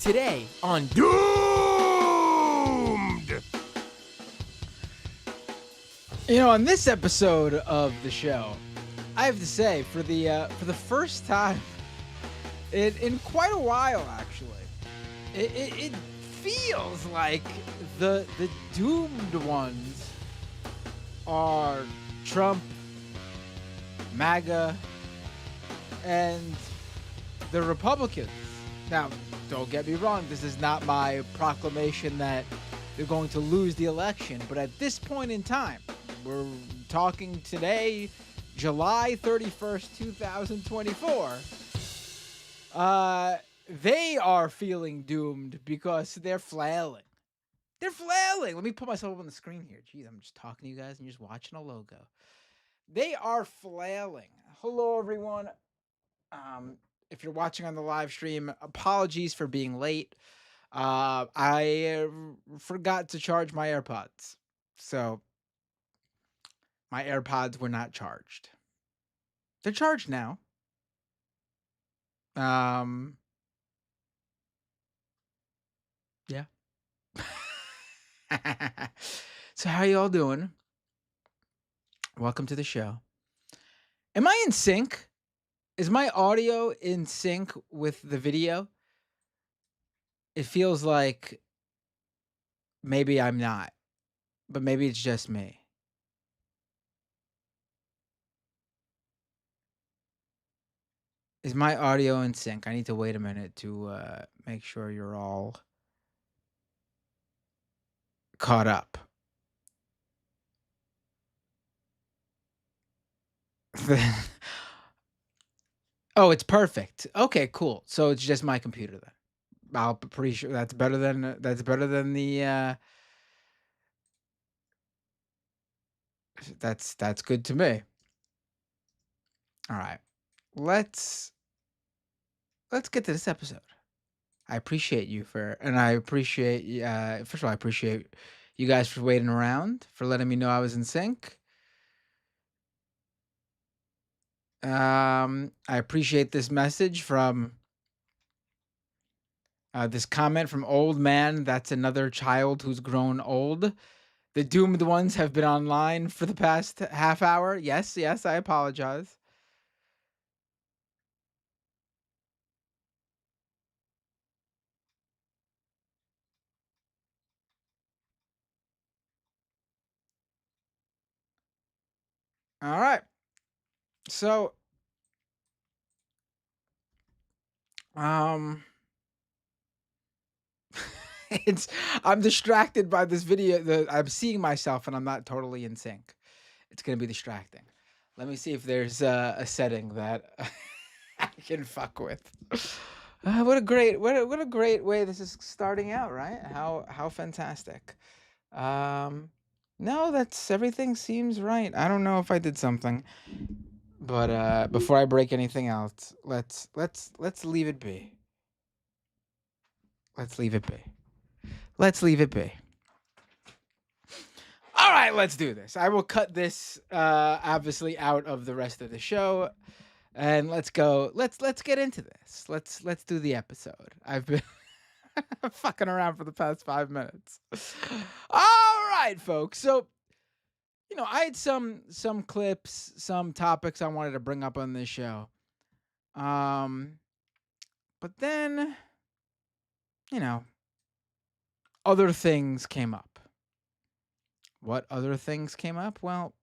Today on Doomed! On this episode of the show, I have to say, for the first time in quite a while, actually, it feels like the doomed ones are Trump, MAGA, and the Republicans. Now, don't get me wrong, this is not my proclamation that they're going to lose the election, but at this point in time, we're talking today, July 31st, 2024, they are feeling doomed because they're flailing. They're flailing. Let me put myself up on the screen here. Jeez, I'm just talking to you guys and you're just watching a logo. They are flailing. Hello, everyone. If you're watching on the live stream, apologies for being late. I forgot to charge my AirPods. So my AirPods were not charged. They're charged now. Yeah. So how y'all doing? Welcome to the show. Am I in sync? Is my audio in sync with the video? It feels like maybe I'm not, but maybe it's just me. Is my audio in sync? I need to wait a minute to make sure you're all caught up. Oh, it's perfect. Okay, cool. So it's just my computer then. I'm pretty sure that's better than the that's good to me. All right. Let's get to this episode. I appreciate you I appreciate first of all, I appreciate you guys for waiting around, for letting me know I was in sync. I appreciate this message from this comment from Old Man. That's another child who's grown old. The doomed ones have been online for the past half hour. Yes, I apologize. All right. So, I'm distracted by this video. I'm seeing myself and I'm not totally in sync. It's going to be distracting. Let me see if there's a setting that I can fuck with. What a great way this is starting out, right? How fantastic. No, everything seems right. I don't know if I did something, but before I break anything else, let's leave it be. Let's leave it be. All right, let's do this. I will cut this obviously out of the rest of the show, and let's go. Let's get into this. Let's do the episode. I've been fucking around for the past 5 minutes. All right, folks. So, I had some clips, some topics I wanted to bring up on this show. But then, other things came up. What other things came up? Well,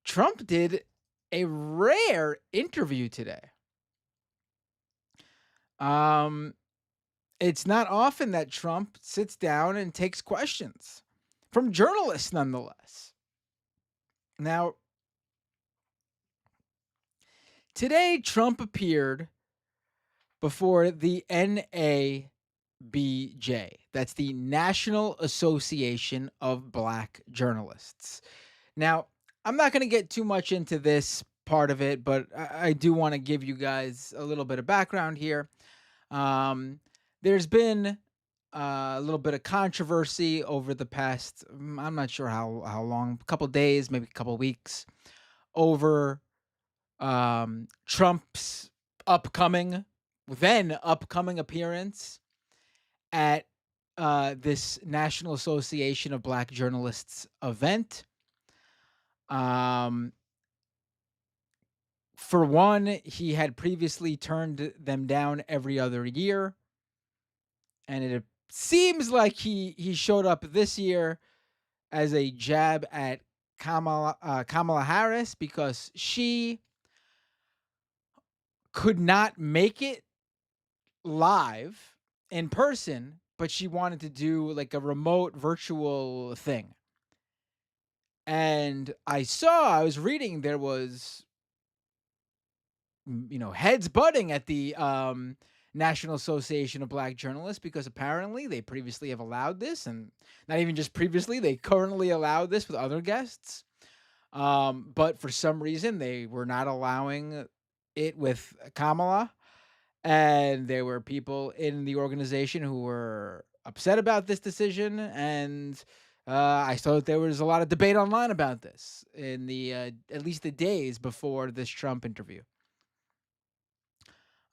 Trump did a rare interview today. It's not often that Trump sits down and takes questions from journalists, nonetheless. Now, today Trump appeared before the NABJ. That's the National Association of Black Journalists. Now, I'm not going to get too much into this part of it, but I do want to give you guys a little bit of background here. There's been a little bit of controversy over the past, I'm not sure how long, a couple days, maybe a couple weeks, over Trump's upcoming appearance at this National Association of Black Journalists event. Um, for one, he had previously turned them down every other year, and it seems like he showed up this year as a jab at Kamala Harris because she could not make it live in person, but she wanted to do like a remote virtual thing. And I was reading there was, heads butting at the National Association of Black Journalists because apparently they previously have allowed this, and not even just previously, they currently allow this with other guests. But for some reason, they were not allowing it with Kamala. And there were people in the organization who were upset about this decision. And I saw that there was a lot of debate online about this in the at least the days before this Trump interview.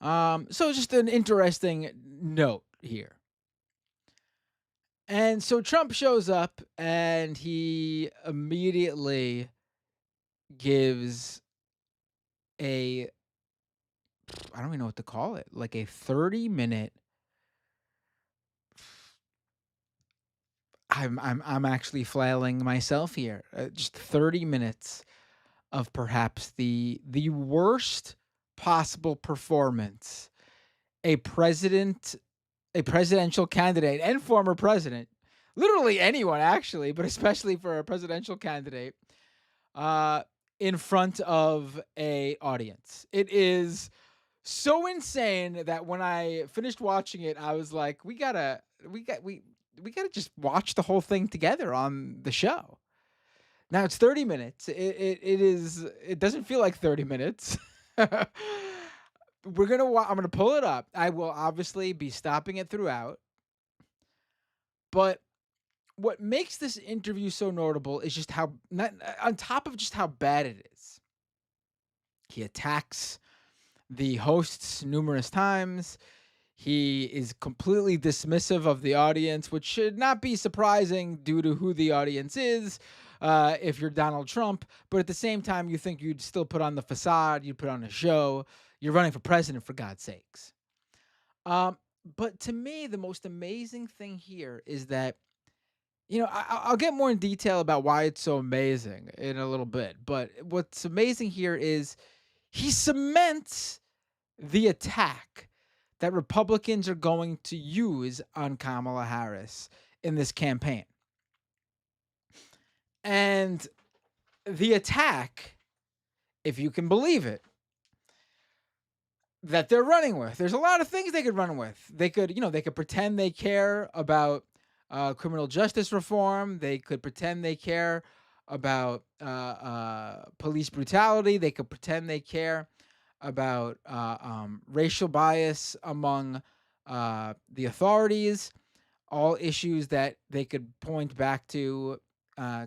So just an interesting note here. And so Trump shows up and he immediately gives a, I don't even know what to call it, like a 30-minute. I'm actually flailing myself here. Just 30 minutes of perhaps the worst possible performance a president, a presidential candidate and former president, literally anyone actually, but especially for a presidential candidate, uh, in front of a audience. It is so insane that when I finished watching it, I was like, we gotta just watch the whole thing together on the show. Now it's 30 minutes. It doesn't feel like 30 minutes. I'm gonna pull it up. I will obviously be stopping it throughout. But what makes this interview so notable is just how, not on top of just how bad it is. He attacks the hosts numerous times. He is completely dismissive of the audience, which should not be surprising due to who the audience is. If you're Donald Trump, but at the same time, you think you'd still put on the facade, you'd put on a show. You're running for president, for God's sakes. Um, but to me, the most amazing thing here is that, I'll get more in detail about why it's so amazing in a little bit. But what's amazing here is he cements the attack that Republicans are going to use on Kamala Harris in this campaign. And the attack, if you can believe it, that they're running with. There's a lot of things they could run with. They could pretend they care about criminal justice reform. They could pretend they care about police brutality. They could pretend they care about racial bias among the authorities. All issues that they could point back to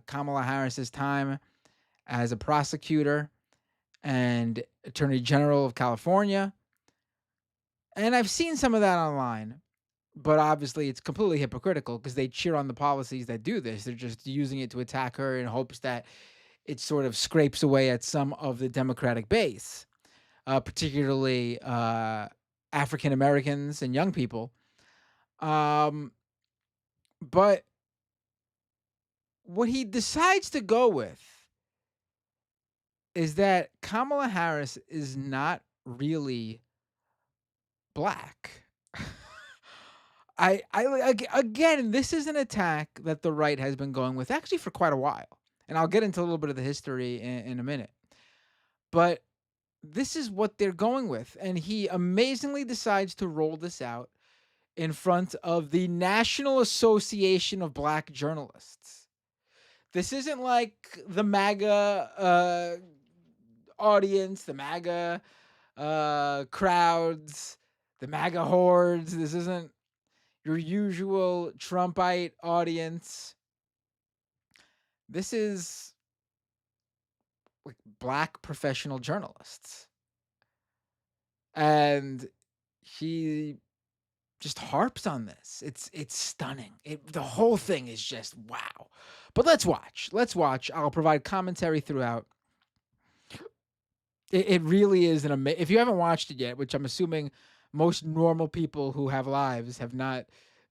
Kamala Harris's time as a prosecutor and Attorney General of California. And I've seen some of that online, but obviously it's completely hypocritical because they cheer on the policies that do this. They're just using it to attack her in hopes that it sort of scrapes away at some of the Democratic base, particularly African Americans and young people. But what he decides to go with is that Kamala Harris is not really black. Again, this is an attack that the right has been going with actually for quite a while, and I'll get into a little bit of the history in a minute. But this is what they're going with, and he amazingly decides to roll this out in front of the National Association of Black Journalists. This isn't like the MAGA audience, the MAGA crowds, the MAGA hordes. This isn't your usual Trumpite audience. This is like black professional journalists. And he just harps on this. It's stunning. The whole thing is just wow. But let's watch. Let's watch. I'll provide commentary throughout. It really is an amazing. If you haven't watched it yet, which I'm assuming most normal people who have lives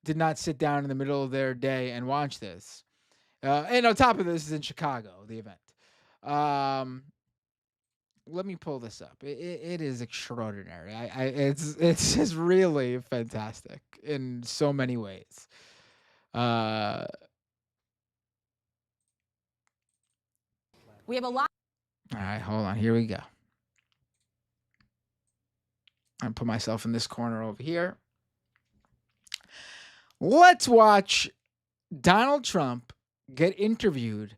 did not sit down in the middle of their day and watch this. And on top of this is in Chicago, the event. Let me pull this up. It is extraordinary. It's just really fantastic in so many ways. We have a lot. All right, hold on. Here we go. I'll put myself in this corner over here. Let's watch Donald Trump get interviewed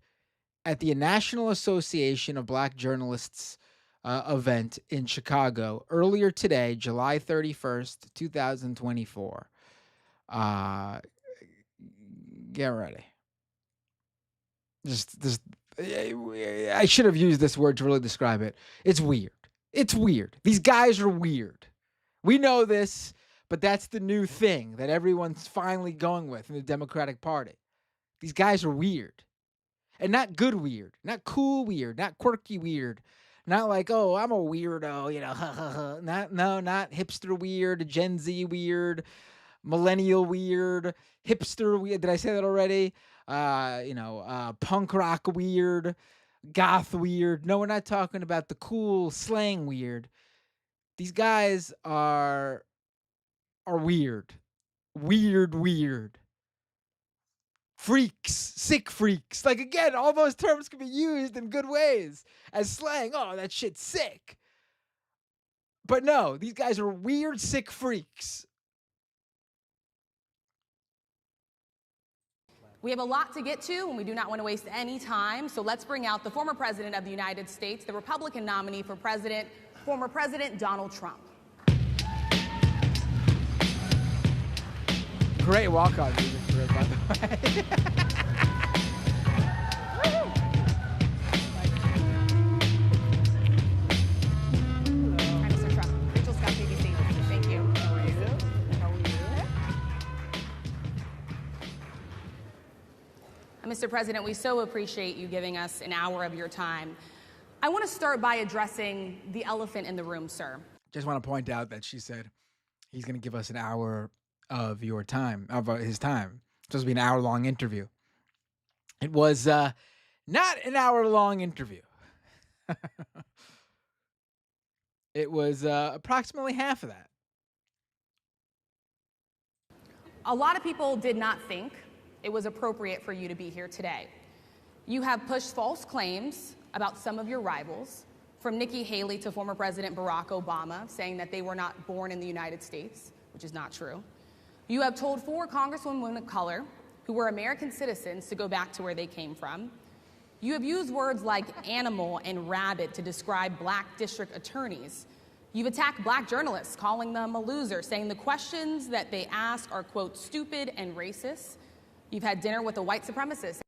at the National Association of Black Journalists event in Chicago earlier today, July 31st, 2024. Get ready. I should have used this word to really describe it. It's weird. It's weird. These guys are weird. We know this, but that's the new thing that everyone's finally going with in the Democratic Party. These guys are weird. And not good weird, not cool weird, not quirky weird, not like, oh, I'm a weirdo, not hipster weird, Gen Z weird, millennial weird, hipster weird. Did I say that already? Punk rock weird, goth weird. No, we're not talking about the cool slang weird. These guys are weird. Weird. Freaks, sick freaks. Like, again, all those terms can be used in good ways as slang. Oh, that shit's sick. But no, these guys are weird, sick freaks. We have a lot to get to, and we do not want to waste any time. So let's bring out the former president of the United States, the Republican nominee for president, former President Donald Trump. Great walk-on music, by the way. Hi, Mr. Trump. Rachel Scott, BBC. Thank you. How are you? Mr. President, we so appreciate you giving us an hour of your time. I want to start by addressing the elephant in the room, sir. Just want to point out that she said he's going to give us an hour of your time, of his time. It's supposed to be an hour-long interview. It was not an hour-long interview. It was approximately half of that. A lot of people did not think it was appropriate for you to be here today. You have pushed false claims about some of your rivals, from Nikki Haley to former President Barack Obama, saying that they were not born in the United States, which is not true. You have told 4 congresswomen of color who were American citizens to go back to where they came from. You have used words like animal and rabid to describe black district attorneys. You've attacked black journalists, calling them a loser, saying the questions that they ask are, quote, stupid and racist. You've had dinner with a white supremacist.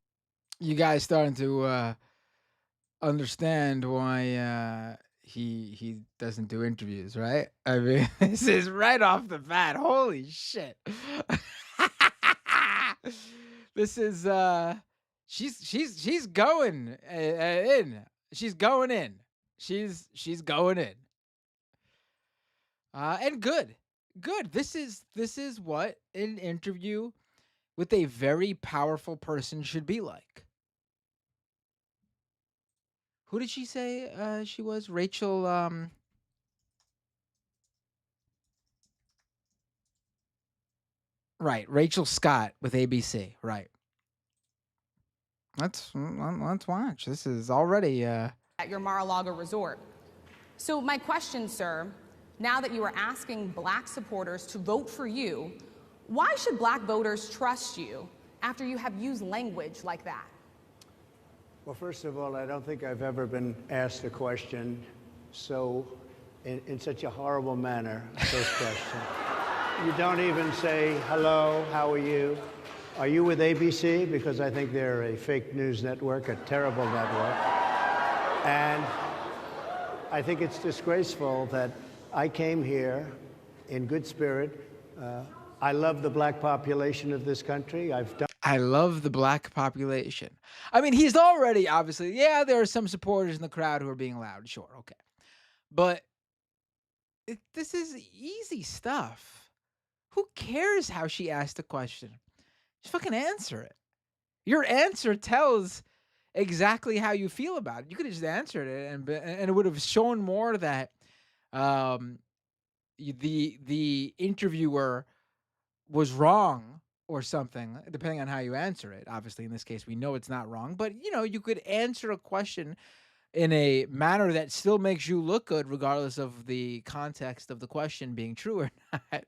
You guys starting to understand why he doesn't do interviews, right? I mean, this is right off the bat. Holy shit. This is she's going in. She's going in. She's going in. And good. This is what an interview with a very powerful person should be like. Who did she say she was? Rachel, right, Rachel Scott with ABC, right. Let's watch. This is already At your Mar-a-Lago resort. So my question, sir, now that you are asking black supporters to vote for you, why should black voters trust you after you have used language like that? Well, first of all, I don't think I've ever been asked a question in such a horrible manner. First question. You don't even say, hello, how are you? Are you with ABC? Because I think they're a fake news network, a terrible network. And I think it's disgraceful that I came here in good spirit, I love the black population of this country. I love the black population. I mean, he's already obviously, yeah, there are some supporters in the crowd who are being loud. Sure, okay. But this is easy stuff. Who cares how she asked the question? Just fucking answer it. Your answer tells exactly how you feel about it. You could have just answered it, and it would have shown more that the interviewer was wrong or something, depending on how you answer it. Obviously, in this case, we know it's not wrong, but you could answer a question in a manner that still makes you look good, regardless of the context of the question being true or not.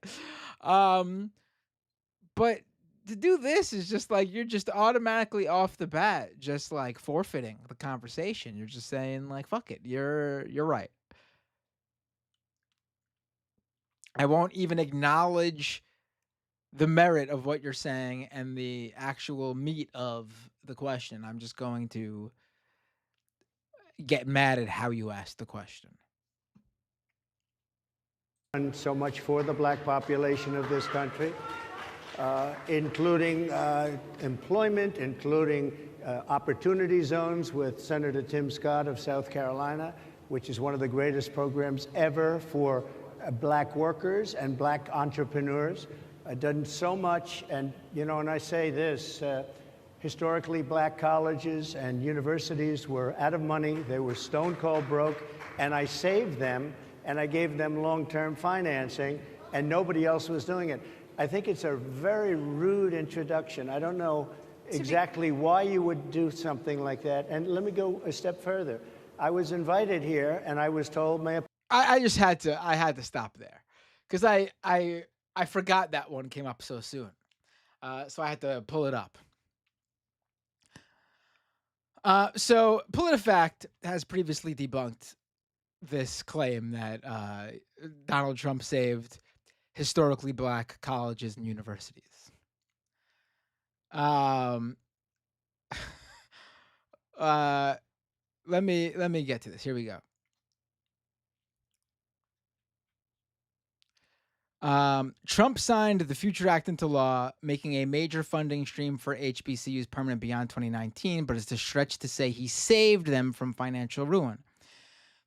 But to do this is just like you're just automatically off the bat, just like forfeiting the conversation. You're just saying like, "Fuck it, you're right." I won't even acknowledge the merit of what you're saying and the actual meat of the question. I'm just going to get mad at how you asked the question. Done so much for the black population of this country, including employment, including opportunity zones with Senator Tim Scott of South Carolina, which is one of the greatest programs ever for black workers and black entrepreneurs. Done so much, and and I say this, historically black colleges and universities were out of money. They were stone cold broke, and I saved them, and I gave them long-term financing, and nobody else was doing it. I think it's a very rude introduction. I don't know exactly why you would do something like that. And let me go a step further. I was invited here, and I was told I just had to stop there because I forgot that one came up so soon, so I had to pull it up. So PolitiFact has previously debunked this claim that Donald Trump saved historically black colleges and universities. Let me get to this. Here we go. Trump signed the Future Act into law, making a major funding stream for HBCUs permanent beyond 2019, but it's a stretch to say he saved them from financial ruin.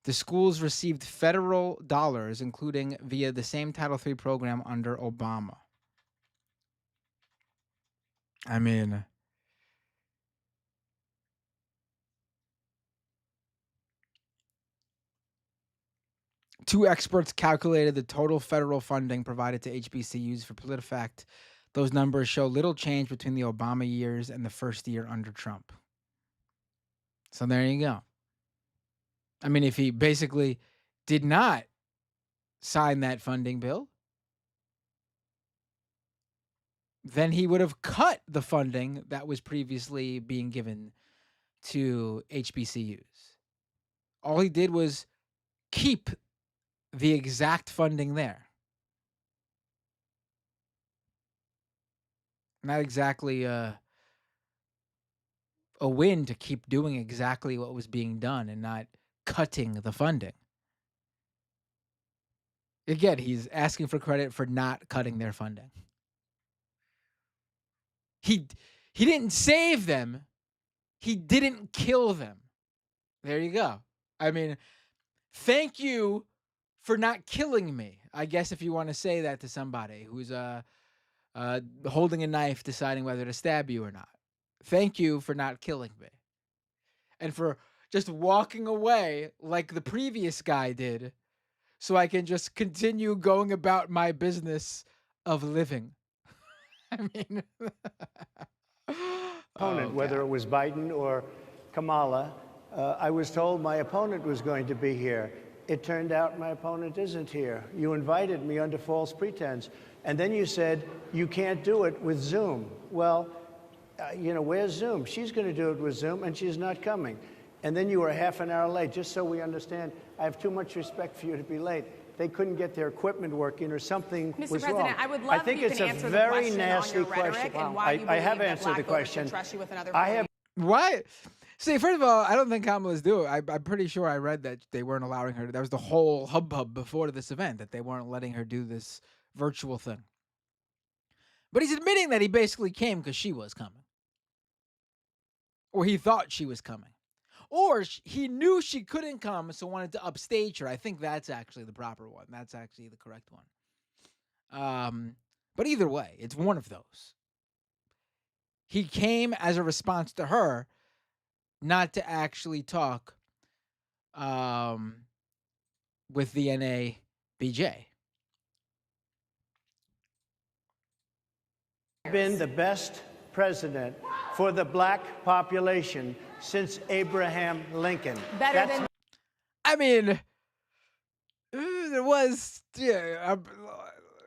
The schools received federal dollars, including via the same Title III program under Obama. I mean, two experts calculated the total federal funding provided to HBCUs for PolitiFact. Those numbers show little change between the Obama years and the first year under Trump. So there you go. I mean, if he basically did not sign that funding bill, then he would have cut the funding that was previously being given to HBCUs. All he did was keep the exact funding there. Not exactly a win to keep doing exactly what was being done and not cutting the funding. Again, he's asking for credit for not cutting their funding. He didn't save them. He didn't kill them. There you go. I mean, thank you for not killing me. I guess if you want to say that to somebody who's holding a knife, deciding whether to stab you or not. Thank you for not killing me. And for just walking away like the previous guy did, so I can just continue going about my business of living. I mean, opponent, whether it was Biden or Kamala, I was told my opponent was going to be here. It turned out my opponent isn't here. You invited me under false pretense. And then you said, you can't do it with Zoom. Well, where's Zoom? She's going to do it with Zoom, and she's not coming. And then you were half an hour late, just so we understand. I have too much respect for you to be late. They couldn't get their equipment working or something was wrong. Mr. President, I would love if you can answer the question on your rhetoric and why you believe I have that answered black the voters question. should trust you with another I vote. have. Why? See, first of all, I don't think Kamala's doing it. I'm pretty sure I read that they weren't allowing her. That was the whole hubbub before this event, that they weren't letting her do this virtual thing. But he's admitting that he basically came because she was coming. Or he thought she was coming. Or he knew she couldn't come, so wanted to upstage her. I think that's actually the proper one. That's actually the correct one. But either way, it's one of those. He came as a response to her, not to actually talk with the NABJ. Been the best president for the black population since Abraham Lincoln. I mean, there was,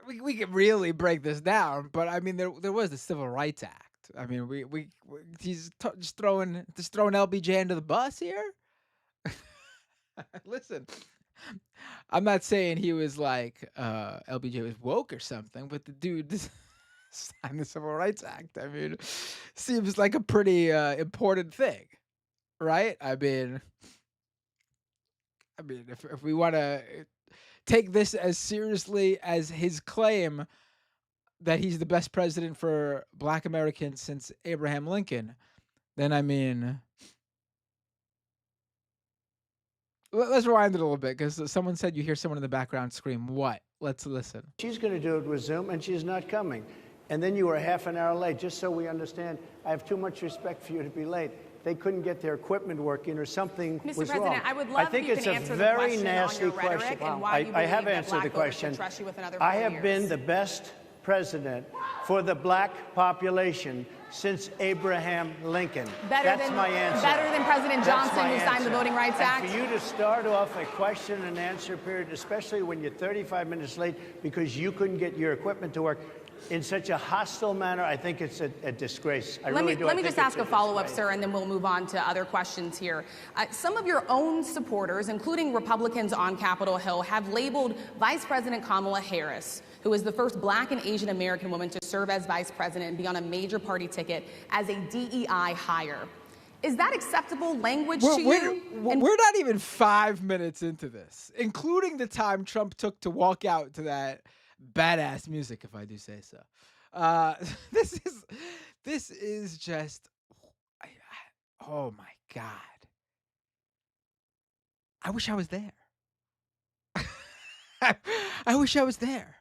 we could really break this down, but I mean, there was the Civil Rights Act. I mean, he's just throwing LBJ under the bus here. Listen, I'm not saying he was like LBJ was woke or something, but the dude signed the Civil Rights Act. I mean, seems like a pretty important thing, right? I mean, if we want to take this as seriously as his claim that he's the best president for black Americans since Abraham Lincoln, then I mean, let's rewind it a little bit, because someone said you hear someone in the background scream. What? Let's listen. She's going to do it with Zoom, and she's not coming. And then you were half an hour late, just so we understand. I have too much respect for you to be late. They couldn't get their equipment working or something was wrong. Mr. President, I would love if you can answer the question on your rhetoric and why you believe that black voters should trust you with another 4 years. I have been the best president for the black population since Abraham Lincoln. That's my answer. Better than President Johnson, who signed the Voting Rights Act? And for you to start off a question and answer period, especially when you're 35 minutes late because you couldn't get your equipment to work, in such a hostile manner, I think it's a disgrace. Let me just ask a follow-up, sir, and then we'll move on to other questions here. Some of your own supporters, including Republicans on Capitol Hill, have labeled Vice President Kamala Harris, who is the first black and Asian American woman to serve as vice president and be on a major party ticket, as a DEI hire. Is that acceptable language to you? We're not even 5 minutes into this, including the time Trump took to walk out to that badass music, if I do say so. This is just, oh my God. I wish I was there. I wish I was there.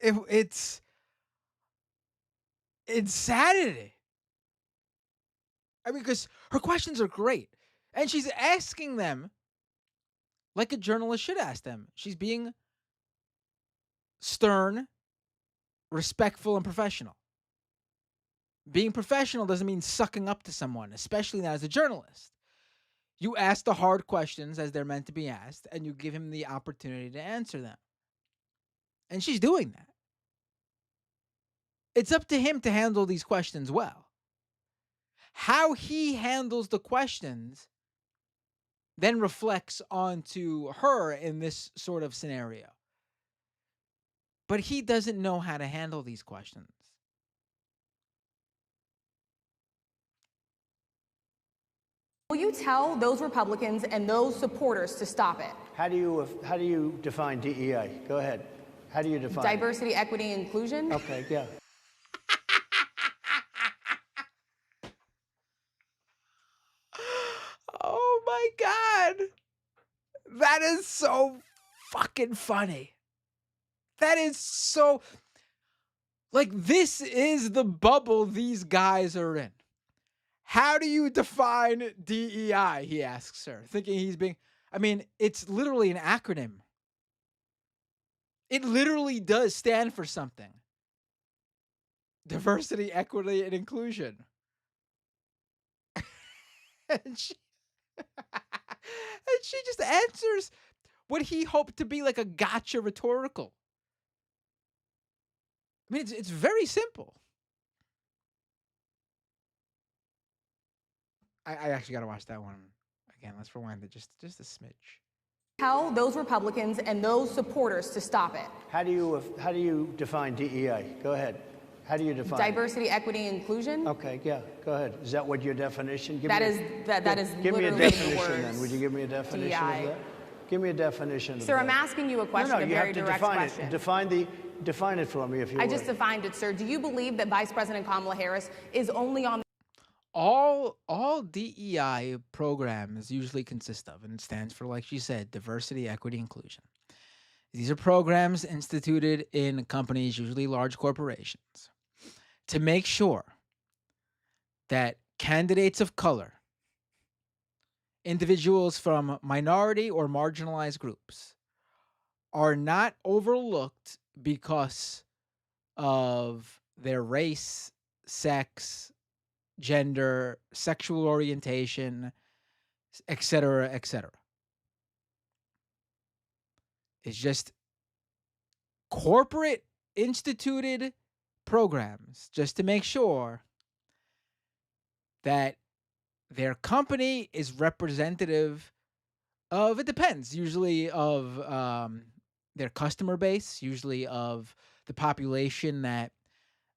It's insanity. I mean, because her questions are great, and she's asking them like a journalist should ask them. She's being stern, respectful, and professional. Being professional doesn't mean sucking up to someone, especially not as a journalist. You ask the hard questions as they're meant to be asked, and you give him the opportunity to answer them. And she's doing that. It's up to him to handle these questions well. How he handles the questions then reflects onto her in this sort of scenario. But he doesn't know how to handle these questions. Will you tell those Republicans and those supporters to stop it? How do you define DEI? Go ahead. How do you define diversity, equity, inclusion? Okay, yeah. Oh my God. That is so fucking funny. That is so, like, this is the bubble these guys are in. How do you define DEI, he asks her, thinking he's being, I mean, it's literally an acronym. It literally does stand for something. Diversity, equity, and inclusion. and she just answers what he hoped to be like a gotcha rhetorical. I mean, it's very simple. I actually got to watch that one again. Let's rewind it just a smidge. Tell those Republicans and those supporters to stop it. How do you define DEI? Go ahead. How do you define diversity, equity, inclusion? Okay, yeah, go ahead. Is that what your definition? Give me a definition then. Would you give me a definition of that? Give me a definition of that. Sir, I'm asking you a question, a very direct question. Define Define it for me, if you would. I just defined it, sir. Do you believe that Vice President Kamala Harris is only on All DEI programs usually consist of, and it stands for, like she said, diversity, equity, inclusion. These are programs instituted in companies, usually large corporations, to make sure that candidates of color, individuals from minority or marginalized groups, are not overlooked because of their race, sex, gender, sexual orientation, et cetera, et cetera. It's just corporate instituted programs just to make sure that their company is representative of, it depends, usually of their customer base, usually of the population that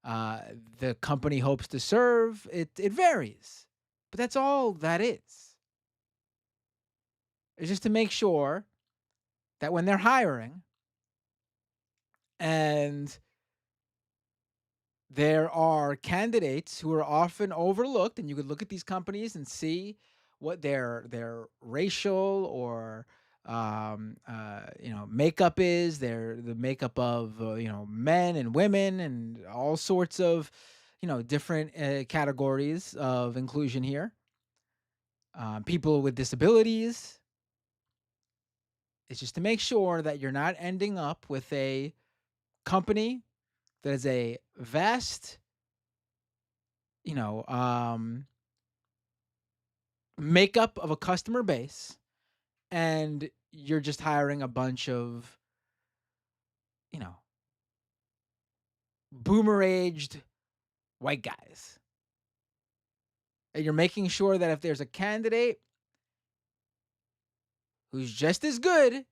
the company hopes to serve. It varies, but that's all that is. It's just to make sure that when they're hiring and there are candidates who are often overlooked, and you could look at these companies and see what their racial or makeup is, the makeup of men and women and all sorts of different categories of inclusion here. People with disabilities. It's just to make sure that you're not ending up with a company that is a vast, makeup of a customer base, and you're just hiring a bunch of, boomer-aged white guys. And you're making sure that if there's a candidate who's just as good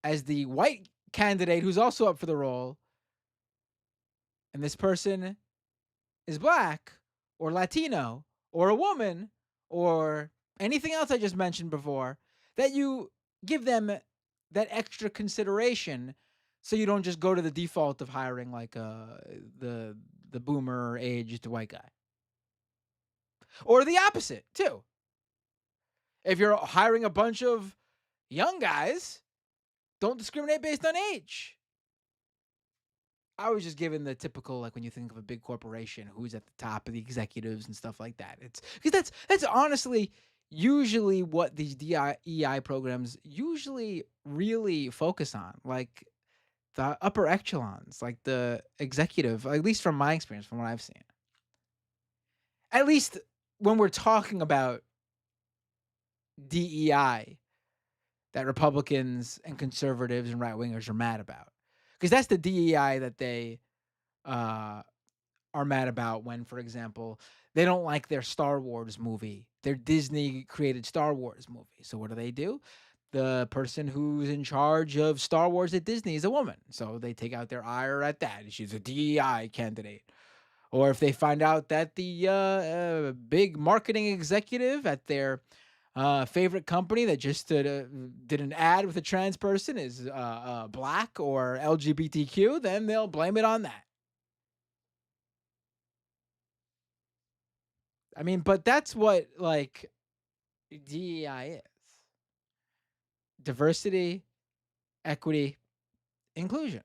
as the white candidate who's also up for the role, and this person is black or Latino or a woman or anything else I just mentioned before, that you give them that extra consideration, so you don't just go to the default of hiring like the boomer aged white guy. Or the opposite too. If you're hiring a bunch of young guys, don't discriminate based on age. I was just given the typical, like, when you think of a big corporation, who's at the top of the executives and stuff like that. It's because that's honestly usually what these DEI programs usually really focus on, like the upper echelons, like the executive, at least from my experience, from what I've seen. At least when we're talking about DEI that Republicans and conservatives and right-wingers are mad about. Because that's the DEI that they are mad about when, for example, they don't like their Star Wars movie, their Disney-created Star Wars movie. So what do? The person who's in charge of Star Wars at Disney is a woman. So they take out their ire at that. She's a DEI candidate. Or if they find out that the big marketing executive at their favorite company that just did an ad with a trans person is black or LGBTQ, then they'll blame it on that. I mean, but that's what, like, DEI is. Diversity, equity, inclusion.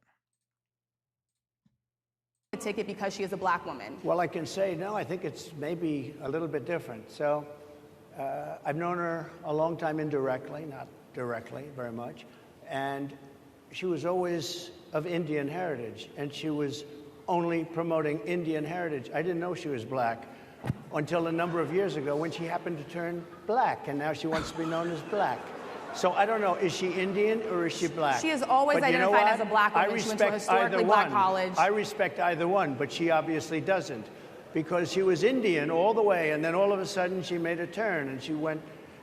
a ticket because she is a black woman? Well, I can say no, I think it's maybe a little bit different. So I've known her a long time indirectly, not directly very much. And she was always of Indian heritage, and she was only promoting Indian heritage. I didn't know she was black until a number of years ago when she happened to turn black, and now she wants to be known as black. So I don't know, is she Indian or is she black? She has always identified as a black woman. She went to a historically black college. I respect either one, but she obviously doesn't, because she was Indian all the way, and then all of a sudden she made a turn and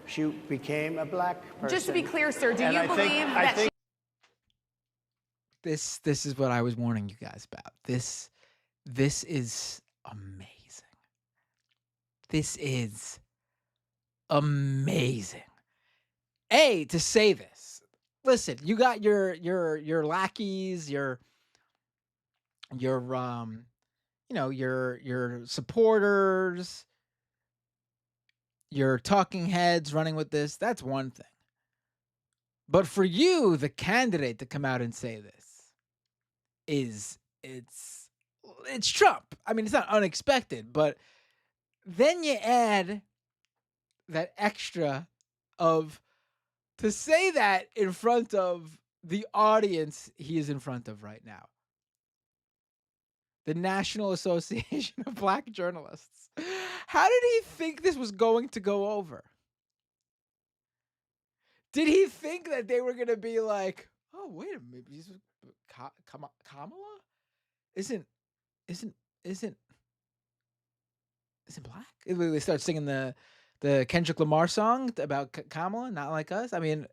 she became a black person. Just to be clear, sir, do you believe that This is what I was warning you guys about. This is amazing. This is amazing. To say this. Listen, you got your lackeys, your your your supporters, your talking heads running with this, that's one thing. But for you, the candidate, to come out and say this is it's Trump. I mean, it's not unexpected, but then you add that extra of to say that in front of the audience he is in front of right now. The National Association of Black Journalists. How did he think this was going to go over? Did he think that they were going to be like, "Oh, wait a minute, Kamala isn't isn't isn't isn't black?" They start singing the Kendrick Lamar song about Kamala, not like us. I mean,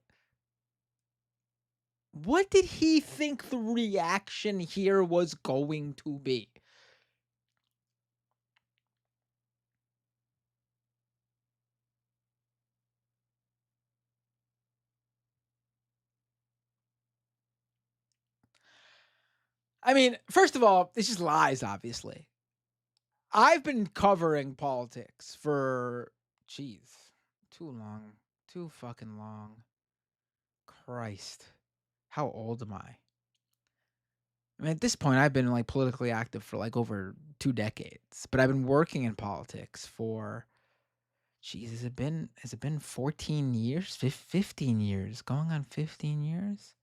what did he think the reaction here was going to be? I mean, first of all, it's just lies, obviously. I've been covering politics for, geez, too long, too fucking long. Christ, how old am I? I mean, at this point, I've been like politically active for like over 2 decades, but I've been working in politics for, geez, has it been 14 years, 15 years, going on 15 years?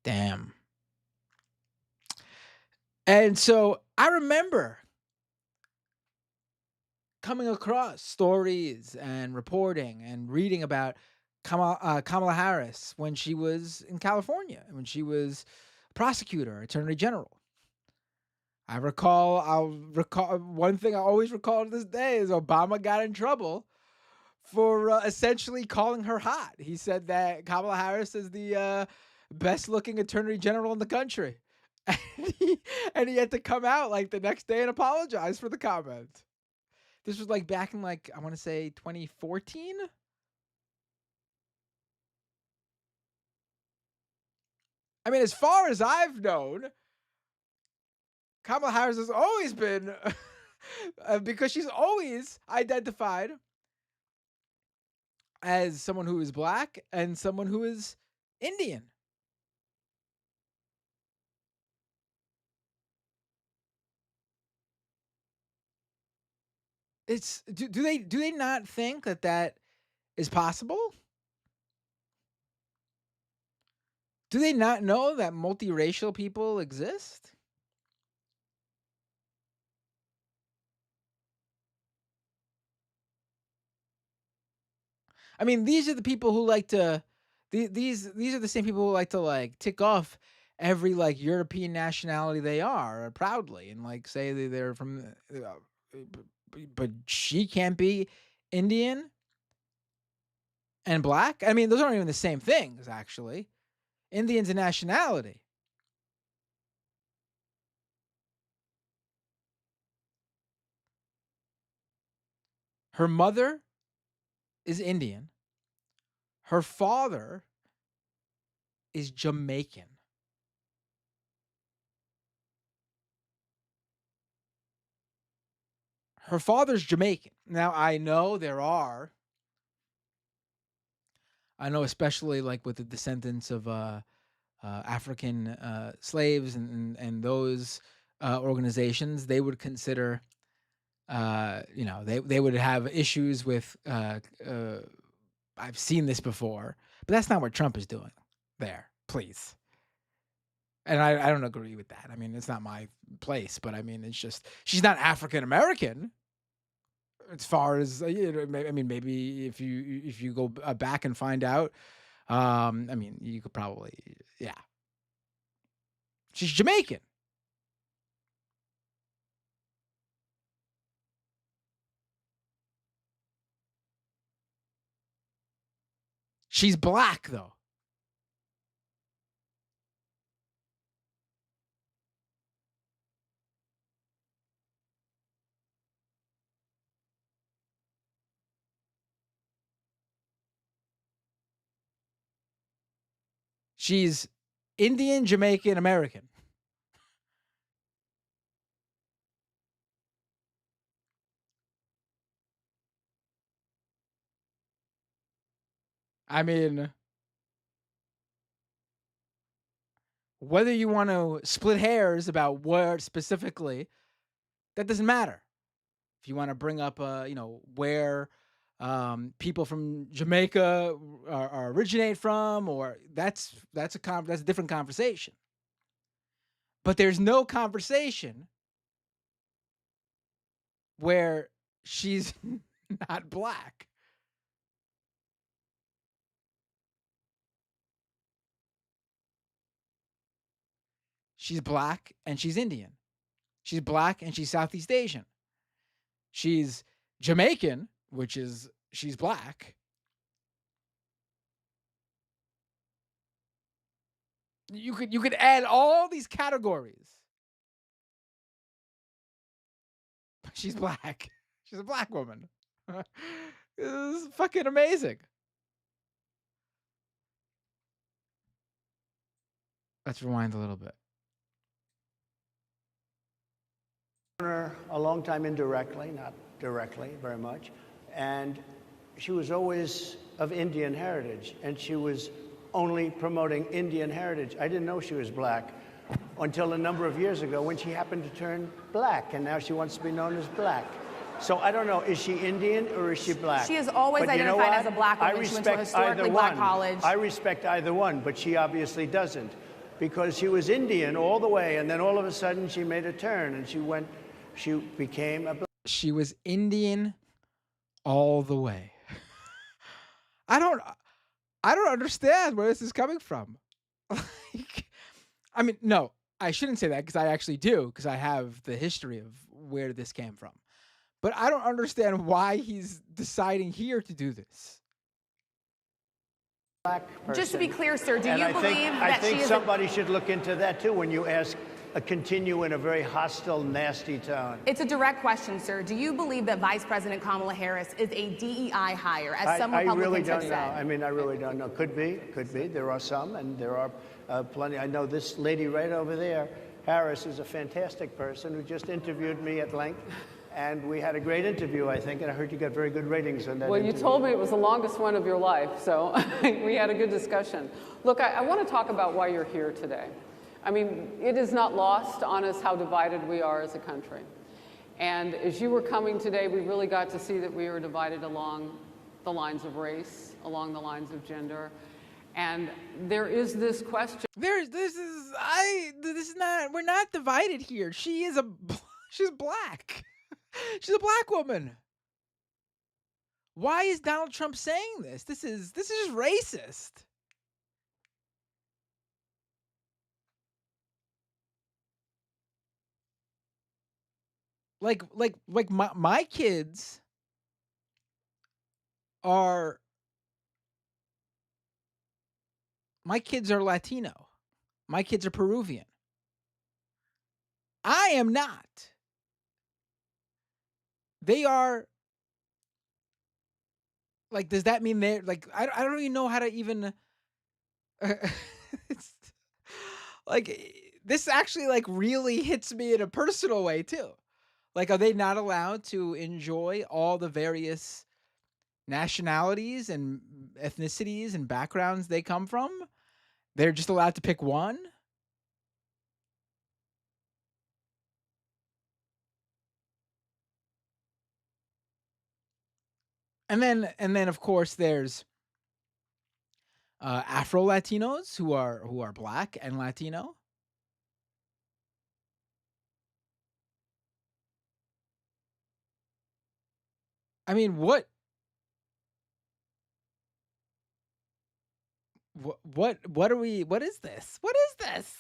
Damn. And so I remember coming across stories and reporting and reading about Kamala Harris when she was in California, when she was prosecutor, attorney general. I'll recall one thing I always recall to this day is Obama got in trouble for essentially calling her hot. He said that Kamala Harris is the best looking attorney general in the country. And he had to come out like the next day and apologize for the comment. This was like back in like I want to say 2014. I mean, as far as I've known, Kamala Harris has always been because she's always identified as someone who is black and someone who is Indian. It's do they not think that that is possible? Do they not know that multiracial people exist? I mean, these are the people who like to these are the same people who like to like tick off every like European nationality they are proudly and like say that they're from but she can't be Indian and black. I mean, those aren't even the same things actually. Indian's a nationality. Her mother is Indian. Her father is Jamaican. Her father's Jamaican. Now I know especially like with the descendants of African slaves and those organizations, they would consider they would have issues with I've seen this before, but that's not what Trump is doing there. Please. And I don't agree with that. I mean, it's not my place, but I mean, it's just she's not African American. As far as I mean, maybe if you go back and find out, I mean, you could probably, yeah, she's Jamaican. She's black though. She's Indian, Jamaican, American. I mean, whether you want to split hairs about where specifically, that doesn't matter. If you want to bring up, where people from Jamaica originate from, or that's a different conversation. But there's no conversation where she's not black. She's black and she's Indian. She's black and she's Southeast Asian. She's Jamaican, which is she's black. You could add all these categories. She's black. She's a black woman. This is fucking amazing. Let's rewind a little bit. A long time indirectly, not directly very much, and she was always of Indian heritage, and she was only promoting Indian heritage. I didn't know she was black until a number of years ago when she happened to turn black, and now she wants to be known as black. So I don't know, is she Indian or is she black? She has always But you know identified what? as a black woman. I She went to a respect historically either black one. college. I respect either one, but she obviously doesn't, because she was Indian all the way, and then all of a sudden she made a turn, and she became a black. She was Indian all the way. I don't understand where this is coming from. Like, I mean, no, I shouldn't say that because I actually do, because I have the history of where this came from. But I don't understand why he's deciding here to do this. Black person. Just to be clear, sir, do And you I believe think, that I think she is somebody should look into that too when you continue in a very hostile, nasty tone. It's a direct question, sir. Do you believe that Vice President Kamala Harris is a DEI hire, as some I Republicans really have don't know. said? I mean, I really don't know. Could be. There are some, and there are plenty. I know this lady right over there, Harris, is a fantastic person who just interviewed me at length. And we had a great interview, I think, and I heard you got very good ratings on that Well, interview. you told me it was the longest one of your life, so we had a good discussion. Look, I want to talk about why you're here today. I mean, it is not lost on us how divided we are as a country. And as you were coming today, we really got to see that we were divided along the lines of race, along the lines of gender. And there is this question. We're not divided here. She's black. She's a black woman. Why is Donald Trump saying this? This is just racist. Like my kids are Latino. My kids are Peruvian. I am not. They are, like, does that mean they're like, I don't even know how to even it's like, this actually like really hits me in a personal way too. Like, are they not allowed to enjoy all the various nationalities and ethnicities and backgrounds they come from? They're just allowed to pick one? And then of course there's Afro Latinos who are black and Latino. I mean, what are we? What is this? What is this?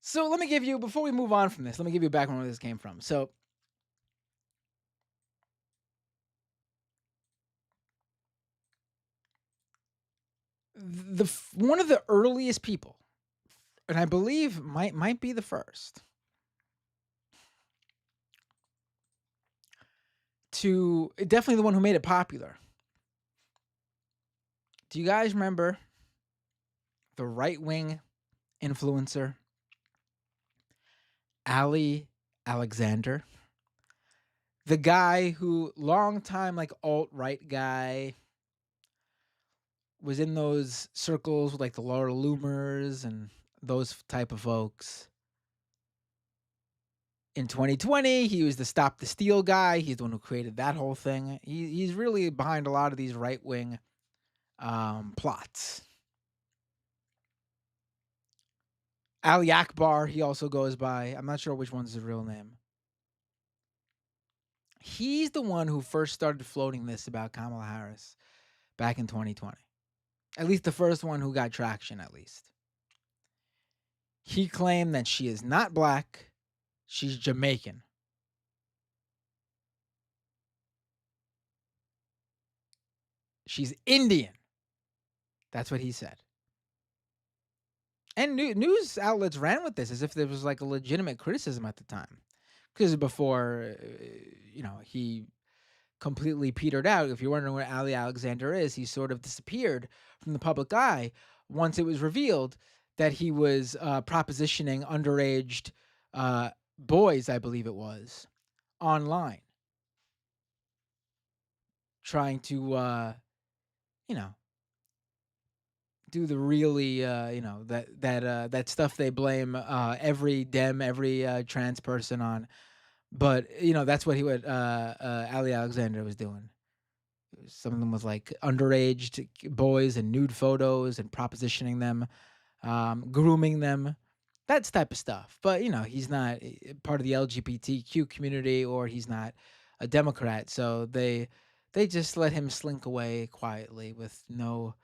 So let me give you, before we move on from this, let me give you a background where this came from. So one of the earliest people, and I believe might be the first, to definitely the one who made it popular. Do you guys remember the right-wing influencer Ali Alexander? The guy who, long time like alt-right guy, was in those circles with like the Laura Loomers and those type of folks. In 2020, he was the Stop the Steal guy. He's the one who created that whole thing. He's really behind a lot of these right wing plots. Ali Akbar, he also goes by. I'm not sure which one's his real name. He's the one who first started floating this about Kamala Harris back in 2020. At least the first one who got traction, at least. He claimed that she is not black, she's Jamaican. She's Indian. That's what he said. And news outlets ran with this as if there was like a legitimate criticism at the time. Because before, he completely petered out. If you're wondering where Ali Alexander is, he sort of disappeared from the public eye once it was revealed that he was propositioning underage boys, I believe it was, online. Trying to, do the really, that stuff they blame every Dem, every trans person on. But, that's what Ali Alexander was doing. Some of them was like underage boys and nude photos and propositioning them, grooming them, that type of stuff. But, he's not part of the LGBTQ community, or he's not a Democrat. So they just let him slink away quietly with no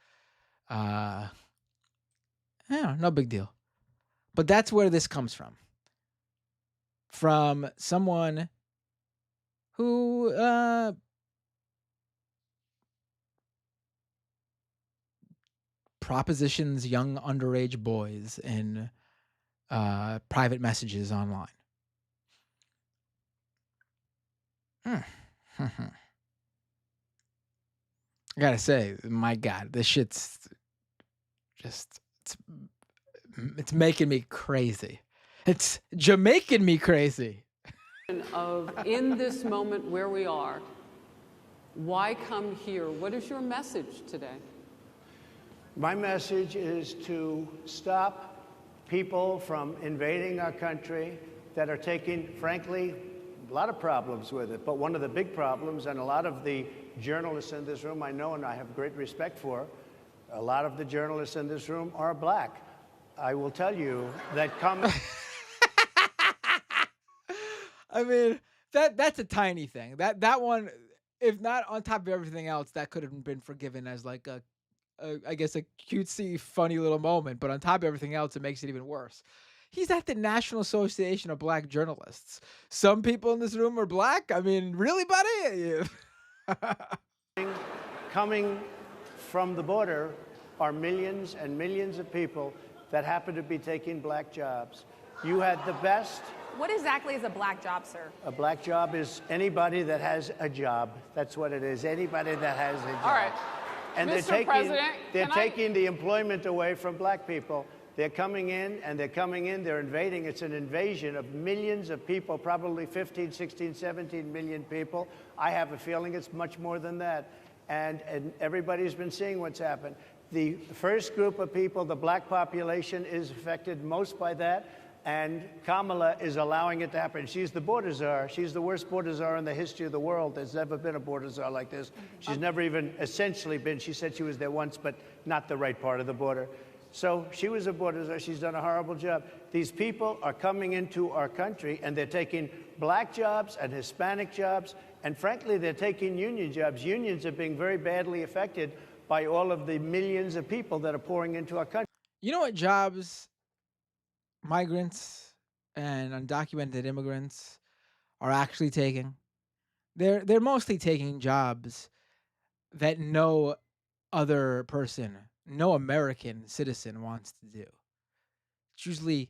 big deal. But that's where this comes from. From someone who propositions young underage boys in private messages online. I gotta say, my God, this shit's just, it's making me crazy. It's Jamaican me crazy. Of in this moment where we are, why come here? What is your message today? My message is to stop people from invading our country that are taking, frankly, a lot of problems with it. But one of the big problems, and a lot of the journalists in this room I know and I have great respect for, a lot of the journalists in this room are black. I will tell you that I mean, that's a tiny thing. That one, if not on top of everything else, that could have been forgiven as like I guess a cutesy, funny little moment. But on top of everything else, it makes it even worse. He's at the National Association of Black Journalists. Some people in this room are black. I mean, really, buddy? coming from the border are millions and millions of people that happen to be taking black jobs. You had the best. What exactly is a black job, sir? A black job is anybody that has a job. That's what it is. Anybody that has a job. All right. And Mr. President, they're taking the employment away from black people. They're coming in, they're invading. It's an invasion of millions of people, probably 15, 16, 17 million people. I have a feeling it's much more than that. And everybody's been seeing what's happened. The first group of people, the black population, is affected most by that. And Kamala is allowing it to happen. She's the border czar. She's the worst border czar in the history of the world. There's never been a border czar like this. She's never even essentially been. She said she was there once, but not the right part of the border. So she was a border czar. She's done a horrible job. These people are coming into our country, and they're taking black jobs and Hispanic jobs, and frankly, they're taking union jobs. Unions are being very badly affected by all of the millions of people that are pouring into our country. You know what jobs migrants and undocumented immigrants are actually taking? They're mostly taking jobs that no other person, no American citizen wants to do. It's usually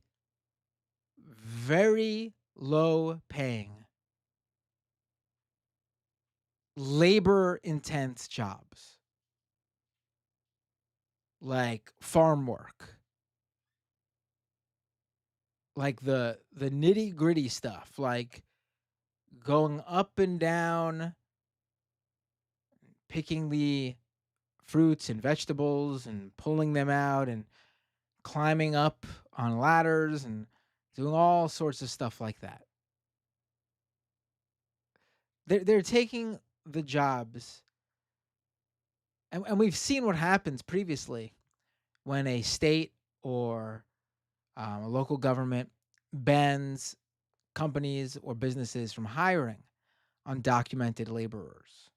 very low paying, labor intense jobs like farm work, like the nitty gritty stuff, like going up and down, picking the fruits and vegetables and pulling them out and climbing up on ladders and doing all sorts of stuff like that. They're taking the jobs, and we've seen what happens previously when a state or a local government bans companies or businesses from hiring undocumented laborers.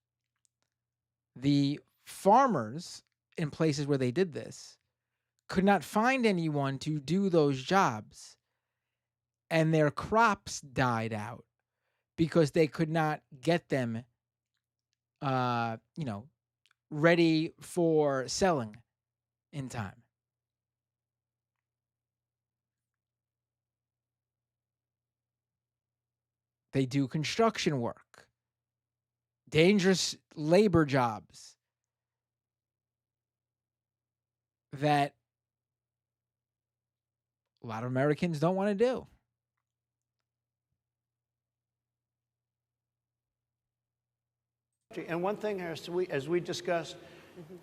The farmers in places where they did this could not find anyone to do those jobs, and their crops died out because they could not get them, ready for selling in time. They do construction work, dangerous labor jobs that a lot of Americans don't want to do. And one thing, as we discussed,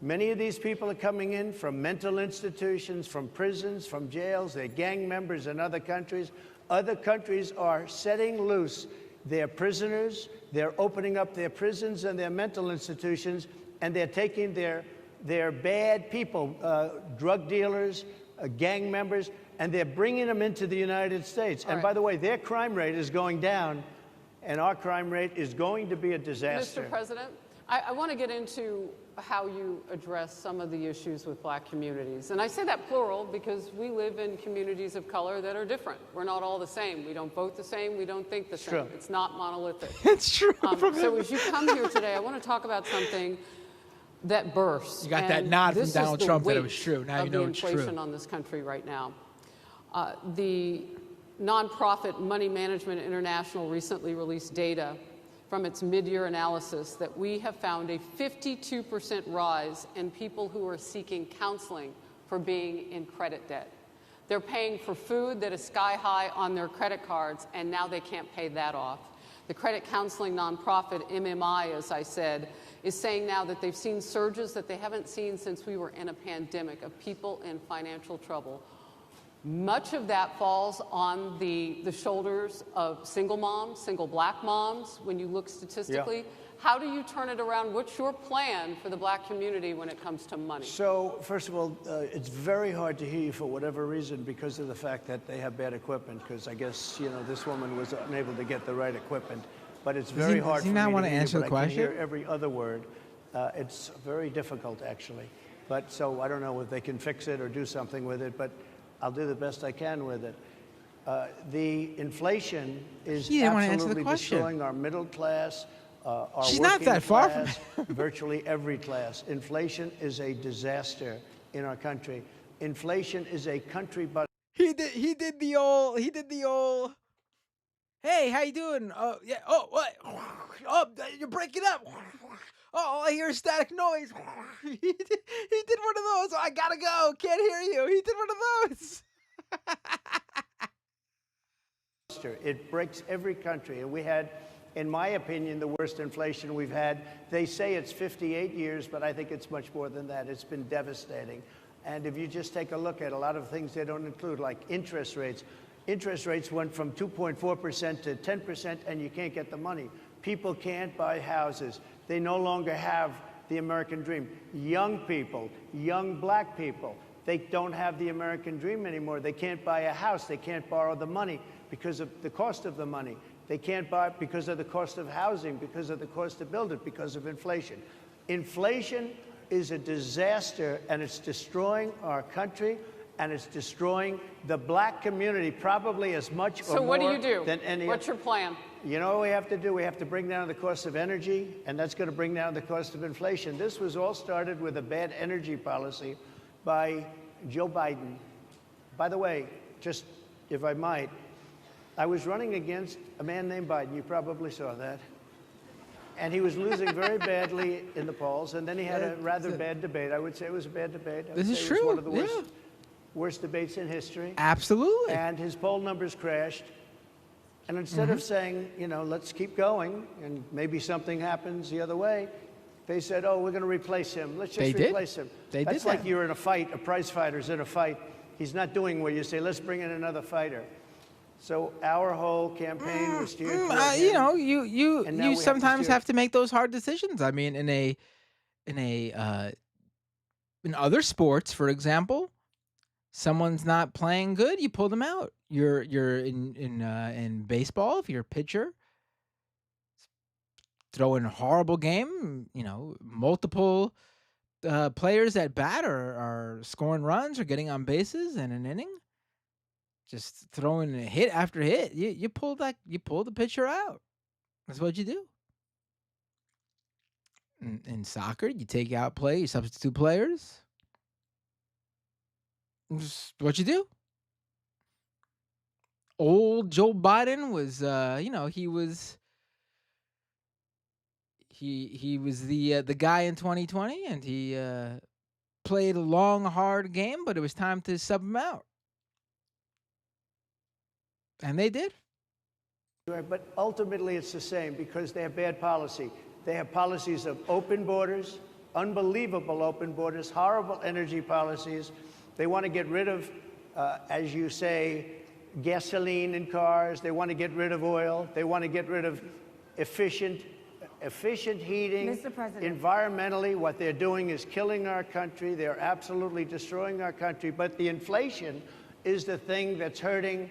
many of these people are coming in from mental institutions, from prisons, from jails. They're gang members in other countries. Other countries are setting loose their prisoners. They're opening up their prisons and their mental institutions, and they're taking their bad people, drug dealers, gang members, and they're bringing them into the United States. And by the way, their crime rate is going down, and our crime rate is going to be a disaster. Mr. President, I want to get into how you address some of the issues with black communities. And I say that plural because we live in communities of color that are different. We're not all the same. We don't vote the same. We don't think the same. True. It's not monolithic. It's true. So as you come here today, I want to talk about something that bursts. You got that nod from This Donald is the Trump that it weight was true. Now of you know the it's true. inflation on this country right now. The nonprofit Money Management International recently released data from its mid-year analysis that we have found a 52% rise in people who are seeking counseling for being in credit debt. They're paying for food that is sky high on their credit cards, and now they can't pay that off. The credit counseling nonprofit MMI, as I said, is saying now that they've seen surges that they haven't seen since we were in a pandemic of people in financial trouble. Much of that falls on the shoulders of single moms, single black moms, when you look statistically. Yeah. How do you turn it around? What's your plan for the black community when it comes to money? So, first of all, it's very hard to hear you for whatever reason because of the fact that they have bad equipment, because I guess, this woman was unable to get the right equipment. But it's very hard for me to hear you, but I can hear every other word. It's very difficult, actually. But so I don't know if they can fix it or do something with it, but I'll do the best I can with it. The inflation is absolutely destroying our middle class, our She's working not that far class, virtually every class. Inflation is a disaster in our country. Inflation is a country but He did the old hey, how you doing? Yeah, oh, what? Oh, you're breaking up. Oh, I hear a static noise. He did one of those. Oh, I gotta go. Can't hear you. He did one of those. It breaks every country. And we had, in my opinion, the worst inflation we've had. They say it's 58 years, but I think it's much more than that. It's been devastating. And if you just take a look at a lot of things they don't include, like interest rates. Interest rates went from 2.4% to 10%, and you can't get the money. People can't buy houses. They no longer have the American dream. Young people, young black people, they don't have the American dream anymore. They can't buy a house. They can't borrow the money because of the cost of the money. They can't buy it because of the cost of housing, because of the cost to build it, because of inflation. Inflation is a disaster, and it's destroying our country, and it's destroying the black community probably as much or more. So what do you do? Than any What's your plan? You know what we have to do? We have to bring down the cost of energy, and that's going to bring down the cost of inflation. This was all started with a bad energy policy by Joe Biden. By the way, just if I might, I was running against a man named Biden. You probably saw that. And he was losing very badly in the polls, and then he had a rather bad debate. I would say it was a bad debate. This is true. It was one of the worst debates in history. Absolutely. And his poll numbers crashed. And instead of saying, let's keep going and maybe something happens the other way, They said, oh, we're going to replace him. Let's just replace him. They That's did like that. you're in a fight, a prize fighter's in a fight. He's not doing well. You say, let's bring in another fighter. So our whole campaign was steered toward you him. know, And now we you sometimes steer- have to make those hard decisions. I mean, in other sports, for example, someone's not playing good, you pull them out. You're in baseball, if you're a pitcher, throwing a horrible game, you know, multiple players at bat are scoring runs or getting on bases in an inning, just throwing a hit after hit. You pull the pitcher out. That's what you do. In soccer, you take out you substitute players. Just what you do. Old Joe Biden was, he was the guy in 2020, and he played a long, hard game, but it was time to sub him out, and they did. Right, but ultimately it's the same because they have bad policy. They have policies of open borders, unbelievable open borders, horrible energy policies. They want to get rid of, as you say, gasoline in cars. They want to get rid of oil. They want to get rid of efficient heating. Mr. President. Environmentally, what they're doing is killing our country. They're absolutely destroying our country. But the inflation is the thing that's hurting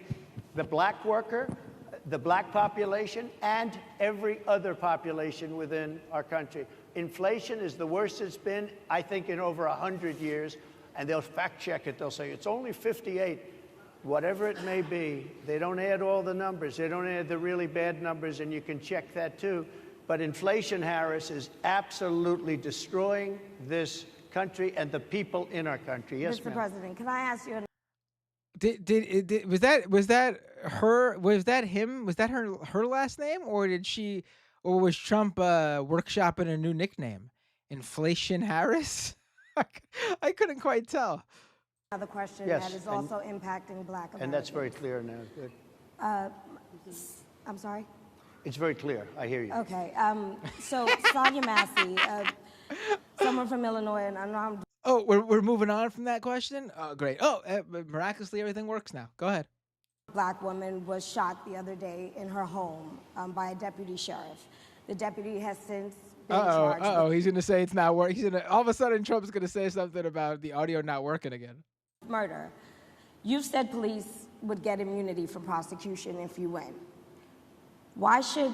the black worker, the black population, and every other population within our country. Inflation is the worst it's been, I think, in over 100 years. And they'll fact check it. They'll say it's only 58. Whatever it may be, they don't add all the numbers. They don't add the really bad numbers, and you can check that too. But inflation, Harris, is absolutely destroying this country and the people in our country. Yes, Mr. ma'am. President, can I ask you? Was that her? Was that him? Was that her last name, or was Trump workshopping a new nickname, Inflation Harris? I couldn't quite tell. Another question Yes, that is also impacting Black Americans. And that's very clear now. Good. I'm sorry? It's very clear. I hear you. Okay. So Sonia Massey, someone from Illinois, and I know I'm Oh, we're moving on from that question. Oh, great. Oh, miraculously everything works now. Go ahead. a Black woman was shot the other day in her home by a deputy sheriff. The deputy has since been charged with He's gonna say it's not working. All of a sudden, Trump's gonna say something about the audio not working again. murder. You've said police would get immunity from prosecution if you win. Why should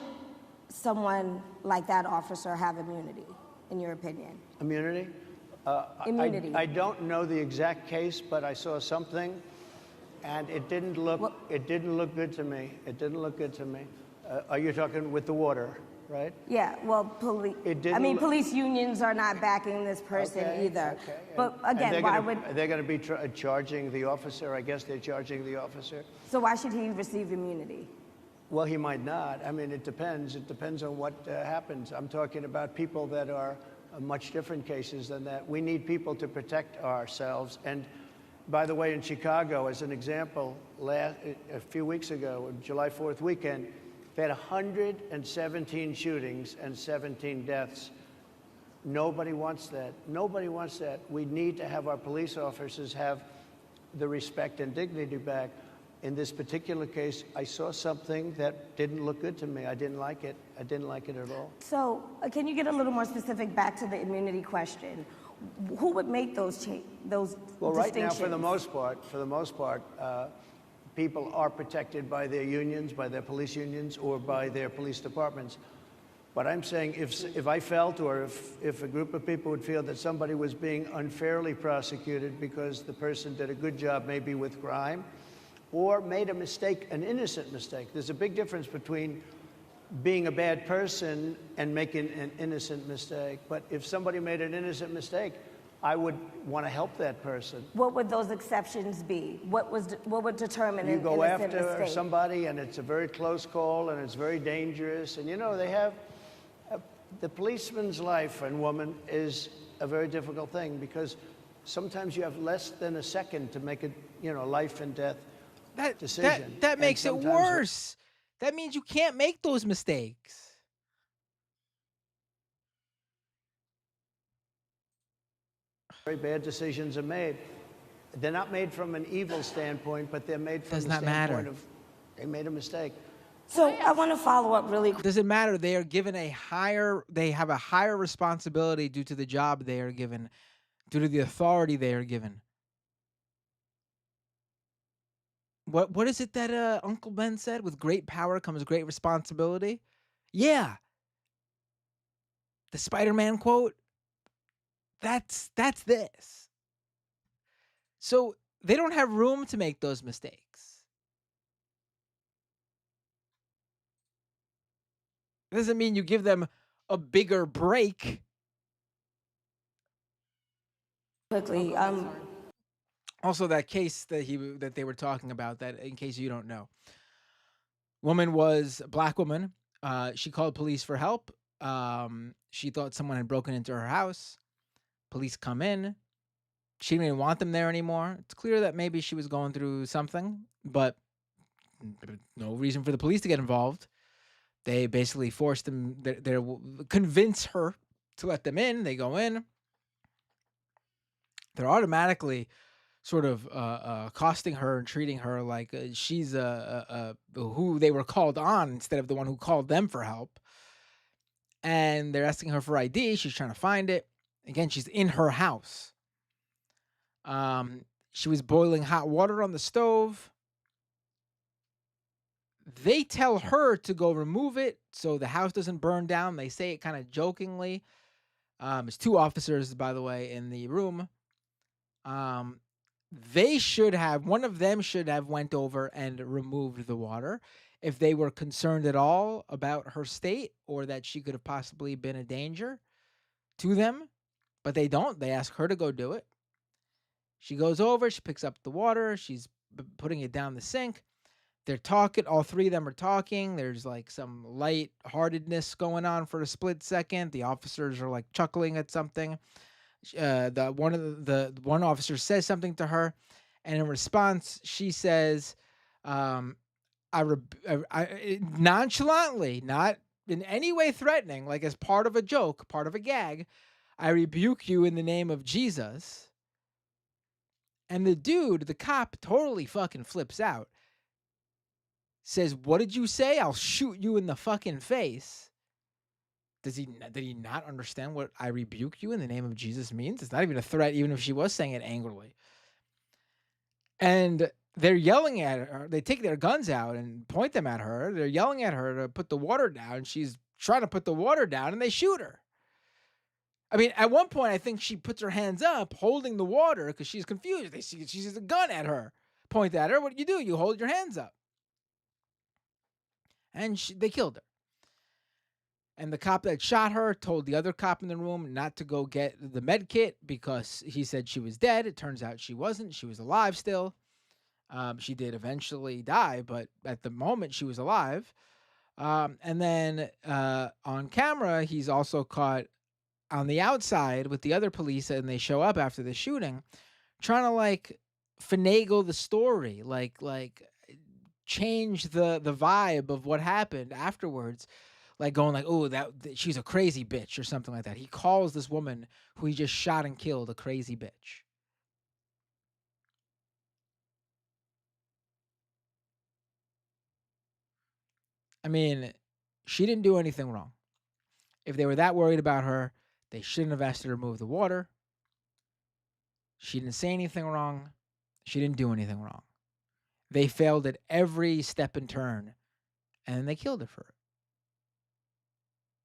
someone like that officer have immunity, in your opinion? Immunity? Immunity. I don't know the exact case, but I saw something, and it didn't look good to me. It didn't look good to me. Are you talking with the water, right? Yeah, well, police unions are not backing this person either. Okay. But And again, why would? they're going to be charging the officer? I guess they're charging the officer. So why should he receive immunity? Well, he might not. I mean, it depends. It depends on what happens. I'm talking about people that are much different cases than that. We need people to protect ourselves. And by the way, in Chicago, as an example, a few weeks ago, July 4th weekend, they had 117 shootings and 17 deaths. Nobody wants that. Nobody wants that. We need to have our police officers have the respect and dignity back. In this particular case, I saw something that didn't look good to me. I didn't like it. I didn't like it at all. So can you get a little more specific back to the immunity question? Who would make those Well, right now, distinctions? for the most part, people are protected by their unions, by their police unions, or by their police departments. But I'm saying if I felt, or if a group of people would feel that somebody was being unfairly prosecuted because the person did a good job maybe with crime, or made a mistake, an innocent mistake. There's a big difference between being a bad person and making an innocent mistake. But if somebody made an innocent mistake, I would want to help that person. What would those exceptions be? What would determine You an go innocent after mistake? somebody, and it's a very close call, and it's very dangerous. And you know, they have the policeman's life and woman is a very difficult thing because sometimes you have less than a second to make a life and death decision. That And makes it sometimes worse. That means you can't make those mistakes. Very bad decisions are made. They're not made from an evil standpoint, but they're made from Does the not standpoint matter. of they made a mistake. So I want to follow up really quick. Doesn't matter. They are given they have a higher responsibility due to the job they are given, due to the authority they are given. What is it that Uncle Ben said? With great power comes great responsibility. Yeah, the Spider-Man quote. That's this. So they don't have room to make those mistakes. Doesn't mean you give them a bigger break. Quickly, Also, that case that they were talking about, that in case you don't know, woman was a black woman. She called police for help. She thought someone had broken into her house. Police come in. She didn't even want them there anymore. It's clear that maybe she was going through something, but no reason for the police to get involved. They basically forced them, convince her to let them in. They go in. They're automatically sort of accosting her and treating her like she's who they were called on instead of the one who called them for help. And they're asking her for ID. She's trying to find it. Again, she's in her house. She was boiling hot water on the stove. They tell her to go remove it so the house doesn't burn down. They say it kind of jokingly. There's two officers, by the way, in the room. One of them should have went over and removed the water if they were concerned at all about her state or that she could have possibly been a danger to them. But they don't. They ask her to go do it. She goes over, she picks up the water, she's putting it down the sink. They're talking, all three of them are talking. There's like some light-heartedness going on for a split second. The officers are like chuckling at something. The one officer says something to her, and in response, she says, nonchalantly, not in any way threatening, like as part of a joke, part of a gag, I rebuke you in the name of Jesus. And the dude, the cop, totally fucking flips out. Says, what did you say? I'll shoot you in the fucking face. Did he not understand what I rebuke you in the name of Jesus means? It's not even a threat, even if she was saying it angrily. And they're yelling at her. They take their guns out and point them at her. They're yelling at her to put the water down. She's trying to put the water down, and they shoot her. I mean, at one point, I think she puts her hands up, holding the water, because she's confused. She sees a gun at her, point at her. What do? You hold your hands up. And they killed her. And the cop that shot her told the other cop in the room not to go get the med kit because he said she was dead. It turns out she wasn't. She was alive still. She did eventually die, but at the moment she was alive. And then on camera, he's also caught on the outside with the other police, and they show up after the shooting, trying to like finagle the story, like change the vibe of what happened afterwards, like going like, oh, that she's a crazy bitch or something like that. He calls this woman who he just shot and killed a crazy bitch. I mean, she didn't do anything wrong. If they were that worried about her, they shouldn't have asked her to remove the water. She didn't say anything wrong. She didn't do anything wrong. They failed at every step and turn, and they killed her for it.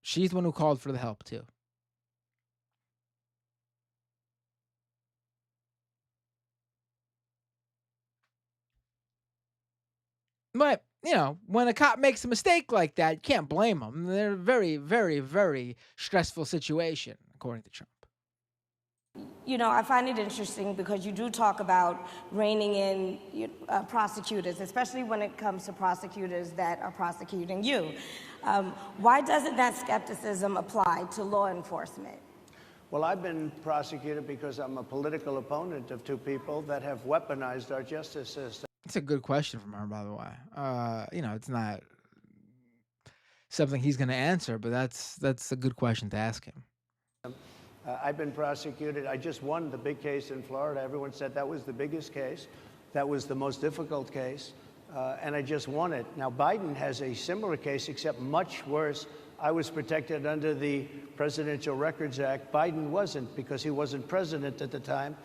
She's the one who called for the help, too. But, when a cop makes a mistake like that, you can't blame them. They're a very, very, very stressful situation, according to Trump. I find it interesting because you do talk about reining in prosecutors, especially when it comes to prosecutors that are prosecuting you. Why doesn't that skepticism apply to law enforcement? Well, I've been prosecuted because I'm a political opponent of two people that have weaponized our justice system. It's a good question from her, by the way. It's not something he's going to answer, but that's a good question to ask him. I've been prosecuted. I just won the big case in Florida. Everyone said that was the biggest case. That was the most difficult case. And I just won it. Now, Biden has a similar case, except much worse. I was protected under the Presidential Records Act. Biden wasn't, because he wasn't president at the time.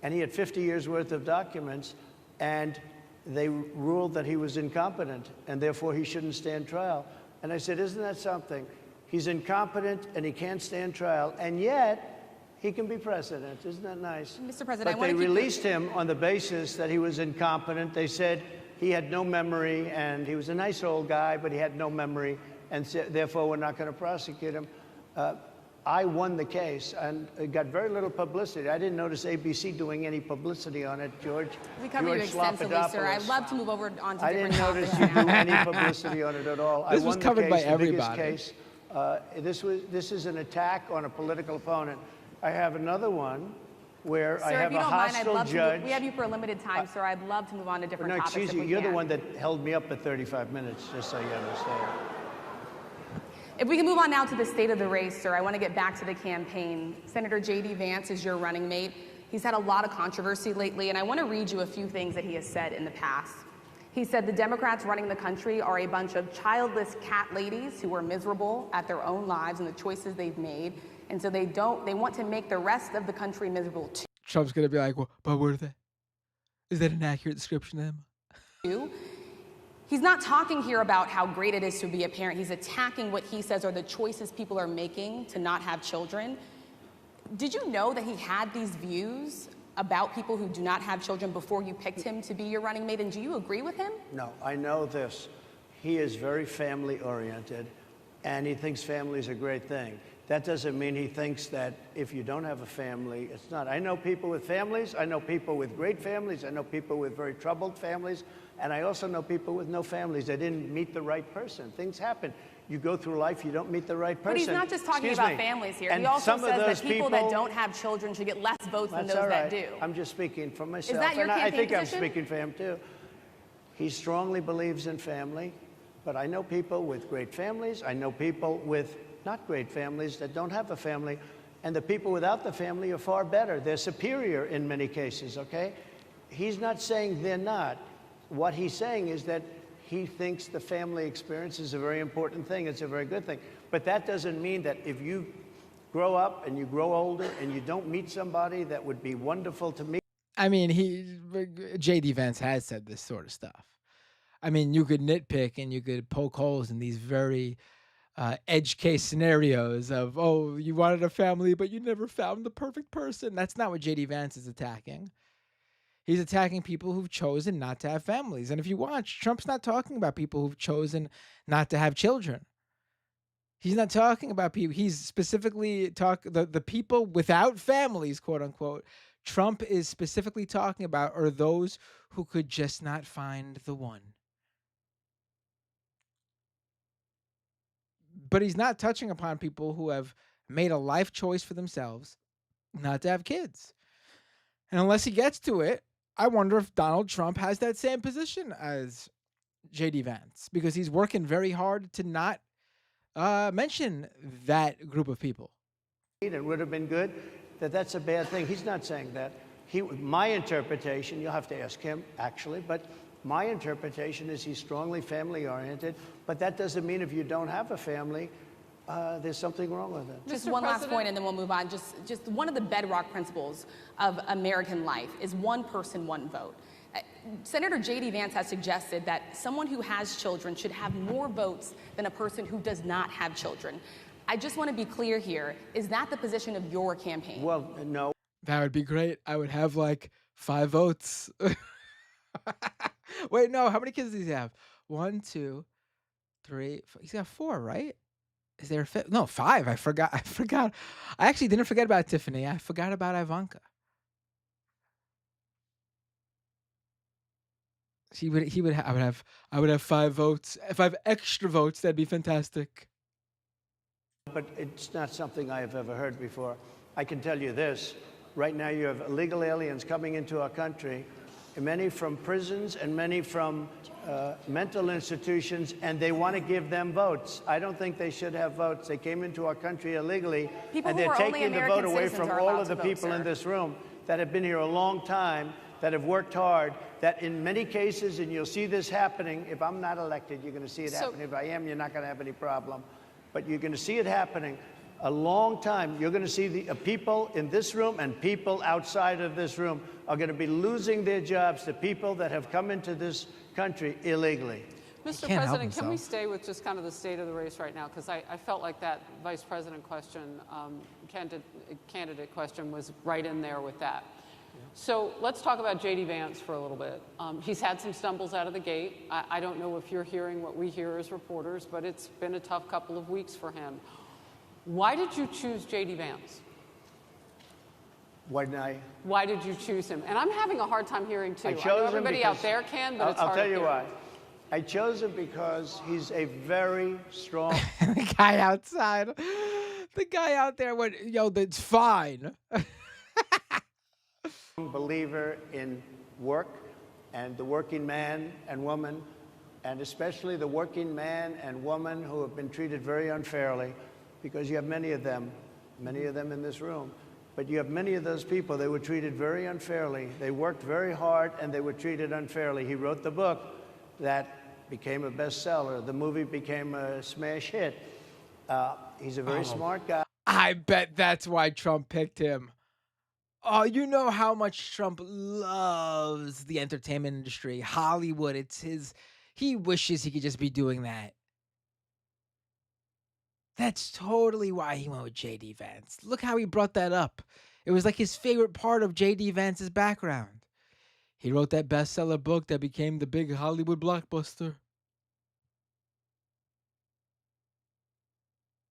And he had 50 years worth of documents. And they ruled that he was incompetent, and therefore he shouldn't stand trial. And I said, isn't that something? He's incompetent and he can't stand trial, and yet he can be president. Isn't that nice? Mr. President, but they released him on the basis that he was incompetent. They said he had no memory, and he was a nice old guy, but he had no memory, and therefore we're not going to prosecute him. I won the case, and it got very little publicity. I didn't notice ABC doing any publicity on it, George. We covered you extensively, sir. I'd love to move over on to different topics. I didn't notice you do any publicity on it at all. This was covered by everybody. Case. This is an attack on a political opponent. I have another one where I have a hostile judge. We have you for a limited time, sir. I'd love to move on to different topics. No, excuse you. You're the one that held me up at 35 minutes, just so you understand. If we can move on now to the state of the race, sir, I want to get back to the campaign. Senator J.D. Vance is your running mate. He's had a lot of controversy lately, and I want to read you a few things that he has said in the past. He said the Democrats running the country are a bunch of childless cat ladies who are miserable at their own lives and the choices they've made, and so they want to make the rest of the country miserable too. Trump's going to be like, well, but were they? Is that an accurate description of them? He's not talking here about how great it is to be a parent. He's attacking what he says are the choices people are making to not have children. Did you know that he had these views about people who do not have children before you picked him to be your running mate? And do you agree with him? No, I know this. He is very family-oriented, and he thinks family is a great thing. That doesn't mean he thinks that if you don't have a family, it's not. I know people with families. I know people with great families. I know people with very troubled families. And I also know people with no families. They didn't meet the right person. Things happen. You go through life, you don't meet the right person. But he's not just talking about families here. He also says that people that don't have children should get less votes than those that do. I'm just speaking for myself. Is that your campaign I think position? I'm speaking for him, too. He strongly believes in family. But I know people with great families. I know people with not great families that don't have a family. And the people without the family are far better. They're superior in many cases, okay? He's not saying they're not. What he's saying is that he thinks the family experience is a very important thing. It's a very good thing. But that doesn't mean that if you grow up and you grow older and you don't meet somebody that would be wonderful to meet. I mean, J.D. Vance has said this sort of stuff. I mean, you could nitpick and you could poke holes in these very edge case scenarios of, oh, you wanted a family, but you never found the perfect person. That's not what J.D. Vance is attacking. He's attacking people who've chosen not to have families. And if you watch, Trump's not talking about people who've chosen not to have children. He's not talking about people. He's specifically the people without families, quote unquote. Trump is specifically talking about are those who could just not find the one. But he's not touching upon people who have made a life choice for themselves not to have kids. And unless he gets to it, I wonder if Donald Trump has that same position as J.D. Vance, because he's working very hard to not mention that group of people. It would have been good. That's a bad thing. He's not saying that. My interpretation, you'll have to ask him, actually, but my interpretation is he's strongly family-oriented, but that doesn't mean if you don't have a family, there's something wrong with it. Just one last point, and then we'll move on. Just one of the bedrock principles of American life is one person, one vote. Senator J.D. Vance has suggested that someone who has children should have more votes than a person who does not have children. I just want to be clear here. Is that the position of your campaign? Well, no. That would be great. I would have like 5 votes. Wait, no. How many kids does he have? 1, 2, 3. He's got 4, right? Is there a 5? No, 5. I forgot. I actually didn't forget about Tiffany. I forgot about Ivanka. I would have 5 votes. If I have extra votes, that'd be fantastic. But it's not something I have ever heard before. I can tell you this. Right now you have illegal aliens coming into our country, many from prisons and many from mental institutions, and they want to give them votes. I don't think they should have votes. They came into our country illegally, People and who they're are only taking the vote American away citizens from are all allowed of the to vote, people in sir. this room that have been here a long time, that have worked hard, that in many cases, and you'll see this happening, if I'm not elected, you're going to see it happening. If I am, you're not going to have any problem. But you're going to see it happening a long time. You're going to see the people in this room and people outside of this room are going to be losing their jobs to people that have come into this country illegally. Mr. can't help President, can we himself. stay with just kind of the state of the race right now? Because I felt like that vice president question, candidate question was right in there with that. So let's talk about J.D. Vance for a little bit. He's had some stumbles out of the gate. I don't know if you're hearing what we hear as reporters, but it's been a tough couple of weeks for him. Why did you choose J.D. Vance? Why didn't I? Why did you choose him? And I'm having a hard time hearing, too. I I know chose him everybody because out there can, but it's I'll hard tell to you hear. why. I chose him because he's a very strong The guy outside, the guy out there went, yo, that's fine. believer in work and the working man and woman, and especially the working man and woman who have been treated very unfairly, because you have many of them in this room. But you have many of those people, they were treated very unfairly. They worked very hard and they were treated unfairly. He wrote the book that became a bestseller. The movie became a smash hit. He's a very smart guy. I bet that's why Trump picked him. Oh, you know how much Trump loves the entertainment industry, Hollywood. It's his, he wishes he could just be doing that. That's totally why he went with J.D. Vance. Look how he brought that up. It was like his favorite part of J.D. Vance's background. He wrote that bestseller book that became the big Hollywood blockbuster.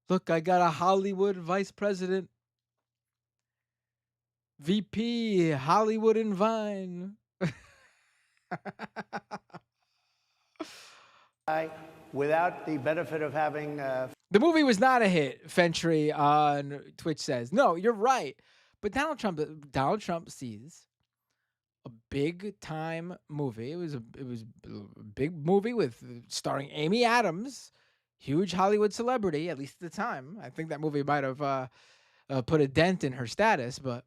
Look, I got a Hollywood vice president. VP, Hollywood and Vine. Without the benefit of having The movie was not a hit, Fentry on Twitch says. No, you're right. But Donald Trump sees a big time movie. It was a big movie with starring Amy Adams, huge Hollywood celebrity, at least at the time. I think that movie might have put a dent in her status, but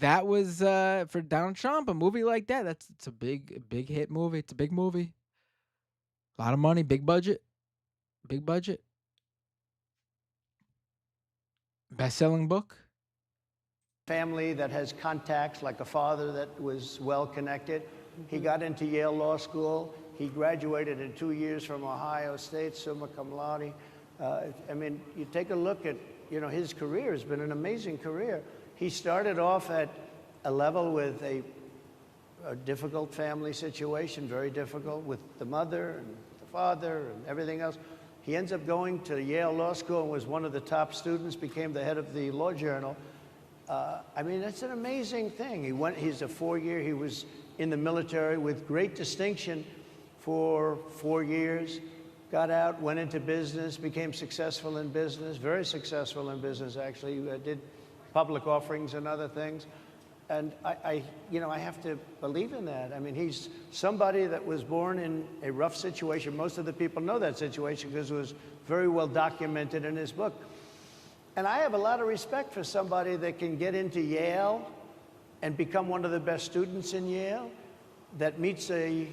that was for Donald Trump, a movie like that. It's a big hit movie. It's a big movie. A lot of money, big budget. Big budget. Best-selling book. family that has contacts, like a father that was well-connected. He got into Yale Law School. He graduated in 2 years from Ohio State, summa cum laude. I mean, you take a look at, his career has been an amazing career. He started off at a level with a difficult family situation, very difficult, with the mother and the father and everything else. He ends up going to Yale Law School and was one of the top students, became the head of the Law Journal. I mean, that's an amazing thing. He's a 4-year, he was in the military with great distinction for 4 years, got out, went into business, became successful in business, very successful in business, actually. Did public offerings and other things. And I have to believe in that. I mean, he's somebody that was born in a rough situation. Most of the people know that situation because it was very well documented in his book. And I have a lot of respect for somebody that can get into Yale and become one of the best students in Yale, that meets a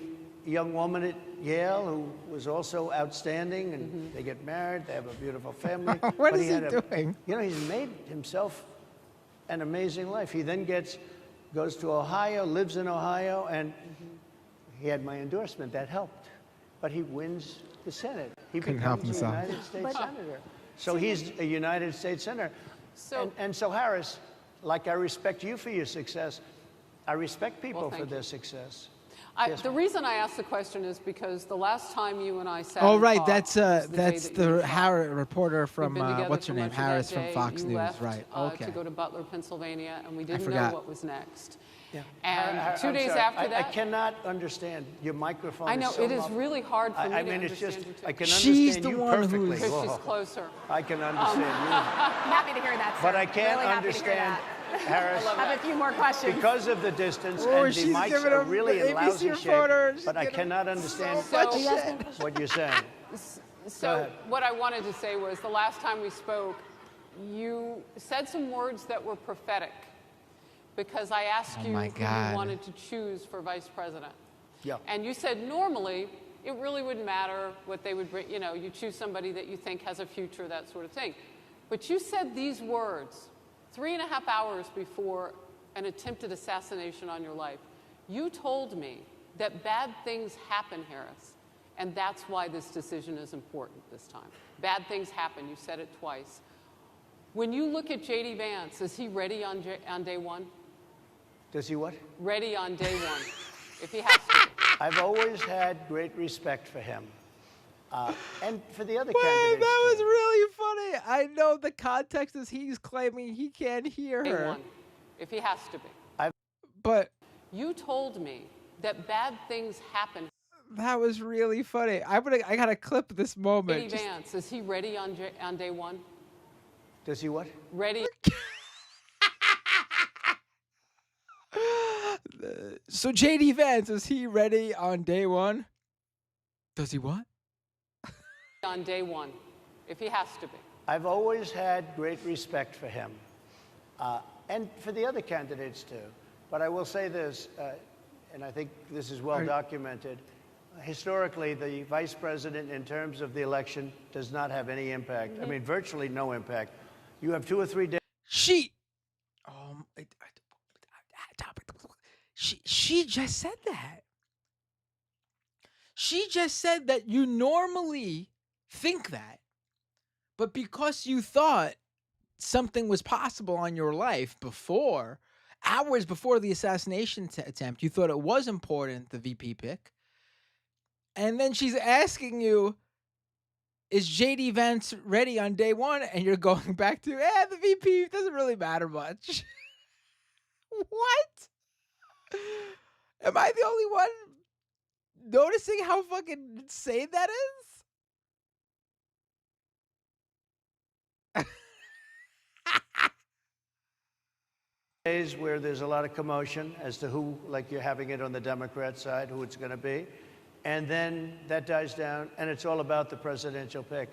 young woman at Yale who was also outstanding, and they get married, they have a beautiful family. What is he doing? He's made himself an amazing life. He then goes to Ohio, lives in Ohio, and he had my endorsement. That helped. But he wins the Senate. He Couldn't help becomes a himself. United States Senator. So he's a United States Senator. And so, Harris, like I respect you for your success, I respect people for their success. The reason I asked the question is because the last time you and I sat Oh, and right. talked That's was the day that you the were Harris reporter from We've been together what's her for name? much of that Harris day. from Fox You News. left, Right. Okay. to go to Butler, Pennsylvania, and we didn't know forgot. what was next. Yeah. And 2 I'm days sorry. after I that, cannot understand. Your microphone I know is so it is muffled. really hard for me I to mean, it's understand just, you too. I can She's understand the you one who's- perfectly. Because she's Whoa. closer. I can understand you. I'm happy to hear that, sir. But I can't Really happy to hear understand. that. Harris, I have a few more questions. because of the distance Oh, and the she's mics giving are him really the in lousy ABC shape, reporter. She's but I giving cannot understand so much what you're saying. So what I wanted to say was the last time we spoke, you said some words that were prophetic because I asked you my who God. you wanted to choose for vice president. Yeah. And you said normally it really wouldn't matter what they would bring, you know, you choose somebody that you think has a future, that sort of thing. But you said these words 3.5 hours before an attempted assassination on your life. You told me that bad things happen, Harris, and that's why this decision is important this time. Bad things happen. You said it twice. When you look at J.D. Vance, is he ready on day one? Does he what? Ready on day one, if he has to. I've always had great respect for him. And for the other Wait, candidates, that was too. really funny. I know the context is he's claiming he can't hear Day her. one, if he has to be. But You told me that bad things happen. that was really funny. I gotta clip this moment. J.D. Vance, is he ready on day one? Does he what? Ready? So JD Vance, is he ready on day one? Does he what? On day one, if he has to be. I've always had great respect for him. And for the other candidates, too. But I will say this, and I think this is well documented. Historically, the vice president, in terms of the election, does not have any impact. I mean, virtually no impact. You have 2 or 3 days. She just said that. She just said that you normally think that, but because you thought something was possible on your life before, hours before the assassination attempt, you thought it was important, the VP pick. And then she's asking you, is JD Vance ready on day one? And you're going back to, the VP doesn't really matter much. What? Am I the only one noticing how fucking insane that is? Days where there's a lot of commotion as to who, like you're having it on the Democrat side, who it's going to be. And then that dies down, and it's all about the presidential pick.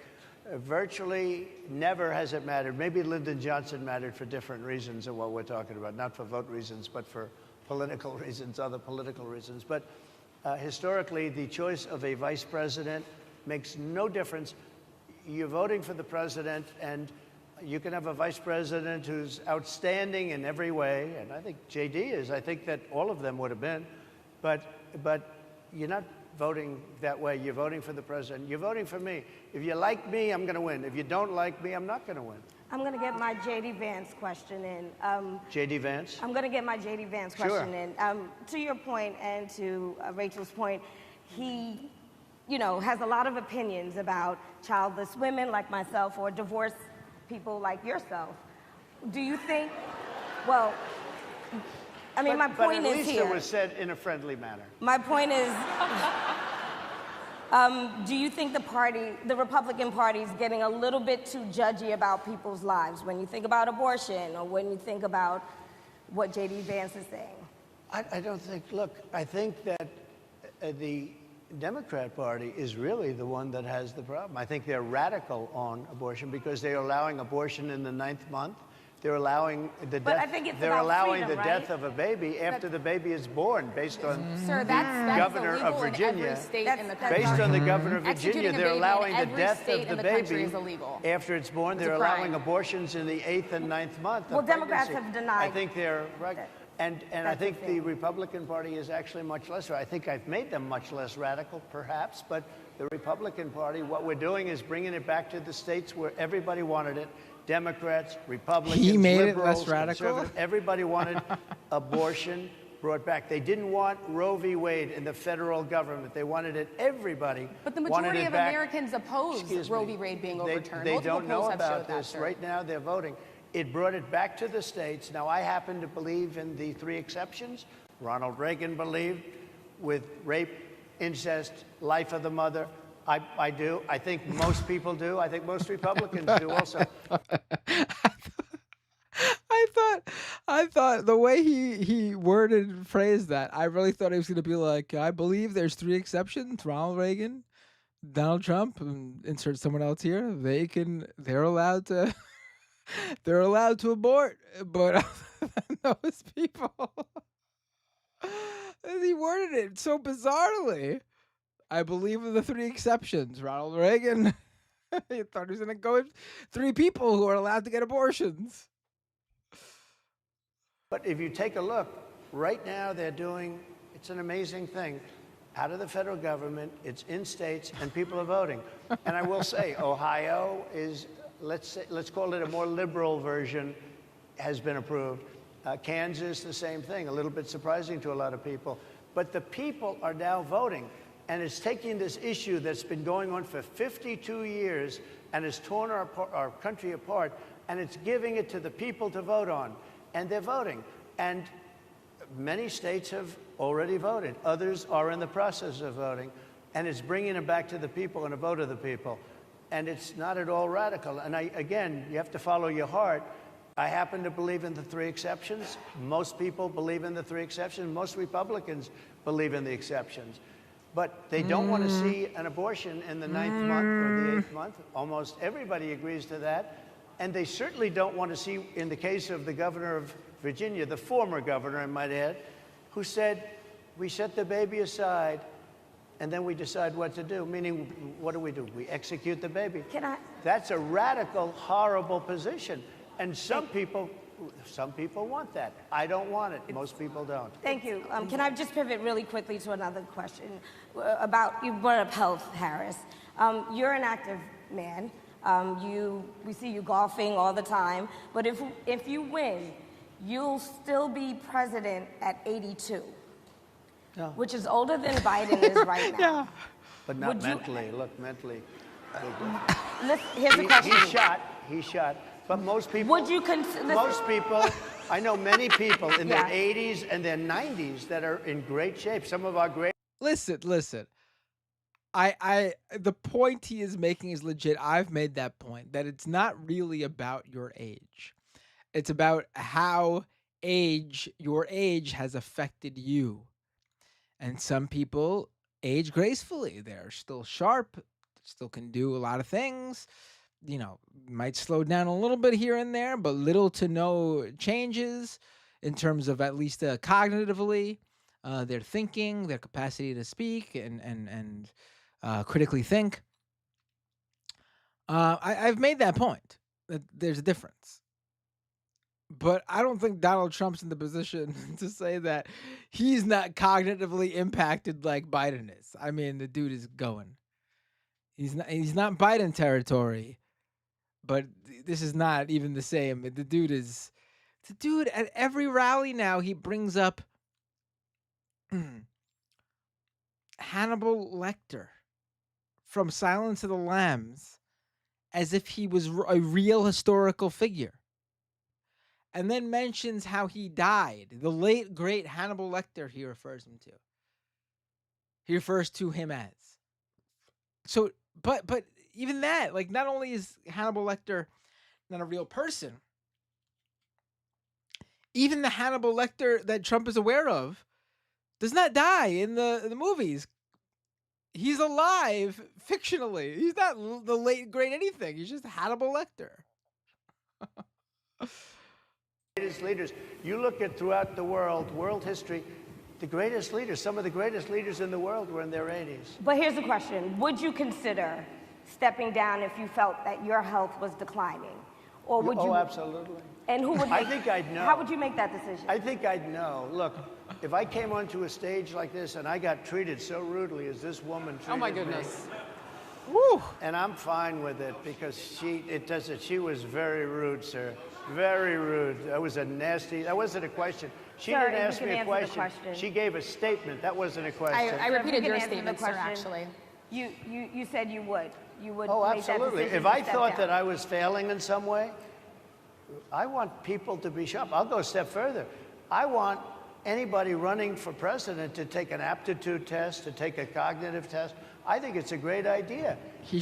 Virtually never has it mattered. Maybe Lyndon Johnson mattered for different reasons than what we're talking about, not for vote reasons, but for political reasons, other political reasons. But historically, the choice of a vice president makes no difference. You're voting for the president, and you can have a vice president who's outstanding in every way, and I think JD is. I think that all of them would have been. But you're not voting that way. You're voting for the president. You're voting for me. If you like me, I'm going to win. If you don't like me, I'm not going to win. I'm going to get my J.D. Vance question in. J.D. Vance? I'm going to get my J.D. Vance question in. To your point and to Rachel's point, he, has a lot of opinions about childless women like myself or divorced people like yourself. Do you think, well, I mean, my point but is at least here. it was said in a friendly manner. My point is, do you think the Republican Party is getting a little bit too judgy about people's lives when you think about abortion or when you think about what J.D. Vance is saying? I don't think, look, I think that the Democrat Party is really the one that has the problem. I think they're radical on abortion because they're allowing abortion in the 9th month. They're allowing the But I death. think it's They're about allowing freedom, the right? death of a baby after the baby is born, based on Sir, that's governor illegal of Virginia. in every state in the That's- country. Based on the governor of Executing Virginia, a they're baby in allowing the every death state of the in the country baby is illegal. after it's born. It's They're a allowing crime. abortions in the 8th and 9th month. of Well, Democrats pregnancy. have denied I think they're right. that. And I That's think the the thing. Republican Party is actually much less. I think I've made them much less radical, perhaps. But the Republican Party, what we're doing is bringing it back to the states where everybody wanted it. Democrats, Republicans, He made it liberals, less radical? conservatives, everybody wanted abortion brought back. They didn't want Roe v. Wade in the federal government. They wanted it, everybody But the wanted majority it of back. Americans oppose Excuse Roe me. v. Wade being They- overturned. They Multiple don't know polls have about showed that, this. sir. Right now, they're voting. It brought it back to the states. Now, I happen to believe in the 3 exceptions. Ronald Reagan believed with rape, incest, life of the mother. I do. I think most people do. I think most Republicans do also. I thought the way he worded and phrased that, I really thought he was going to be like, I believe there's 3 exceptions: Ronald Reagan, Donald Trump, and insert someone else here. They're allowed to they're allowed to abort, but those people. And he worded it so bizarrely. I believe in the 3 exceptions: Ronald Reagan. He thought he was going to go with 3 people who are allowed to get abortions. But if you take a look, right now they're doing, it's an amazing thing, out of the federal government, it's in states, and people are voting. And I will say, Ohio is, let's call it a more liberal version, has been approved. Kansas, the same thing, a little bit surprising to a lot of people. But the people are now voting. And it's taking this issue that's been going on for 52 years and has torn our country apart, and it's giving it to the people to vote on. And they're voting. And many states have already voted. Others are in the process of voting. And it's bringing it back to the people and a vote of the people. And it's not at all radical. And again, you have to follow your heart. I happen to believe in the 3 exceptions. Most people believe in the 3 exceptions. Most Republicans believe in the exceptions. But they don't want to see an abortion in the 9th month or the 8th month. Almost everybody agrees to that. And they certainly don't want to see, in the case of the governor of Virginia, the former governor, I might add, who said, we set the baby aside and then we decide what to do. Meaning, what do? We execute the baby. That's a radical, horrible position. And some people want that. I don't want it. Most people don't. Thank you. Can I just pivot really quickly to another question about, you brought up health, Harris. You're an active man. We see you golfing all the time. But if you win, you'll still be president at 82, which is older than Biden is right now. Yeah. But not mentally. Look, mentally. Here's the question. He shot. But most people, would you most people, I know many people in their 80s and their 90s that are in great shape. Some of our great. Listen. The point he is making is legit. I've made that point, that it's not really about your age. It's about how your age has affected you. And some people age gracefully. They're still sharp, still can do a lot of things. Might slow down a little bit here and there, but little to no changes in terms of, at least cognitively, their thinking, their capacity to speak and critically think. I've made that point, that there's a difference. But I don't think Donald Trump's in the position to say that he's not cognitively impacted like Biden is. I mean, the dude is going. He's not Biden territory. But this is not even the same. The dude at every rally now, he brings up Hannibal Lecter from Silence of the Lambs as if he was a real historical figure. And then mentions how he died. The late, great Hannibal Lecter, he refers him to. He refers to him as. So, but even that, like, not only is Hannibal Lecter not a real person, even the Hannibal Lecter that Trump is aware of does not die in the movies. He's alive fictionally. He's not the late great anything. He's just Hannibal Lecter. Greatest leaders. You look at throughout the world history, the greatest leaders, some of the greatest leaders in the world were in their 80s. But here's the question. Would you consider stepping down if you felt that your health was declining? Or would you? Oh, absolutely. And who would I think I'd know. How would you make that decision? I think I'd know. Look, if I came onto a stage like this and I got treated so rudely as this woman treated me. Oh my goodness. Woo! And I'm fine with it because she was very rude, sir. Very rude. That wasn't a question. She Sir, didn't ask you me can a answer the question. question. She gave a statement. That wasn't a question. I repeated You can your answer the statement, sir, question. actually. You said you would. You would Oh, make that absolutely. decision If to I step thought down. that I was failing in some way, I want people to be sharp. I'll go a step further. I want anybody running for president to take an aptitude test, to take a cognitive test. I think it's a great idea.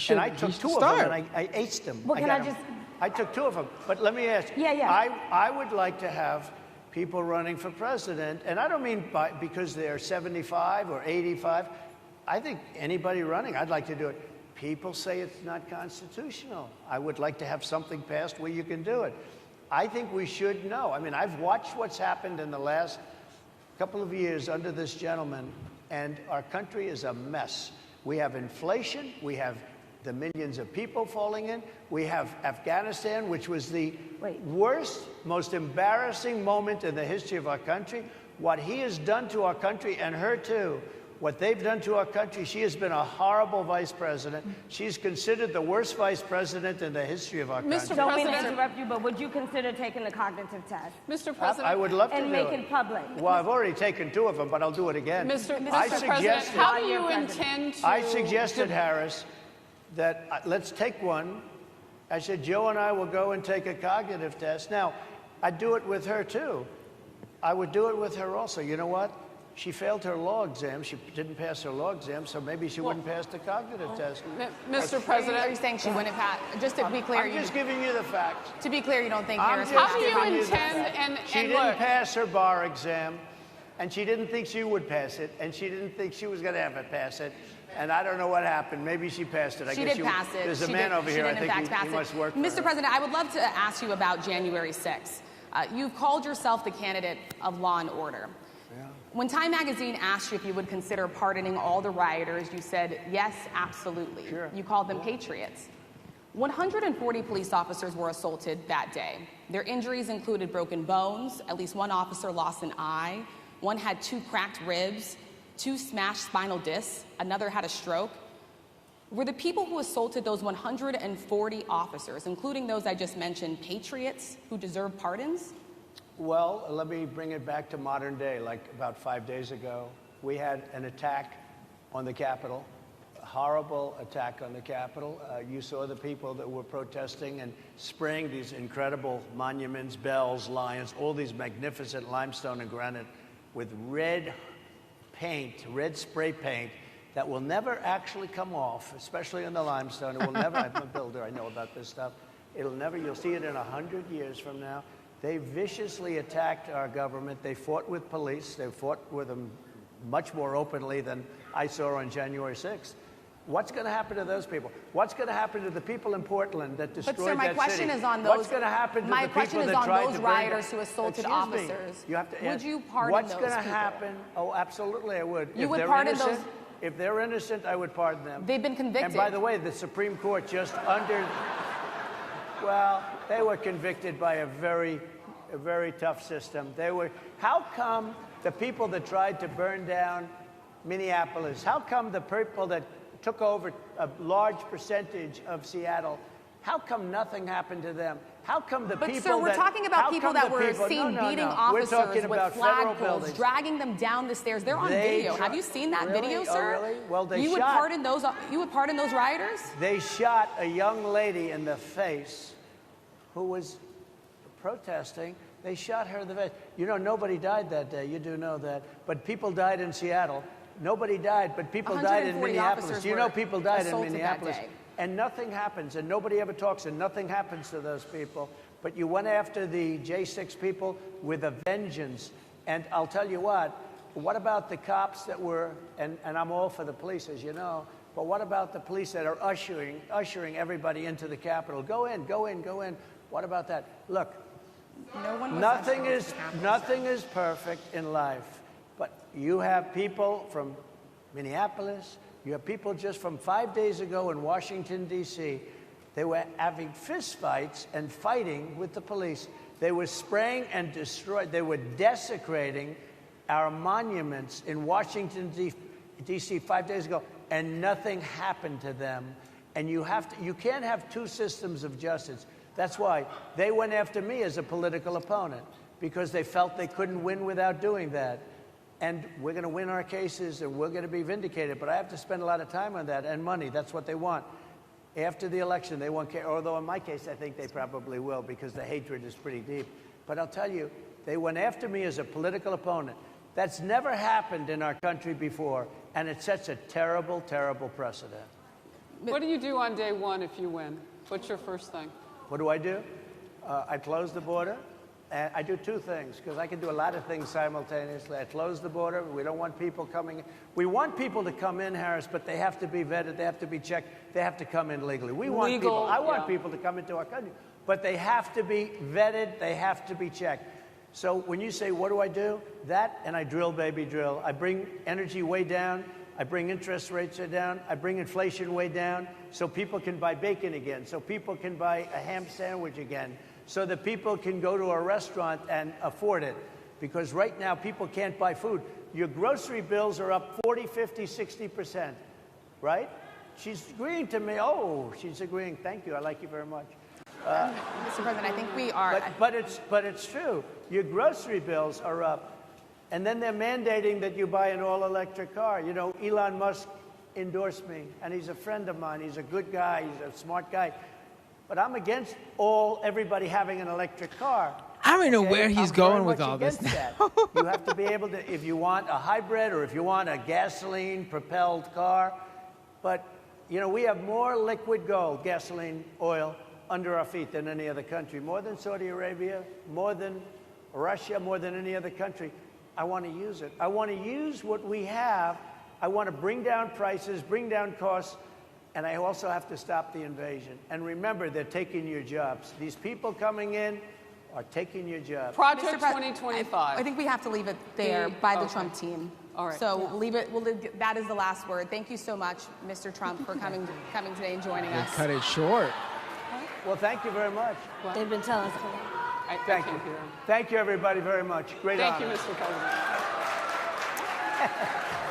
And I took two of them and I aced them. Well, I took two of them. But let me ask. Yeah. I would like to have people running for president. And I don't mean because they're 75 or 85. I think anybody running, I'd like to do it. People say it's not constitutional. I would like to have something passed where you can do it. I think we should know. I mean, I've watched what's happened in the last couple of years under this gentleman, and our country is a mess. We have inflation. We have the millions of people falling in. We have Afghanistan, which was the worst, most embarrassing moment in the history of our country. What he has done to our country, and her too, what they've done to our country, she has been a horrible vice president. She's considered the worst vice president in the history of our country. Mr. Don't mean to interrupt you, but would you consider taking the cognitive test? Mr. President, I would love to and do make it. it public. Well, I've already taken 2 of them, but I'll do it again. Mr. President, how do you intend to... I suggested, Harris, that let's take one. I said, Joe and I will go and take a cognitive test. Now, I'd do it with her, too. I would do it with her also. You know what? She failed her law exam. She didn't pass her law exam, so maybe she wouldn't pass the cognitive test. Mr. President, Are you saying she wouldn't pass? Just to be clear, I'm just giving you the facts. To be clear, you don't think Harris how do you intend, She didn't pass her bar exam, and she didn't think she would pass it, and she didn't think she was going to ever pass it. And I don't know what happened. Maybe she passed it. She did pass it. There's a man over here, I think he must work for her. Mr. President, I would love to ask you about January 6th. You've called yourself the candidate of law and order. Yeah. When Time Magazine asked you if you would consider pardoning all the rioters, you said, yes, absolutely. Sure. You called them patriots. 140 police officers were assaulted that day. Their injuries included broken bones, at least one officer lost an eye, one had 2 cracked ribs, 2 smashed spinal discs, another had a stroke. Were the people who assaulted those 140 officers, including those I just mentioned, patriots who deserve pardons? Well, let me bring it back to modern day. Like about 5 days ago, we had an attack on the Capitol, a horrible attack on the Capitol. You saw the people that were protesting and spraying these incredible monuments, bells, lions, all these magnificent limestone and granite with red paint, red spray paint, that will never actually come off, especially in the limestone. It will never, I'm a builder, I know about this stuff. It'll never, you'll see it in 100 years from now. They viciously attacked our government. They fought with police. They fought with them much more openly than I saw on January 6th. What's going to happen to those people? What's going to happen to the people in Portland that destroyed that city? But sir, my question is on those. What's going to happen to the people that tried to those rioters who assaulted officers. You have to would you pardon what's those going to people? happen? Oh, absolutely, I would. You would pardon those? If they're innocent, I would pardon them. They've been convicted. And by the way, the Supreme Court just well, they were convicted by a very tough system. How come the people that tried to burn down Minneapolis, how come the people that took over a large percentage of Seattle, how come nothing happened to them? How come the people But sir, we're talking about people that were seen beating officers with flagpoles, dragging them down the stairs. They're on video. Have you seen that video, sir? Oh, really? Well, they you would pardon those. You would pardon those rioters? They shot a young lady in the face who was protesting. They shot her in the face. You know, nobody died that day. You do know that. But people died in Seattle. Nobody died, but people died in Minneapolis. You know, people died in Minneapolis. And nothing happens, and nobody ever talks, and nothing happens to those people. But you went after the J6 people with a vengeance. And I'll tell you what about the cops that were, and I'm all for the police, as you know, but what about the police that are ushering everybody into the Capitol? Go in, go in, go in. What about that? Look, nothing is perfect in life, but you have people from Minneapolis, you have people just from 5 days ago in Washington, D.C. They were having fistfights and fighting with the police. They were spraying and destroying. They were desecrating our monuments in Washington, D.C. 5 days ago, and nothing happened to them. And you can't have 2 systems of justice. That's why they went after me as a political opponent, because they felt they couldn't win without doing that. And we're going to win our cases, and we're going to be vindicated. But I have to spend a lot of time on that, and money. That's what they want. After the election, they won't care. Although in my case, I think they probably will, because the hatred is pretty deep. But I'll tell you, they went after me as a political opponent. That's never happened in our country before, and it sets a terrible, terrible precedent. What do you do on day 1 if you win? What's your first thing? What do? I close the border. And I do two things, because I can do a lot of things simultaneously. I close the border. We don't want people coming in. We want people to come in, Harris, but they have to be vetted. They have to be checked. They have to come in legally. We want people. I want people to come into our country, but they have to be vetted. They have to be checked. So when you say, what do I do? That, and I drill, baby, drill. I bring energy way down. I bring interest rates down. I bring inflation way down so people can buy bacon again, so people can buy a ham sandwich again, so that people can go to a restaurant and afford it. Because right now, people can't buy food. Your grocery bills are up 40, 50, 60%, right? She's agreeing to me. Oh, she's agreeing. Thank you. I like you very much. Mr. President, I think we are. But it's true. Your grocery bills are up. And then they're mandating that you buy an all-electric car. You know, Elon Musk endorsed me, and he's a friend of mine. He's a good guy. He's a smart guy. But I'm against everybody having an electric car. I don't even know where he's going with all this now. You have to be able to, if you want a hybrid or if you want a gasoline-propelled car. But, you know, we have more liquid gold, gasoline, oil, under our feet than any other country. More than Saudi Arabia, more than Russia, more than any other country. I want to use it. I want to use what we have. I want to bring down prices, bring down costs. And I also have to stop the invasion. And remember, they're taking your jobs. These people coming in are taking your jobs. Project 2025. I think we have to leave it there by the Trump team. All right. So leave it. That is the last word. Thank you so much, Mr. Trump, for coming today and joining us. Cut it short. Well, thank you very much. They've been telling us. Thank you. Thank you, everybody, very much. Great honor. Thank you, Mr. President.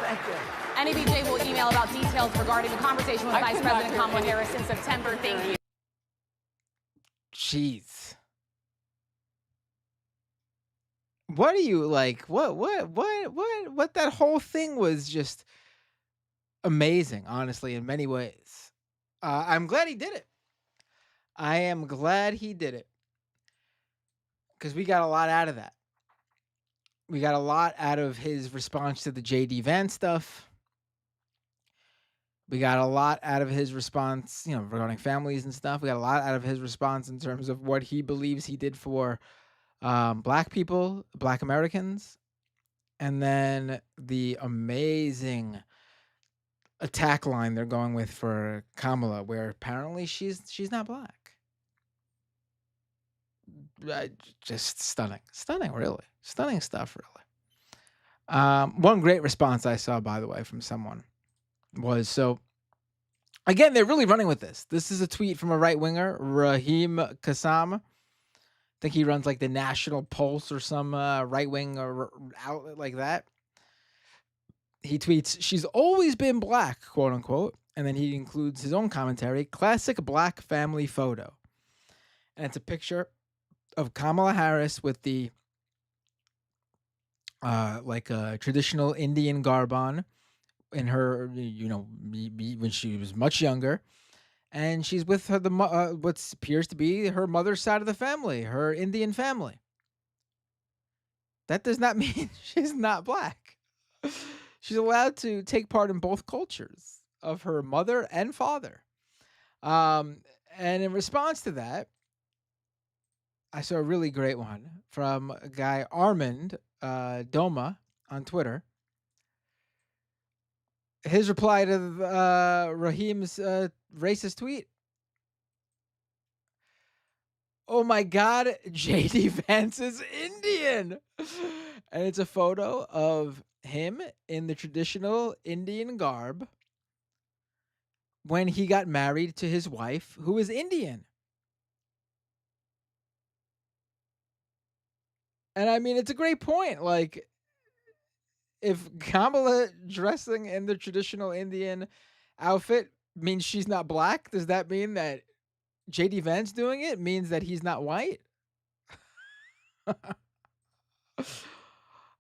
Thank you. NABJ will email about details regarding the conversation with Vice President Kamala Harris in September. Thank you. Jeez. What do you like? What that whole thing was just amazing, honestly, in many ways. I'm glad he did it. I am glad he did it. Because we got a lot out of that. We got a lot out of his response to the J.D. Vance stuff. We got a lot out of his response, you know, regarding families and stuff. We got a lot out of his response in terms of what he believes he did for Black people, Black Americans. And then the amazing attack line they're going with for Kamala, where apparently she's not Black. Just stunning, really. Stunning stuff, really. One great response I saw, by the way, from someone was, so, again, they're really running with this. This is a tweet from a right-winger, Raheem Kassam. I think he runs, like, the National Pulse or some right-wing outlet like that. He tweets, "She's always been Black," quote-unquote, and then he includes his own commentary, "Classic Black family photo." And it's a picture of Kamala Harris with the like a traditional Indian garb on in her, you know, when she was much younger, and she's with her what appears to be her mother's side of the family, her Indian family. That does not mean she's not Black. She's allowed to take part in both cultures of her mother and father. And in response to that, I saw a really great one from a guy, Armand Doma, on Twitter. His reply to Raheem's racist tweet: "Oh my God, J.D. Vance is Indian." And it's a photo of him in the traditional Indian garb when he got married to his wife, who is Indian. And I mean, it's a great point. Like, if Kamala dressing in the traditional Indian outfit means she's not Black, does that mean that J.D. Vance doing it means that he's not white?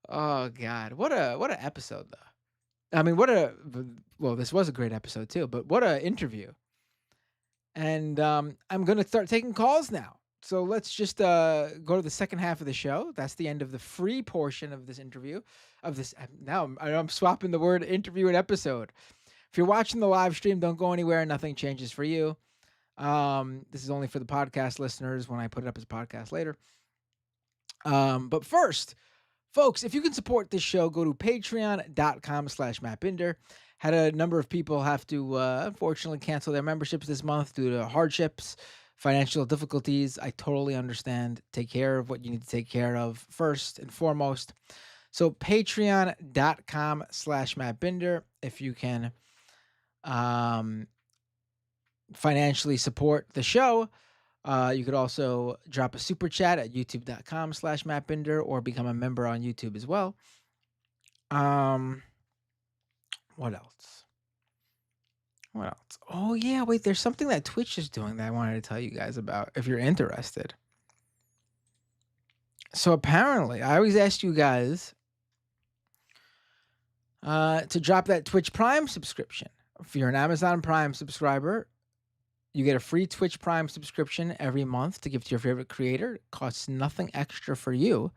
Oh God, what a episode though. I mean, this was a great episode too, but what a interview. And I'm gonna start taking calls now. So let's just go to the second half of the show. That's the end of the free portion of this interview. Now I'm swapping the word interview and episode. If you're watching the live stream, don't go anywhere. Nothing changes for you. This is only for the podcast listeners when I put it up as a podcast later. But first, folks, if you can support this show, go to patreon.com/MattBinder. Had a number of people have to, unfortunately, cancel their memberships this month due to hardships, financial difficulties. I totally understand. Take care of what you need to take care of first and foremost. So patreon.com/MattBinder. If you can financially support the show, you could also drop a super chat at youtube.com/MattBinder or become a member on YouTube as well. What else? Oh, yeah, wait, there's something that Twitch is doing that I wanted to tell you guys about if you're interested. So apparently, I always ask you guys to drop that Twitch Prime subscription. If you're an Amazon Prime subscriber, you get a free Twitch Prime subscription every month to give to your favorite creator. It costs nothing extra for you.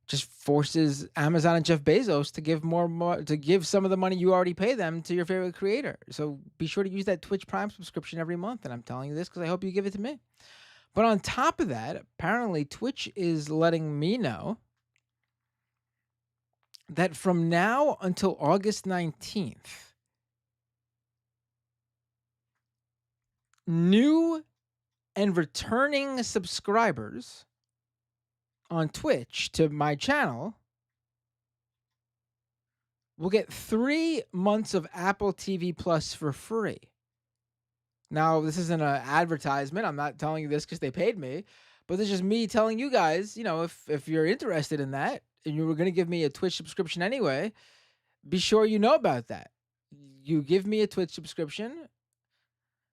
Just forces Amazon and Jeff Bezos to give to give some of the money you already pay them to your favorite creator. So be sure to use that Twitch Prime subscription every month. And I'm telling you this because I hope you give it to me. But on top of that, apparently Twitch is letting me know that from now until August 19th, new and returning subscribers on Twitch to my channel will get 3 months of Apple TV Plus for free. Now, this isn't an advertisement. I'm not telling you this because they paid me, but this is just me telling you guys, if you're interested in that and you were going to give me a Twitch subscription anyway, be sure you know about that. You give me a Twitch subscription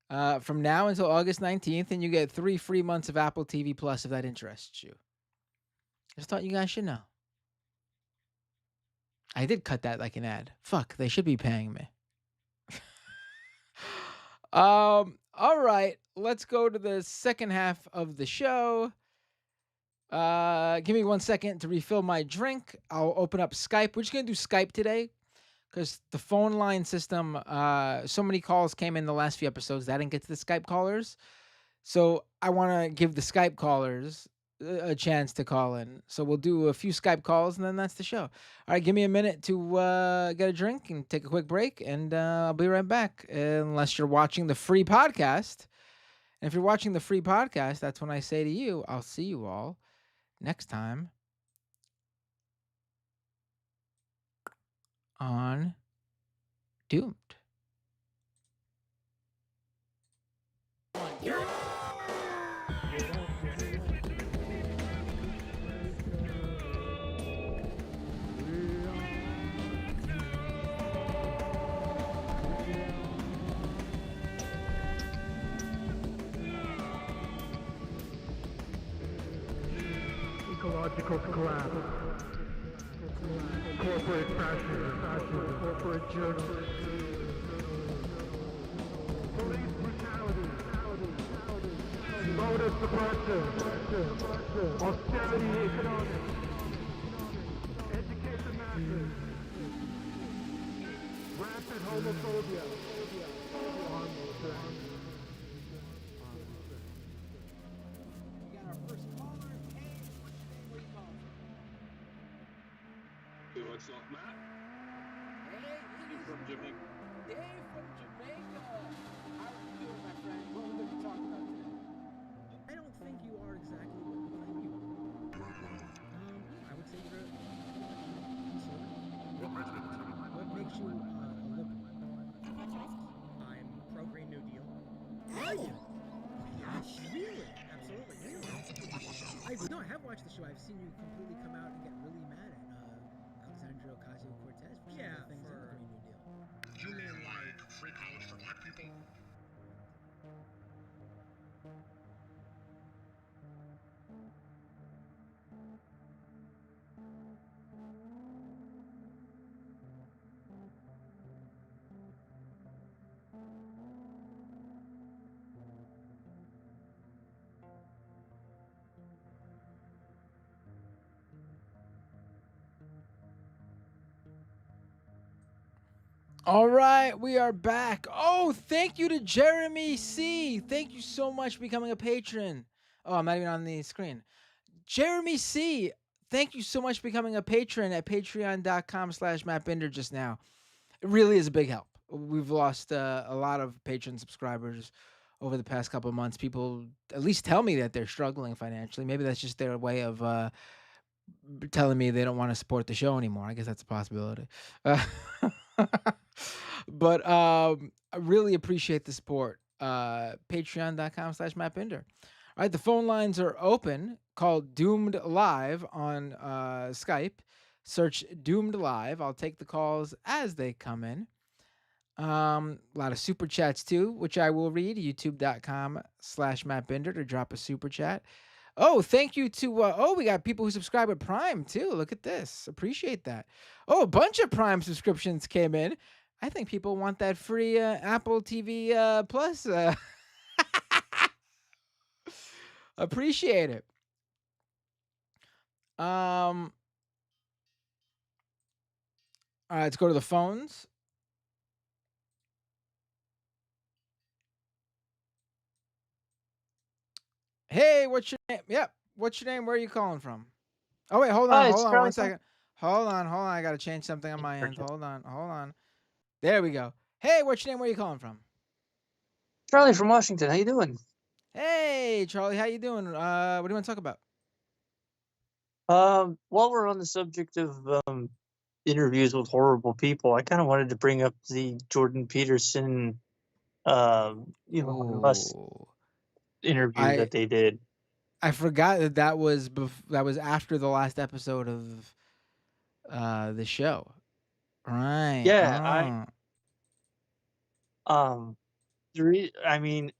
from now until August 19th, and you get 3 free months of Apple TV Plus if that interests you. Just thought you guys should know. I did cut that like an ad. Fuck, they should be paying me. All right, let's go to the second half of the show. Give me 1 second to refill my drink. I'll open up Skype. We're just going to do Skype today because the phone line system, so many calls came in the last few episodes that I didn't get to the Skype callers. So I want to give the Skype callers a chance to call in. So we'll do a few Skype calls and then that's the show. All right, give me a minute to get a drink and take a quick break, and I'll be right back unless you're watching the free podcast. And if you're watching the free podcast, that's when I say to you, I'll see you all next time on Doomed. Ecological collapse, corporate fascism, corporate journalism, police brutality, voter suppression, austerity economics, educate the masses, rampant homophobia, What's up, Matt? Hey, You from Jamaica? Dave from Jamaica. How are you doing, my friend? What are we going to talk about today? I don't think you are exactly what you claim you are. I would say you're a conservative. What president? What makes you a liberal? I'm pro-Green New Deal. Are you? Yes, really? Absolutely. No, I have watched the show. I've seen you completely come out and get really mad at Alexandria Ocasio-Cortez for some of the things in the Green New Deal. You mean like free college for black people? All right, we are back. Oh, thank you to Jeremy C. Thank you so much for becoming a patron. Oh, I'm not even on the screen. Jeremy C., thank you so much for becoming a patron at patreon.com/MattBinder just now. It really is a big help. We've lost a lot of patron subscribers over the past couple of months. People at least tell me that they're struggling financially. Maybe that's just their way of telling me they don't want to support the show anymore. I guess that's a possibility. Uh, but I really appreciate the support. Patreon.com/MattBinder. All right, the phone lines are open. Call Doomed Live on Skype. Search Doomed Live. I'll take the calls as they come in. A lot of super chats too, which I will read. YouTube.com/MattBinder to drop a super chat. Oh, thank you to we got people who subscribe with Prime too. Look at this. Appreciate that. Oh, a bunch of Prime subscriptions came in. I think people want that free Apple TV Plus. Appreciate it. All right, let's go to the phones. Hey, what's your name? Yep. What's your name? Where are you calling from? Oh, wait, hold on, It's hold on Charlie one from second. Hold on. I got to change something on my end. Perfect. Hold on. There we go. Hey, what's your name? Where are you calling from? Charlie from Washington. How you doing? Hey, Charlie, how you doing? What do you want to talk about? While we're on the subject of interviews with horrible people, I kind of wanted to bring up the Jordan Peterson, Elon Musk Ooh. interview that they did. I forgot that was after the last episode of the show. Right. Yeah,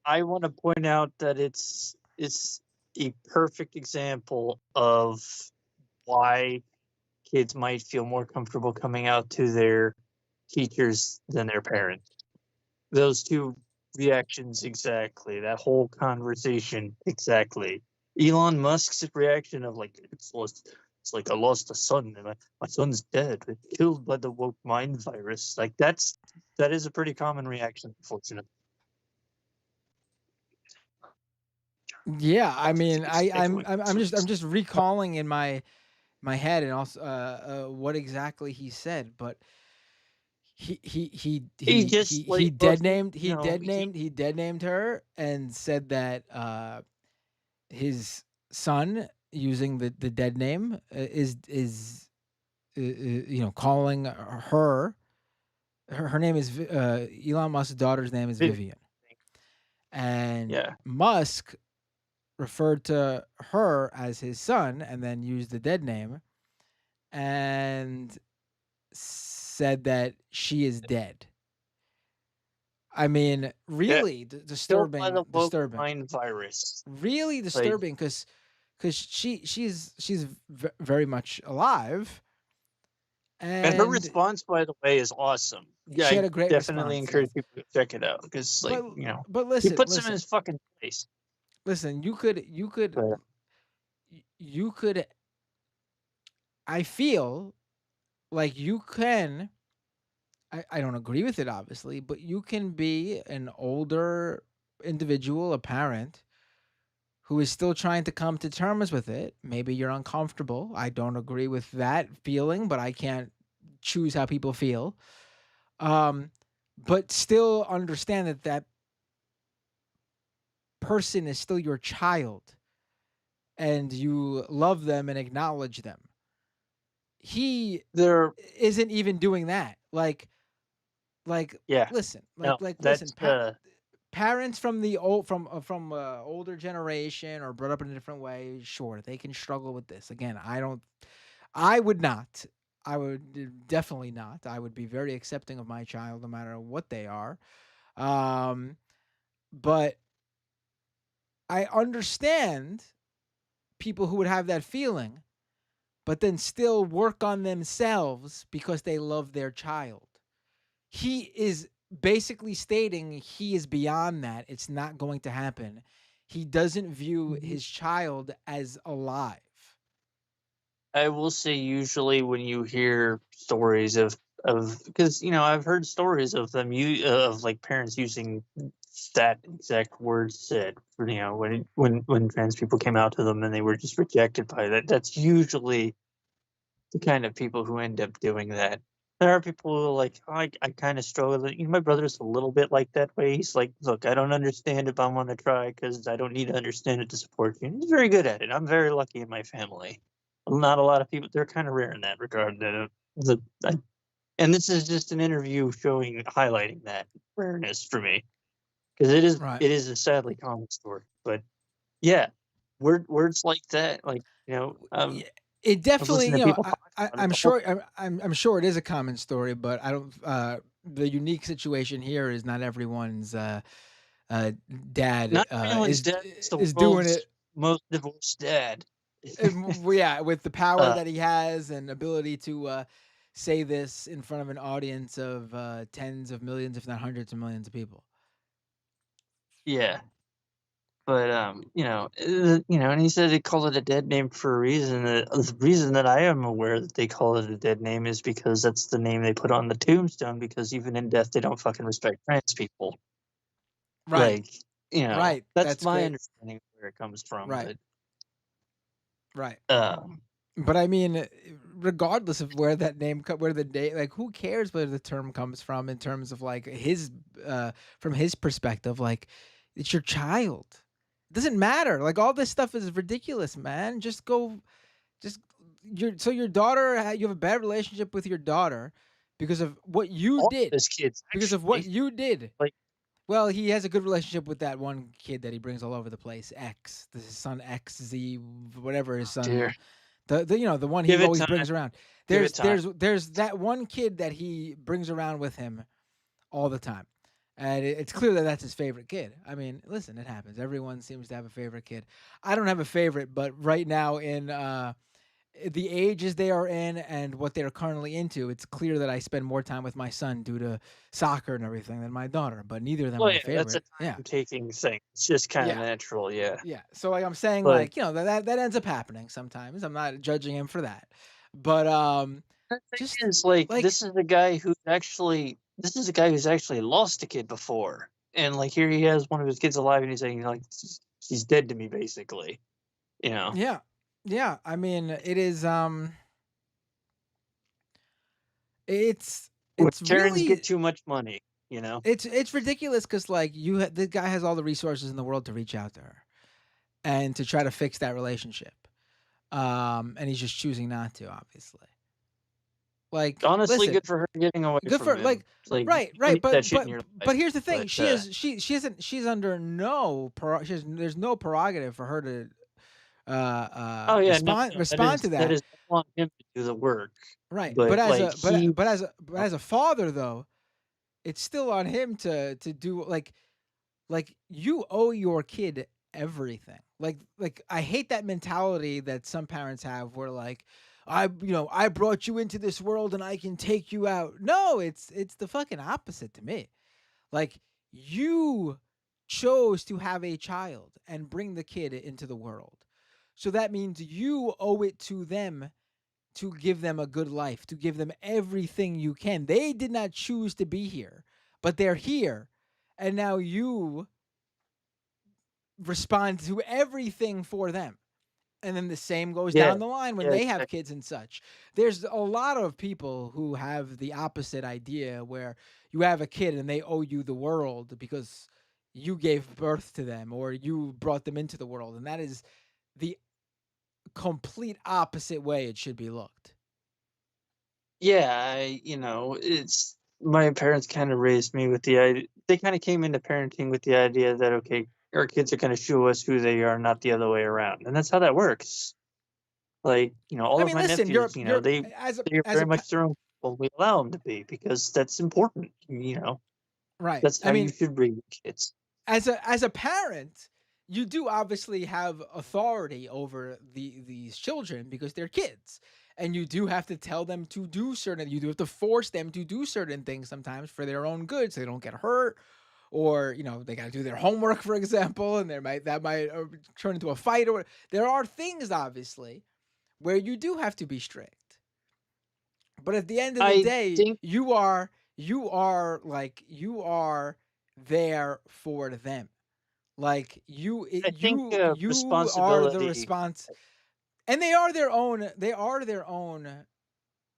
I want to point out that it's a perfect example of why kids might feel more comfortable coming out to their teachers than their parents. Those two reactions exactly. That whole conversation exactly. Elon Musk's reaction of like it's like I lost a son and my son's dead, killed by the woke mind virus. Like that is a pretty common reaction, unfortunately. Yeah, I mean, I'm Takeaway. just recalling in my head and also what exactly he said, but he just like dead named her and said that his son using the dead name is calling her name is Elon Musk's daughter's name is Vivian, and Yeah. Musk referred to her as his son and then used the dead name and said that she is dead. I mean, really disturbing. Killed by the woke mind virus. Really disturbing because she's very much alive. And her response, by the way, is awesome. Yeah, she had a great definitely response, encourage people to check it out because, but listen, he puts him in his fucking place. Listen, you could. I feel like you can. I don't agree with it, obviously, but you can be an older individual, a parent, who is still trying to come to terms with it. Maybe you're uncomfortable. I don't agree with that feeling, but I can't choose how people feel. But still understand that person is still your child and you love them and acknowledge them. He isn't even doing that. Listen, parents from the older generation or brought up in a different way, sure, they can struggle with this. Again, I would not. I would definitely not. I would be very accepting of my child no matter what they are. But I understand people who would have that feeling, but then still work on themselves because they love their child. He is basically stating he is beyond that. It's not going to happen. He doesn't view his child as alive. I will say, usually when you hear stories of because I've heard stories of them of like parents using that exact word said for when trans people came out to them and they were just rejected by that. That's usually the kind of people who end up doing that. There are people who are like, oh, I kind of struggle with it. My brother's a little bit like that way. He's like, look, I don't understand it, but I want to try because I don't need to understand it to support you. And he's very good at it. I'm very lucky in my family. Not a lot of people. They're kind of rare in that regard. And this is just an interview highlighting that rareness for me, because Right. it is a sadly common story. But yeah, words like that, like Yeah, I it was definitely, listening to people talk about it I'm the whole sure, I'm sure it is a common story, but I don't. The unique situation here is not everyone's dad Not everyone's dad is the is doing world's it. most divorced dad. Yeah, with the power uh, that he has and ability to say this in front of an audience of tens of millions, if not hundreds of millions of people. yeah, but and he said they call it a dead name for a reason. The reason that I am aware that they call it a dead name is because that's the name they put on the tombstone. Because even in death, they don't fucking respect trans people. Right, Like, right. that's That's my great. understanding of where it comes from. Right, right. Um, But I mean, regardless of where that name, where the day, like, who cares where the term comes from in terms of like from his perspective, like, it's your child. It doesn't matter. Like, all this stuff is ridiculous, man. Just your daughter, you have a bad relationship with your daughter because of what you all of did, his kids because of what actually, you did. like, Well, he has a good relationship with that one kid that he brings all over the place. X, his son XZ, whatever his dear, son, the one he give it always time, brings around. give it time. There's that one kid that he brings around with him all the time, and it's clear that that's his favorite kid. I mean, listen, it happens. Everyone seems to have a favorite kid. I don't have a favorite, but right now in the ages they are in and what they're currently into, it's clear that I spend more time with my son due to soccer and everything than my daughter. But neither of them are Well, my yeah, that's a favorite. Yeah, time-taking thing. It's just kind of yeah, natural, yeah. yeah. So like I'm saying, But like, that ends up happening sometimes. I'm not judging him for that, but the just thing is, like, like this is a guy who's actually lost a kid before, and like here he has one of his kids alive, and he's saying like she's dead to me, basically. You know, yeah, yeah. I mean, it is it's when it's Karens get really too much money, you know. it's ridiculous because like the guy has all the resources in the world to reach out to her and to try to fix that relationship. And he's just choosing not to, obviously. Like, Honestly, listen, good for her getting away good from for him. like, It's like you right, don't right, need that shit in your but life. here's the thing: But she's under no there's no prerogative for her to oh yeah, no, respond to that that, is on him to do the work. right? But But as like a but he, but as a but as a father though, it's still on him to do like you owe your kid everything. Like I hate that mentality that some parents have where like I brought you into this world and I can take you out. No, it's the fucking opposite to me. Like you chose to have a child and bring the kid into the world. So that means you owe it to them to give them a good life, to give them everything you can. They did not choose to be here, but they're here. And now you respond to everything for them. And then the same goes yeah, down the line when yeah, they have kids and such. There's a lot of people who have the opposite idea where you have a kid and they owe you the world because you gave birth to them or you brought them into the world. And that is the complete opposite way it should be looked. yeah, it's my parents kind of raised me with the idea. They kind of came into parenting with the idea that okay, our kids are going to show us who they are, not the other way around, and that's how that works. Like all I of mean, my listen, nephews, they are as very a much their own people. We allow them to be because that's important. right. That's I how you mean, should bring kids. as a parent, you do obviously have authority over these children because they're kids. And you do have to tell them to do you do have to force them to do certain things sometimes for their own good so they don't get hurt or they got to do their homework for example and that might turn into a fight or there are things obviously where you do have to be strict. But at the end of the I day, think you are there for them. Like I think you are the responsibility. response, and they are their own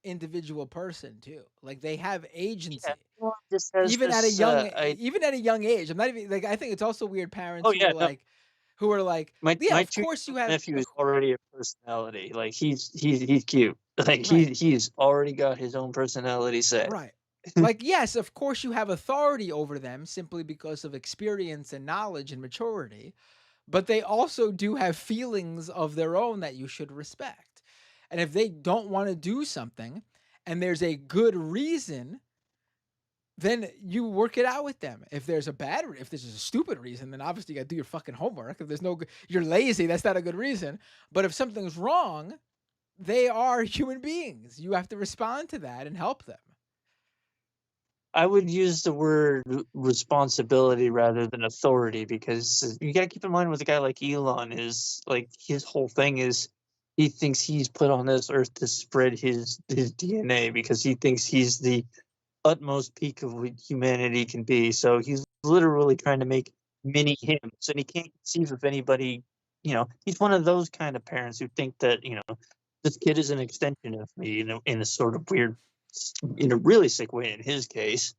individual person too. Like they have Yeah, agency. everyone just has Even at a this. young I even at a young age. I'm not even like I think it's also weird parents Oh yeah, no. who are like, My yeah, my of 2 course you year old have nephew is already a personality. Like he's cute. Like right. he's already got his own personality set. Right. Like, yes, of course you have authority over them simply because of experience and knowledge and maturity, but they also do have feelings of their own that you should respect. And if they don't want to do something and there's a good reason, then you work it out with them. If there's if there's a stupid reason, then obviously you got to do your fucking homework. If there's no, you're lazy, that's not a good reason. But if something's wrong, they are human beings. You have to respond to that and help them. I would use the word responsibility rather than authority because you got to keep in mind with a guy like Elon is like his whole thing is he thinks he's put on this earth to spread his DNA because he thinks he's the utmost peak of what humanity can be. So he's literally trying to make mini hims, and he can't conceive of anybody. He's one of those kind of parents who think that this kid is an extension of me. In a sort of weird, in a really sick way in his case.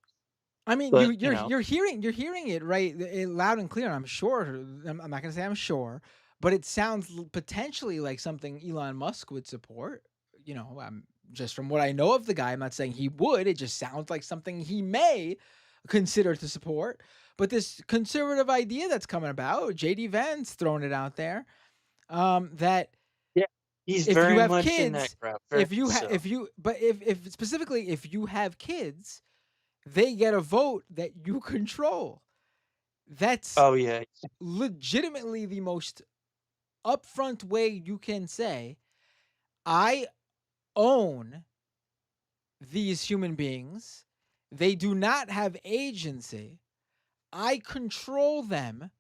I mean, But you're hearing it right loud and clear. I'm sure. I'm not gonna say I'm sure, but it sounds potentially like something Elon Musk would support. Just from what I know of the guy, I'm not saying he would. It just sounds like something he may consider to support. But this conservative idea that's coming about, JD Vance throwing it out there, that yeah, he's if you very have much in that kids, crowd. Very so. if specifically if you have kids, they get a vote that you control. That's Oh yeah, legitimately the most upfront way you can say, I own these human beings. They do not have agency. I control them,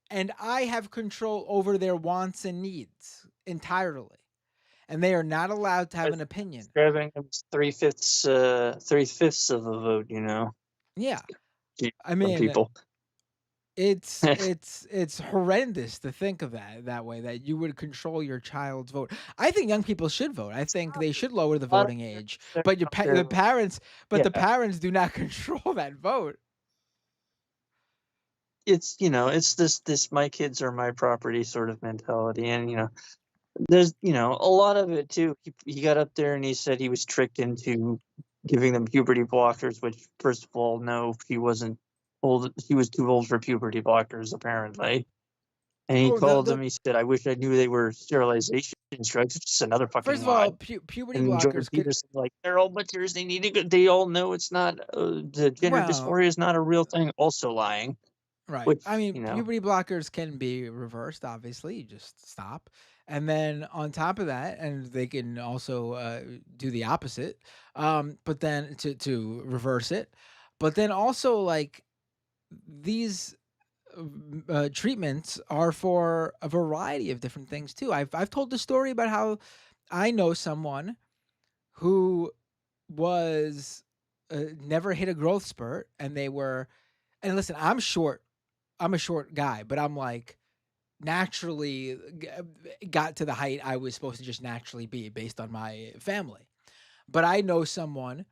and I have control over their wants and needs entirely. And they are not allowed to have an opinion. grabbing him 3/5 of a vote. Yeah. I Some mean, people. it's horrendous to think of that way, that you would control your child's vote. I think young people should vote. I think they should lower the A lot of voting age, parents but are out there, the yeah. parents do not control that vote. It's this my kids are my property sort of mentality, and there's a lot of it too. He got up there and he said he was tricked into giving them puberty blockers, which first of all, no, he wasn't old. He was too old for puberty blockers apparently. And he Oh, called them. He said, "I wish I knew they were sterilization drugs." Which is another first fucking of all, lie. puberty And Jordan blockers could, Peterson, like, they're all butchers. They need to go. They all know it's not. The gender well, dysphoria is not a real thing. Also lying. right. Which I mean, puberty blockers can be reversed, obviously. You just stop. And then on top of that, and they can also do the opposite, but then to reverse it. But then also, like, these treatments are for a variety of different things too. I've told the story about how I know someone who was never hit a growth spurt, and they were. And listen, I'm short. I'm a short guy, but I'm like naturally got to the height I was supposed to just naturally be based on my family. But I know someone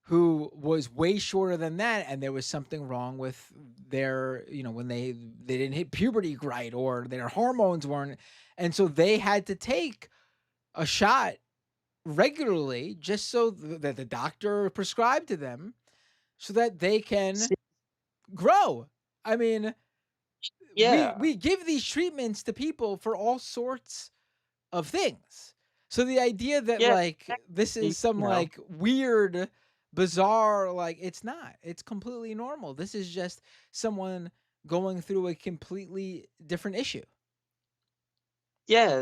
who was way shorter than that, and there was something wrong with their, when they didn't hit puberty right, or their hormones weren't, and so they had to take a shot regularly just so that the doctor prescribed to them so that they can grow. I mean, yeah, we give these treatments to people for all sorts of things. So the idea that yeah. like this is You some know, like weird, bizarre, like, it's not. It's completely normal. This is just someone going through a completely different issue. yeah.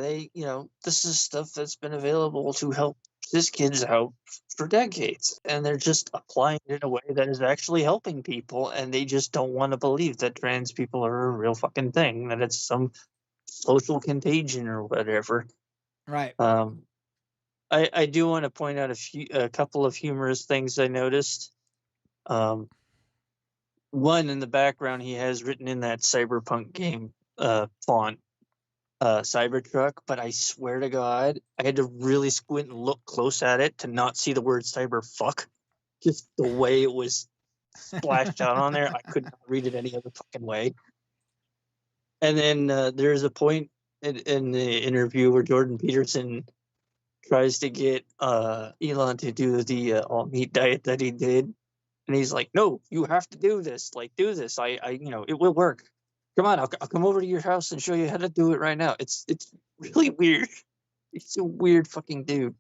This is stuff that's been available to help these kids out for decades, and they're just applying it in a way that is actually helping people, and they just don't want to believe that trans people are a real fucking thing, that it's some social contagion or whatever. Right. Um, I do want to point out a couple of humorous things I noticed. Um, One, in the background, he has written in that cyberpunk game font, Cybertruck, but I swear to God, I had to really squint and look close at it to not see the word cyberfuck. Just the way it was splashed out on there, I could not read it any other fucking way. And then there's a point in the interview where Jordan Peterson tries to get Elon to do the all meat diet that he did, and he's like, "No, you have to do this. Like, do this. It will work. Come on, I'll come over to your house and show you how to do it right now." It's really weird. He's a weird fucking dude.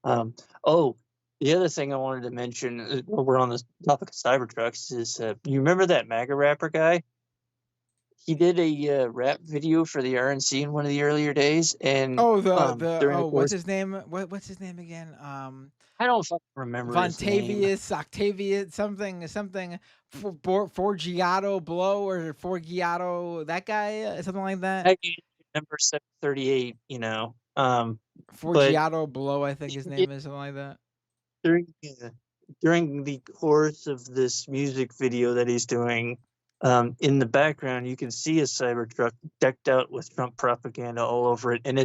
Oh, the other thing I wanted to mention while we're on the topic of Cybertrucks is you remember that MAGA rapper guy? He did a rap video for the RNC in one of the earlier days, and Oh, during the what's course, his name? What's his name again? I don't fucking remember his name. Octavius, something, Forgiato Blow or Forgiato, that guy, something like that. I gave number 738, but Forgiato Blow, I think his name is, something like that. during the course of this music video that he's doing, in the background, you can see a Cybertruck decked out with Trump propaganda all over it, and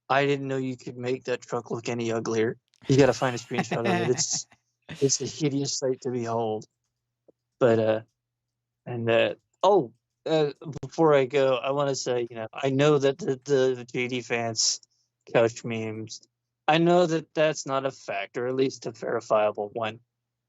I didn't know you could make that truck look any uglier. You got to find a screenshot of it. It's a hideous sight to behold. But before I go, I want to say, I know that the JD Vance couch memes, I know that that's not a fact, or at least a verifiable one.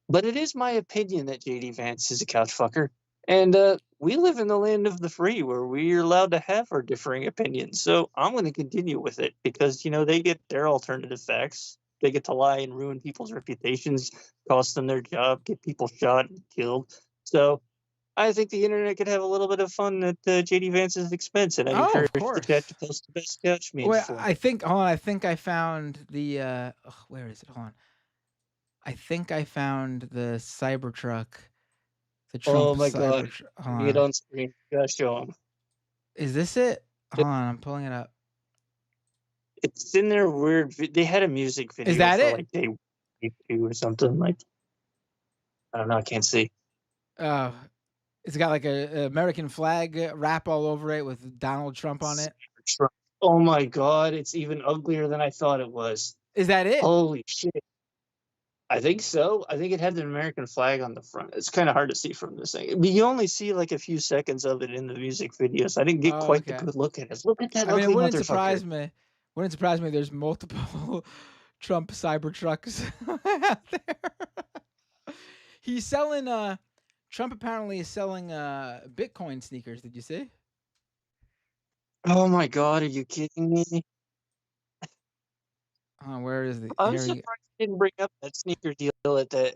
But it is my opinion that JD Vance is a couch fucker. And we live in the land of the free, where we're allowed to have our differing opinions. So I'm going to continue with it because, they get their alternative facts. They get to lie and ruin people's reputations, cost them their job, get people shot and killed. So I think the internet could have a little bit of fun at JD Vance's expense, and I encourage the chat to post the best couch memes Well, for me. I think I found the where is it? Hold on. I think I found the Cybertruck. The Trump Oh my God. Cybertruck. Hold Get on. on screen. Gotta show them. Is this it? Hold on, I'm pulling it up. It's in their weird. They had a music video Is that for it? like day 2 or something. Like, I don't know. I can't see. It's got like a American flag wrap all over it with Donald Trump on it. Oh my God! It's even uglier than I thought it was. Is that it? Holy shit! I think so. I think it had the American flag on the front. It's kind of hard to see from this thing. You only see like a few seconds of it in the music videos. I didn't get quite the good look at it. Look at that ugly it wouldn't motherfucker. surprise me. Wouldn't surprise me. There's multiple Trump Cybertrucks out there. He's selling. Trump apparently is selling Bitcoin sneakers. Did you see? Oh my God! Are you kidding me? Where is the? I'm surprised he didn't bring up that sneaker deal at that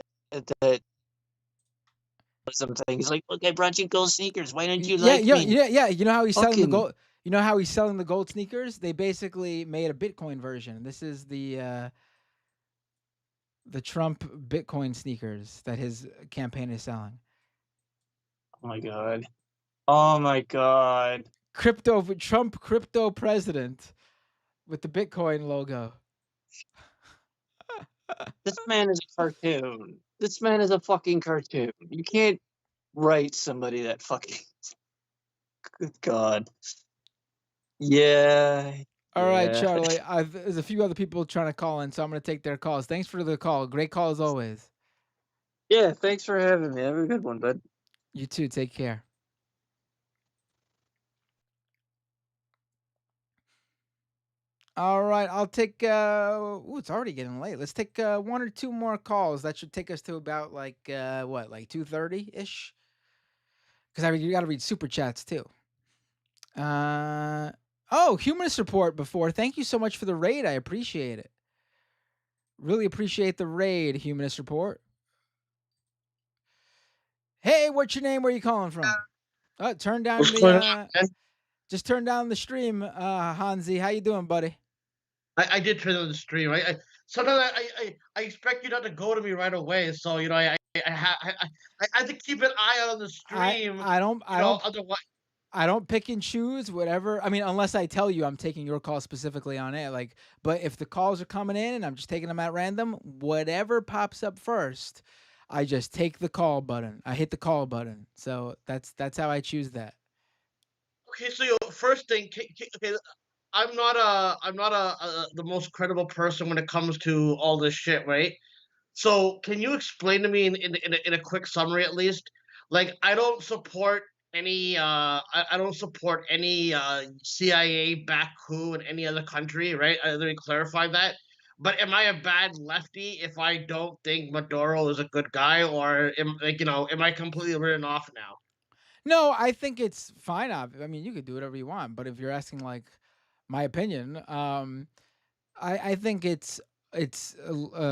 something. He's like, "Look, I brought you gold sneakers. Why don't you like me?" Yeah. You know how he's selling the gold. You know how he's selling the gold sneakers? They basically made a Bitcoin version. This is the Trump Bitcoin sneakers that his campaign is selling. Oh my God! Oh my God! Trump crypto president with the Bitcoin logo. This man is a cartoon. This man is a fucking cartoon. You can't write somebody that fucking. Good God. Yeah. All right, Charlie. There's a few other people trying to call in, so I'm going to take their calls. Thanks for the call. Great call as always. Yeah, thanks for having me. Have a good one, bud. You too. Take care. All right, I'll take. It's already getting late. Let's take 1 or 2 more calls. That should take us to about like 2:30 ish. Because you got to read super chats too. Humanist Report before. Thank you so much for the raid. I appreciate it. Really appreciate the raid, Humanist Report. Hey, what's your name? Where are you calling from? Turn down just turn down the stream, Hansi. How you doing, buddy? I did turn on the stream. Sometimes I expect you not to go to me right away, so I have to keep an eye out on the stream. I don't. Otherwise, I don't pick and choose whatever. I mean, unless I tell you I'm taking your call specifically on it. Like, but if the calls are coming in and I'm just taking them at random, whatever pops up first, I just take the call button. I hit the call button. So that's how I choose that. Okay, so your first thing, okay, I'm not the most credible person when it comes to all this shit, right? So can you explain to me in a quick summary at least? Like I don't support any I don't support any CIA back coup in any other country, right? Let me clarify that. But am I a bad lefty if I don't think Maduro is a good guy, or am I completely written off now? No, I think it's fine. I mean, you could do whatever you want, but if you're asking like my opinion, I think it's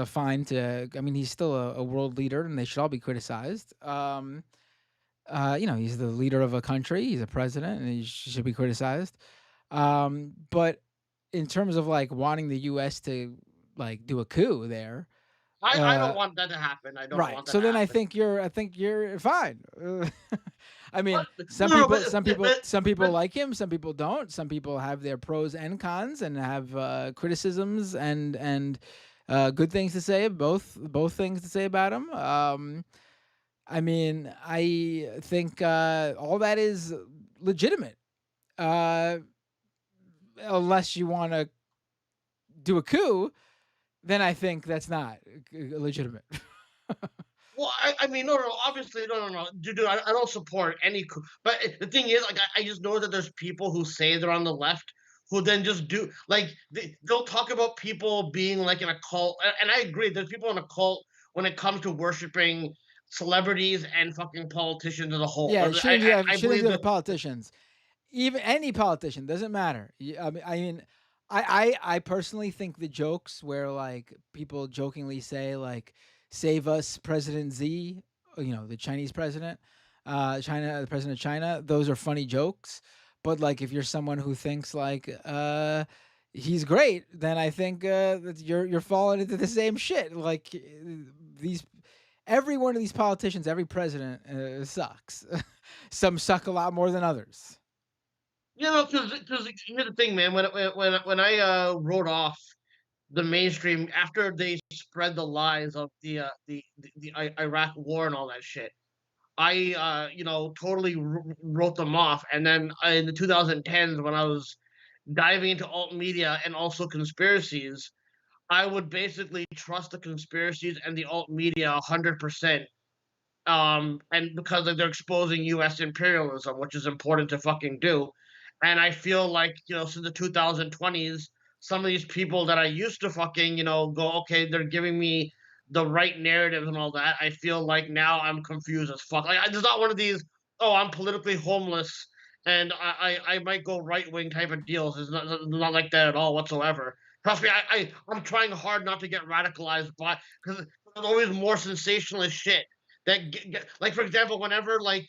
fine to. I mean, he's still a world leader, and they should all be criticized. He's the leader of a country. He's a president, and he should be criticized. But in terms of like wanting the U.S. to like do a coup there, I don't uh, want that to happen. I don't right. want that So to then happen. I think you're fine. I mean, But no, no, some people like him, some people don't. Some people have their pros and cons and have criticisms and good things to say. Both things to say about him. I mean, I think all that is legitimate, uh, unless you want to do a coup. Then I think that's not legitimate. Well, I mean, no, no, obviously, no, no, no, dude, I don't support any coup. But the thing is, like, I just know that there's people who say they're on the left who then just do like they'll talk about people being like in a cult, and I agree. There's people in a cult when it comes to worshiping celebrities and fucking politicians as a whole. Yeah, But you shouldn't do that. I Shouldn't believe do that that. with politicians. Even any politician doesn't matter. I personally think the jokes where like people jokingly say like "Save us, President Z," the Chinese president, the president of China. Those are funny jokes. But like if you're someone who thinks like he's great, then I think that you're falling into the same shit. Like these every one of these politicians, every president sucks. Some suck a lot more than others. You know, because here's the thing, man. When I wrote off the mainstream after they spread the lies of the Iraq war and all that shit, I totally wrote them off. And then in the 2010s, when I was diving into alt media and also conspiracies, I would basically trust the conspiracies and the alt media 100%. And because like, they're exposing U.S. imperialism, which is important to fucking do. And I feel like since the 2020s, some of these people that I used to fucking go, okay, they're giving me the right narratives and all that. I feel like now I'm confused as fuck. Like there's not one of these, oh, I'm politically homeless and I might go right wing type of deals. It's not like that at all whatsoever. Trust me, I'm trying hard not to get radicalized by because there's always more sensationalist shit that like for example like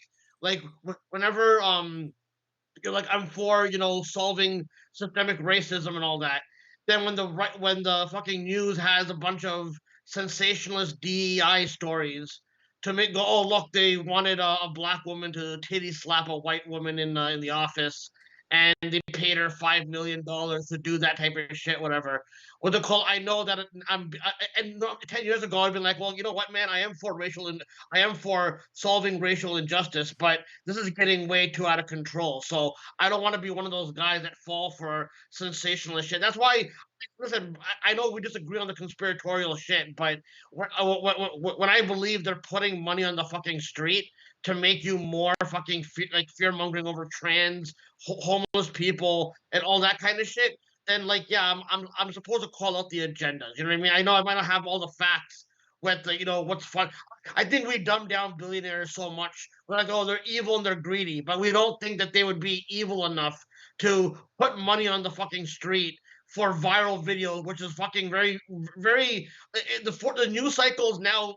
whenever like I'm for solving systemic racism and all that, then when the fucking news has a bunch of sensationalist DEI stories to make go, oh look, they wanted a black woman to titty slap a white woman in the office and they paid her $5 million to do that type of shit, whatever. What they call, I know that and 10 years ago I'd been like, well, you know what, man, I am for solving racial injustice, but this is getting way too out of control. So I don't want to be one of those guys that fall for sensationalist shit. That's why, listen, I know we disagree on the conspiratorial shit, but when I believe they're putting money on the fucking street to make you more fucking fear mongering over trans, homeless people, and all that kind of shit, then like yeah, I'm supposed to call out the agendas. You know what I mean? I know I might not have all the facts with the what's fun. I think we dumb down billionaires so much. We're like, oh, they're evil and they're greedy, but we don't think that they would be evil enough to put money on the fucking street for viral videos, which is fucking very, very. The news cycle is now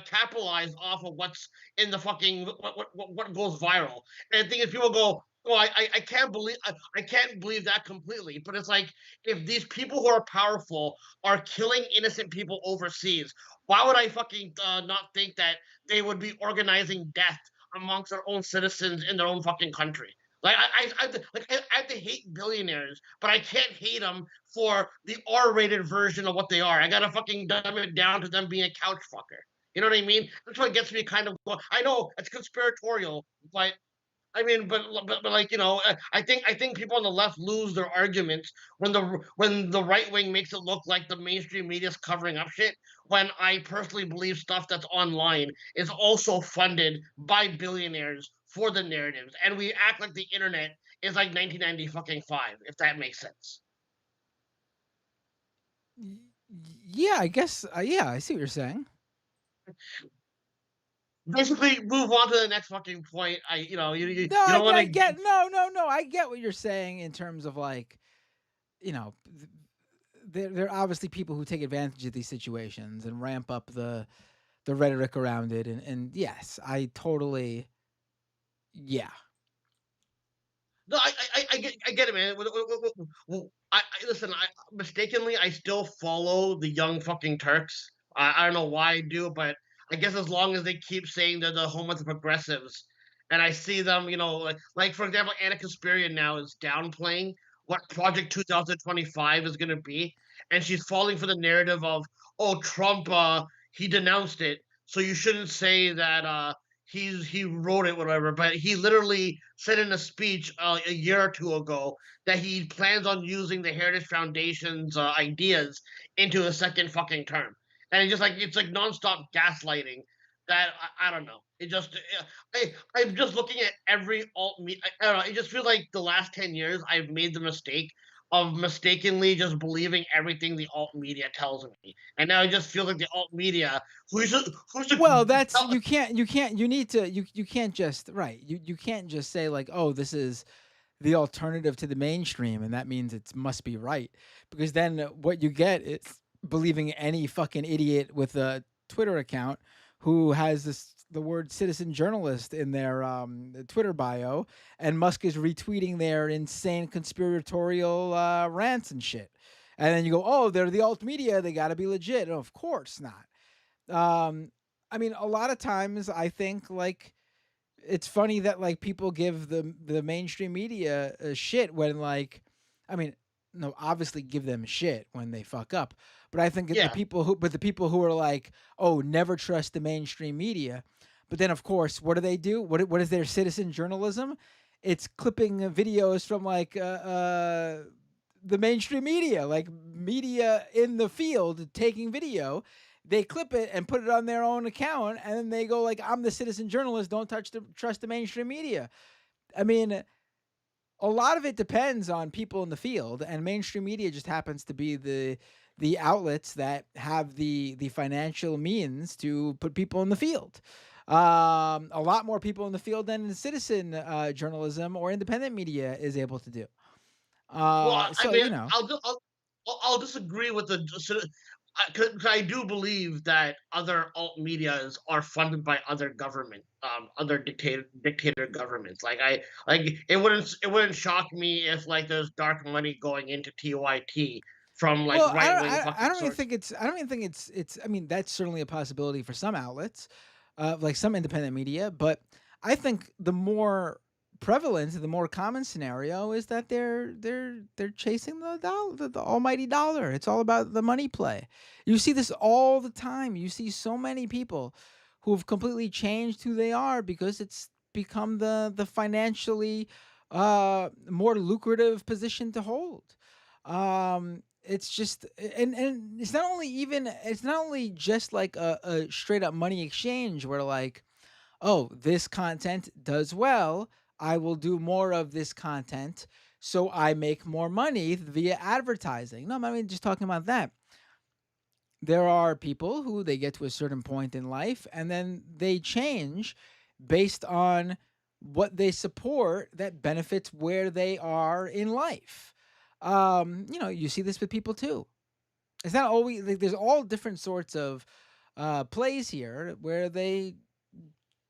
capitalized off of what's in the fucking what goes viral. And the thing is, people go, "Oh, I can't believe I can't believe that completely." But it's like if these people who are powerful are killing innocent people overseas, why would I fucking not think that they would be organizing death amongst their own citizens in their own fucking country? Like I have to hate billionaires, but I can't hate them for the R-rated version of what they are. I gotta fucking dumb it down to them being a couch fucker. You know what I mean? That's what gets me kind of. I know it's conspiratorial, but I mean, but like I think people on the left lose their arguments when the right wing makes it look like the mainstream media is covering up shit. When I personally believe stuff that's online is also funded by billionaires for the narratives, and we act like the internet is like 1990 fucking five, if that makes sense. Yeah, I guess. Yeah, I see what you're saying. Basically, move on to the next fucking point. You No, don't want I to. get. No. I get what you're saying in terms of like, you know, there are obviously people who take advantage of these situations and ramp up the rhetoric around it, and yes, I totally. Yeah. No, I get it, man. Listen. I mistakenly I still follow the young fucking Turks. I don't know why I do, but I guess as long as they keep saying they're the home of the progressives, and I see them, like for example, Anna Kasparian now is downplaying what Project 2025 is going to be, and she's falling for the narrative of, oh, Trump, he denounced it, so you shouldn't say that he wrote it, whatever. But he literally said in a speech a year or two ago that he plans on using the Heritage Foundation's ideas into a second fucking term, and it's like nonstop gaslighting. That I don't know. It just I'm just looking at every alt media. I don't know. It just feels like the last 10 years I've made the mistake of mistakenly just believing everything the alt media tells me, and now I just feel like the alt media who's Well, that's you can't you need to you can't just right you can't just say like, oh, this is the alternative to the mainstream and that means it must be right, because then what you get is believing any fucking idiot with a Twitter account who has the word citizen journalist in their Twitter bio, and Musk is retweeting their insane conspiratorial rants and shit. And then you go, oh, they're the alt media, they got to be legit. Oh, of course not. I mean, a lot of times I think like it's funny that like people give the mainstream media shit when like, I mean, no, obviously give them shit when they fuck up, but I think yeah. the people who are like, oh, never trust the mainstream media, but then of course, what do? What is their citizen journalism? It's clipping videos from like the mainstream media, like media in the field taking video. They clip it and put it on their own account, and then they go like, "I'm the citizen journalist. Don't trust the mainstream media." I mean, a lot of it depends on people in the field, and mainstream media just happens to be the outlets that have the financial means to put people in the field. A lot more people in the field than citizen journalism or independent media is able to do. Well, I So mean, I'll disagree with the because I do believe that other alt medias are funded by other dictator governments. It wouldn't shock me if like there's dark money going into TYT from like Well, right wing I fucking don't even sources. think it's. I don't even think it's. I mean, that's certainly a possibility for some outlets, like some independent media. But I think the more prevalent, the more common scenario is that they're chasing the dollar, the almighty dollar. It's all about the money play. You see this all the time. You see so many people who have completely changed who they are because it's become the financially more lucrative position to hold. It's just, and it's not only just like a straight up money exchange where like, oh, this content does well, I will do more of this content so I make more money via advertising. No, I mean just talking about that. There are people who they get to a certain point in life and then they change based on what they support that benefits where they are in life. You see this with people too. It's not always like there's all different sorts of plays here where they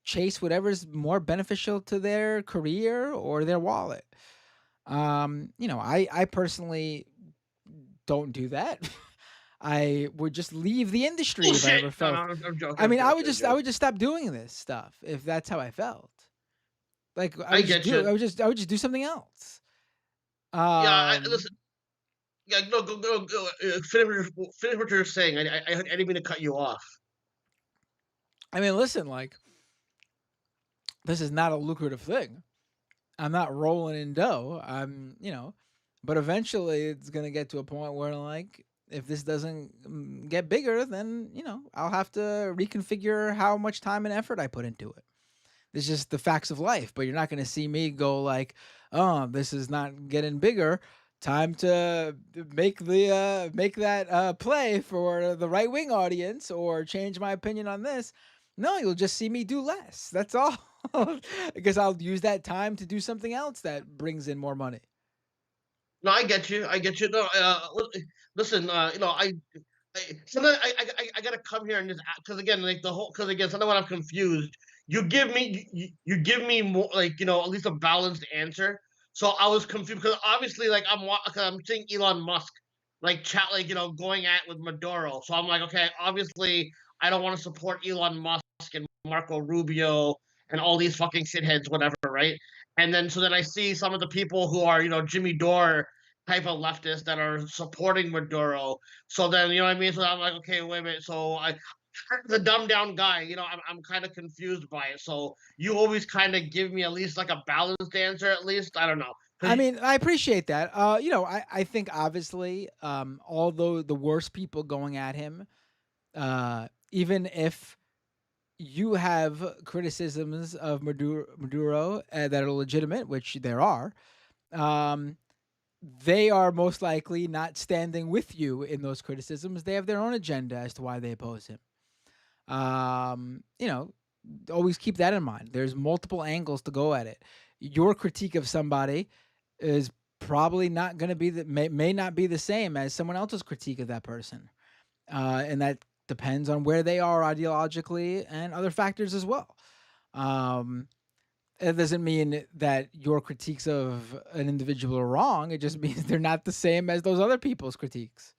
chase whatever's more beneficial to their career or their wallet. I personally don't do that. I would just leave the industry if I Bullshit. ever No, no, felt. I'm joking. I I'm mean, joking. I'm I joking. would just stop doing this stuff if that's how I felt. Like I I would just get do you. I would just do something else. Yeah, Um, listen. Yeah, no, go. Finish what you're saying. I didn't mean to cut you off. I mean, listen, like this is not a lucrative thing. I'm not rolling in dough. But eventually it's gonna get to a point where like if this doesn't get bigger, then I'll have to reconfigure how much time and effort I put into it. It's just the facts of life. But you're not gonna see me go like, oh, this is not getting bigger. Time to make that play for the right wing audience or change my opinion on this. No, you'll just see me do less. That's all. Because I'll use that time to do something else that brings in more money. No, I get you. I get you. No, listen. Sometimes I gotta come here and just because again, like the whole because again, sometimes when I'm confused, you give me more like at least a balanced answer. So I was confused because obviously like cause I'm seeing Elon Musk like chat like going at with Maduro. So I'm like, okay, obviously I don't want to support Elon Musk and Marco Rubio and all these fucking shitheads, whatever, right? And then so then I see some of the people who are Jimmy Dore type of leftists that are supporting Maduro. So then, you know what I mean? So I'm like, okay, wait a minute. So the dumbed down guy, I'm kind of confused by it. So you always kind of give me at least like a balanced answer, at least. I don't know. I mean, I appreciate that. I think obviously, although the worst people going at him, even if you have criticisms of Maduro that are legitimate, which there are, um, they are most likely not standing with you in those criticisms. They have their own agenda as to why they oppose him. Um, you know, Always keep that in mind. There's multiple angles to go at it. Your critique of somebody is probably not going to be may not be the same as someone else's critique of that person, and that depends on where they are ideologically and other factors as well. Um, it doesn't mean that your critiques of an individual are wrong. It just means they're not the same as those other people's critiques.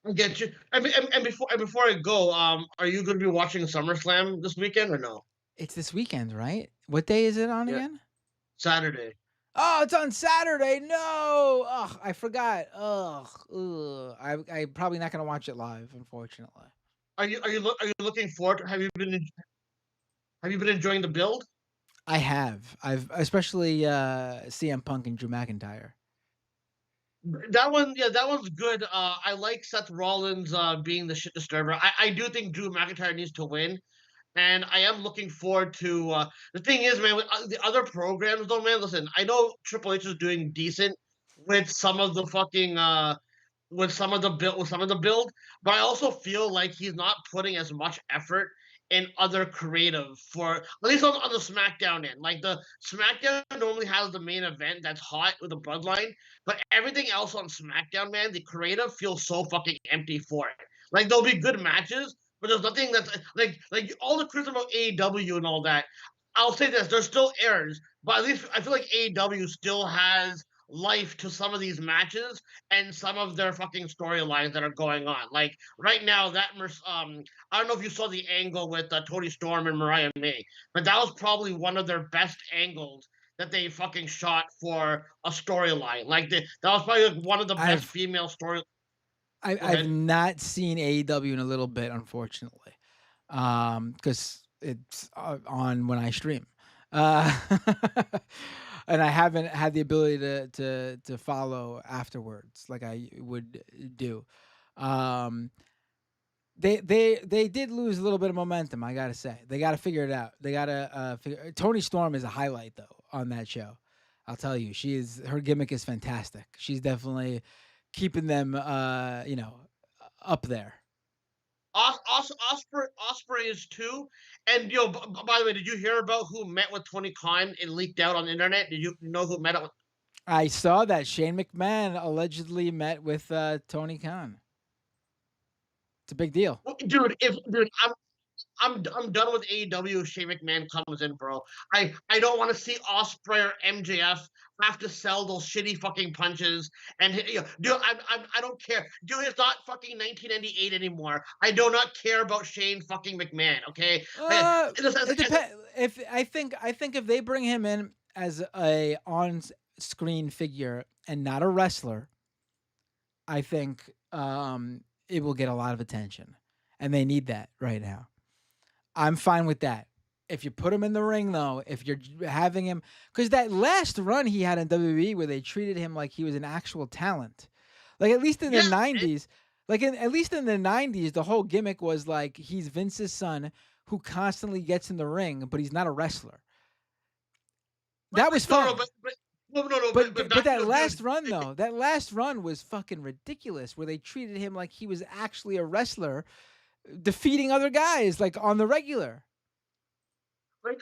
I get you. And before I go, are you going to be watching SummerSlam this weekend or no? It's this weekend, right? What day is it on Yeah, again? Saturday. Oh, it's on Saturday. No. Ugh, I forgot. Ugh. Ugh. I'm probably not gonna watch it live, unfortunately. Are you looking forward? Have you been enjoying the build? I have. I've especially CM Punk and Drew McIntyre. That one, yeah, that one's good. I like Seth Rollins being the shit disturber. I do think Drew McIntyre needs to win, and I am looking forward to. The thing is, man, with the other programs, though, man. Listen, I know Triple H is doing decent with some of the fucking with some of the build, but I also feel like he's not putting as much effort in other creative for at least on the SmackDown end. Like the SmackDown normally has the main event that's hot with the Bloodline, but everything else on SmackDown, man, the creative feels so fucking empty for it. Like there'll be good matches, but there's nothing that's like all the criticism of AEW and all that. I'll say this: there's still errors, but at least I feel like AEW still has life to some of these matches and some of their fucking storylines that are going on. Like right now, I don't know if you saw the angle with Tony Storm and Mariah May, but that was probably one of their best angles that they fucking shot for a storyline. That was probably like one of the best I've female story. Go I've ahead. not seen AEW in a little bit, unfortunately, because it's on when I stream, uh, and I haven't had the ability to follow afterwards like I would do. Um, they did lose a little bit of momentum. I gotta say, they got to figure it out. They gotta figure. Tony Storm is a highlight though on that show. I'll tell you, her gimmick is fantastic. She's definitely keeping them, up there. Osprey is too. And by the way, did you hear about who met with Tony Khan and leaked out on the internet? Did you know who met up with? I saw that Shane McMahon allegedly met with Tony Khan. It's a big deal. Dude, if dude, I'm done with AEW. Shane McMahon comes in, bro. I don't want to see Osprey or MJF have to sell those shitty fucking punches. And dude, I don't care. Dude, it's not fucking 1998 anymore. I do not care about Shane fucking McMahon. Okay, It depends. If I think if they bring him in as a on-screen figure and not a wrestler, I think it will get a lot of attention, and they need that right now. I'm fine with that. If you put him in the ring, though, if you're having him, because that last run he had in WWE where they treated him like he was an actual talent, like at least in the '90s, at least in the '90s, the whole gimmick was like he's Vince's son who constantly gets in the ring, but he's not a wrestler. That was fun. But that last run though, that last run was fucking ridiculous. Where they treated him like he was actually a wrestler, defeating other guys like on the regular. In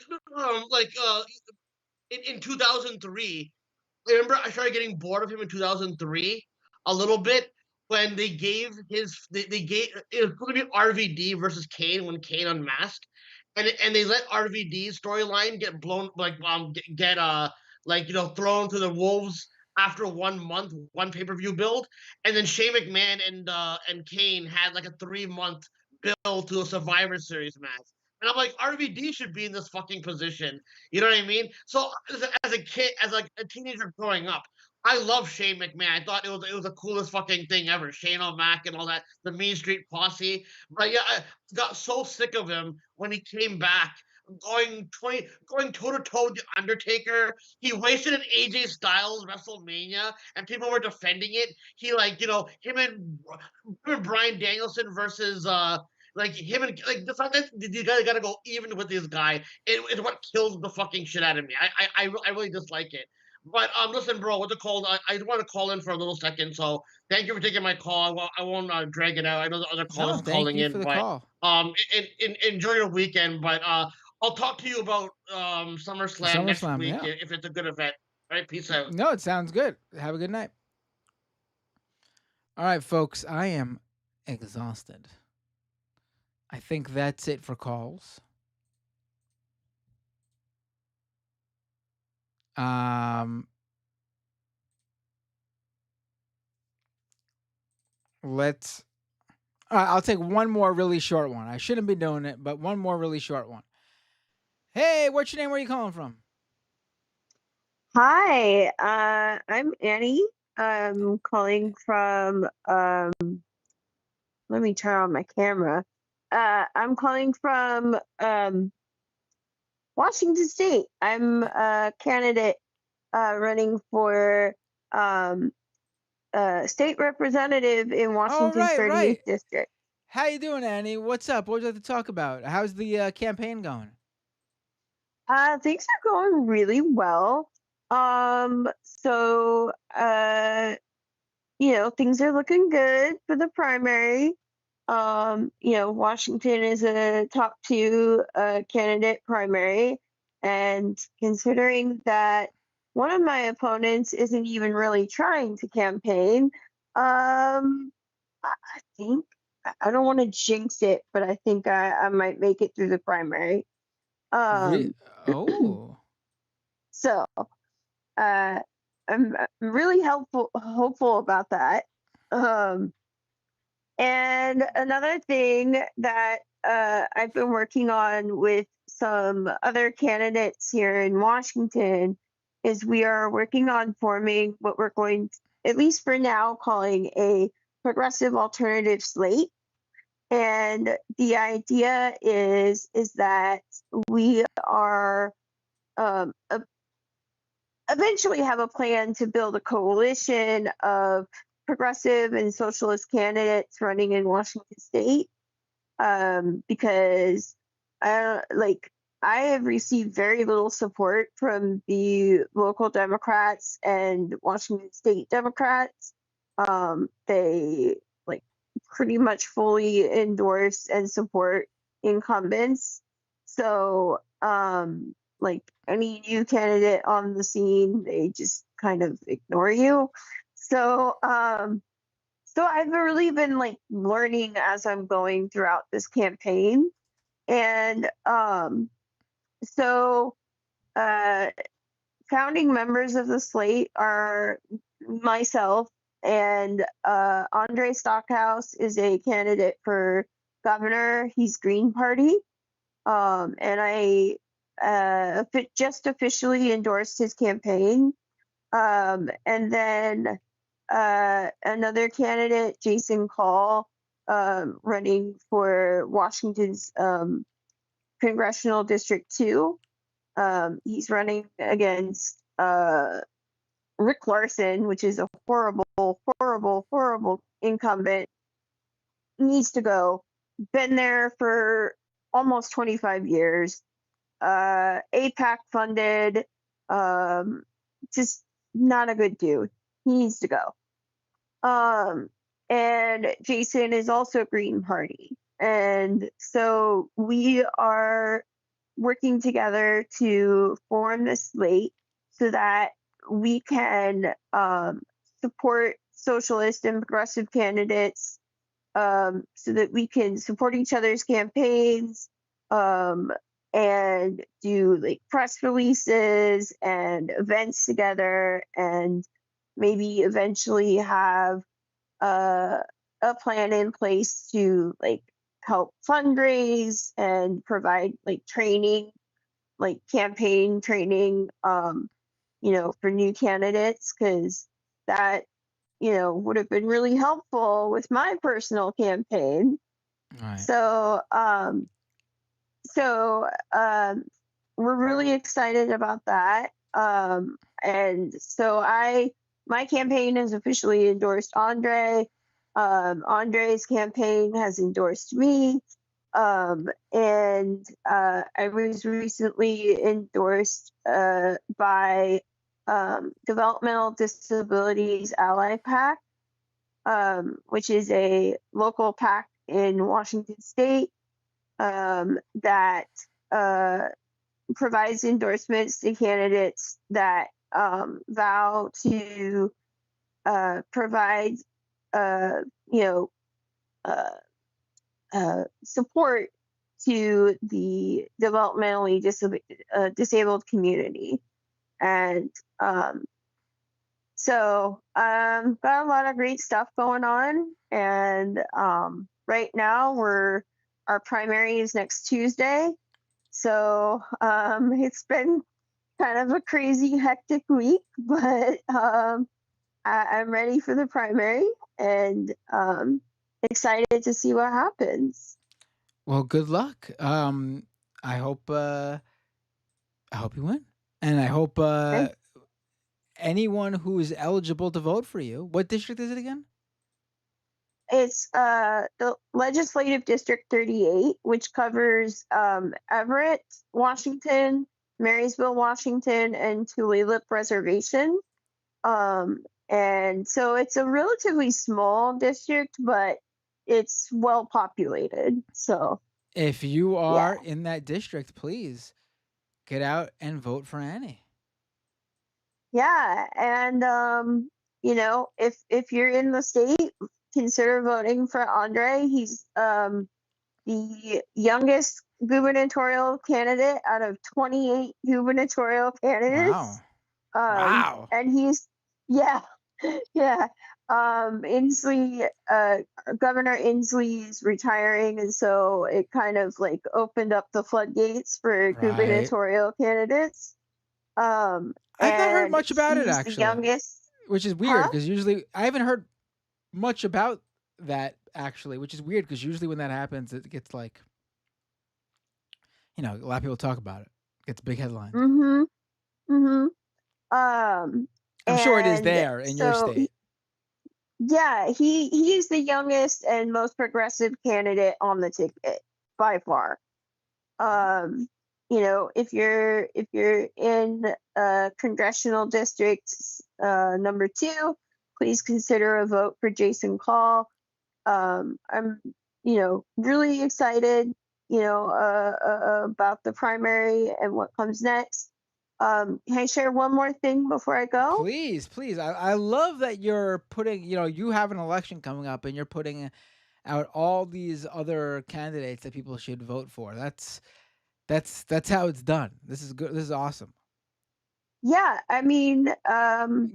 2003, I remember I started getting bored of him in 2003 a little bit when they gave they gave it was going to be RVD versus Kane when Kane unmasked, and they let RVD's storyline get blown thrown to the wolves after 1 month, one pay-per-view build, and then Shane McMahon and Kane had like a 3 month build to a Survivor Series match. And I'm like, RVD should be in this fucking position. You know what I mean? So as a kid, as like a teenager growing up, I love Shane McMahon. I thought it was the coolest fucking thing ever. Shane O'Mac and all that, the Mean Street Posse. But yeah, I got so sick of him when he came back, going toe to toe with the Undertaker. He wasted an AJ Styles WrestleMania, and people were defending it. He him and Bryan Danielson versus him and the fact that you gotta go even with this guy is what kills the fucking shit out of me. I really dislike it. But listen, bro, what's it called? I want to call in for a little second. So thank you for taking my call. I won't drag it out. I know the other callers calling in, but call. Enjoy your weekend. But I'll talk to you about SummerSlam next week if it's a good event. All right, peace out. No, it sounds good. Have a good night. All right, folks, I am exhausted. I think that's it for calls. Let's. All right, I'll take one more really short one. I shouldn't be doing it, but one more really short one. Hey, what's your name? Where are you calling from? Hi, I'm Annie. I'm calling from. Let me turn on my camera. I'm calling from Washington State. I'm a candidate running for state representative in Washington's 38th district. How you doing, Annie? What's up? What would you like to talk about? How's the campaign going? Things are going really well. So things are looking good for the primary. Washington is a top 2 candidate primary, and considering that one of my opponents isn't even really trying to campaign, I think I don't want to jinx it, but I think I might make it through the primary. So I'm really hopeful about that. And another thing that I've been working on with some other candidates here in Washington is we are working on forming what we're going to, at least for now, calling a progressive alternative slate. And the idea is that we are eventually have a plan to build a coalition of progressive and socialist candidates running in Washington State, because I have received very little support from the local Democrats and Washington State Democrats. They pretty much fully endorse and support incumbents. So any new candidate on the scene, they just kind of ignore you. So I've really been learning as I'm going throughout this campaign. And so founding members of the slate are myself and Andre Stockhouse is a candidate for governor. He's Green Party. And I just officially endorsed his campaign. And then another candidate, Jason Call, running for Washington's Congressional District 2. He's running against Rick Larson, which is a horrible, horrible, horrible incumbent. Needs to go. Been there for almost 25 years. APAC funded. Just not a good dude. He needs to go. And Jason is also Green Party. And so we are working together to form this slate so that we can support socialist and progressive candidates, so that we can support each other's campaigns, and do like press releases and events together, and maybe eventually have a plan in place to like help fundraise and provide like training, like campaign training, for new candidates, because that, would have been really helpful with my personal campaign. Right. So, we're really excited about that. And so my campaign has officially endorsed Andre. Andre's campaign has endorsed me. And I was recently endorsed by Developmental Disabilities Ally PAC, which is a local PAC in Washington State that provides endorsements to candidates that vow to provide, support to the developmentally disabled community. And so got a lot of great stuff going on. And right now our primary is next Tuesday. So it's been kind of a crazy, hectic week, but I'm ready for the primary and excited to see what happens. Well, good luck. I hope you win, and I hope anyone who is eligible to vote for you. What district is it again? It's the Legislative District 38, which covers Everett, Washington, Marysville, Washington, and Tulalip Reservation. And so it's a relatively small district, but it's well populated. So If you are in that district, please get out and vote for Annie. yeah, and if you're in the state, consider voting for Andre. He's the youngest gubernatorial candidate out of 28 gubernatorial candidates. Wow. Wow. And he's, yeah. Inslee, Governor Inslee's retiring, and so it kind of like opened up the floodgates for gubernatorial candidates. I've not heard much about it, actually. The youngest, which is weird because usually I haven't heard much about that, actually, which is weird because usually when that happens, it gets like, a lot of people talk about it. It gets big headlines. I'm sure it is there in your state. Yeah, he is the youngest and most progressive candidate on the ticket by far. If you're in congressional district number 2, please consider a vote for Jason Call. I'm really excited about the primary and what comes next. Can I share one more thing before I go? Please. I love that you're putting, you have an election coming up and you're putting out all these other candidates that people should vote for. That's how it's done. This is good. This is awesome. Yeah, I mean,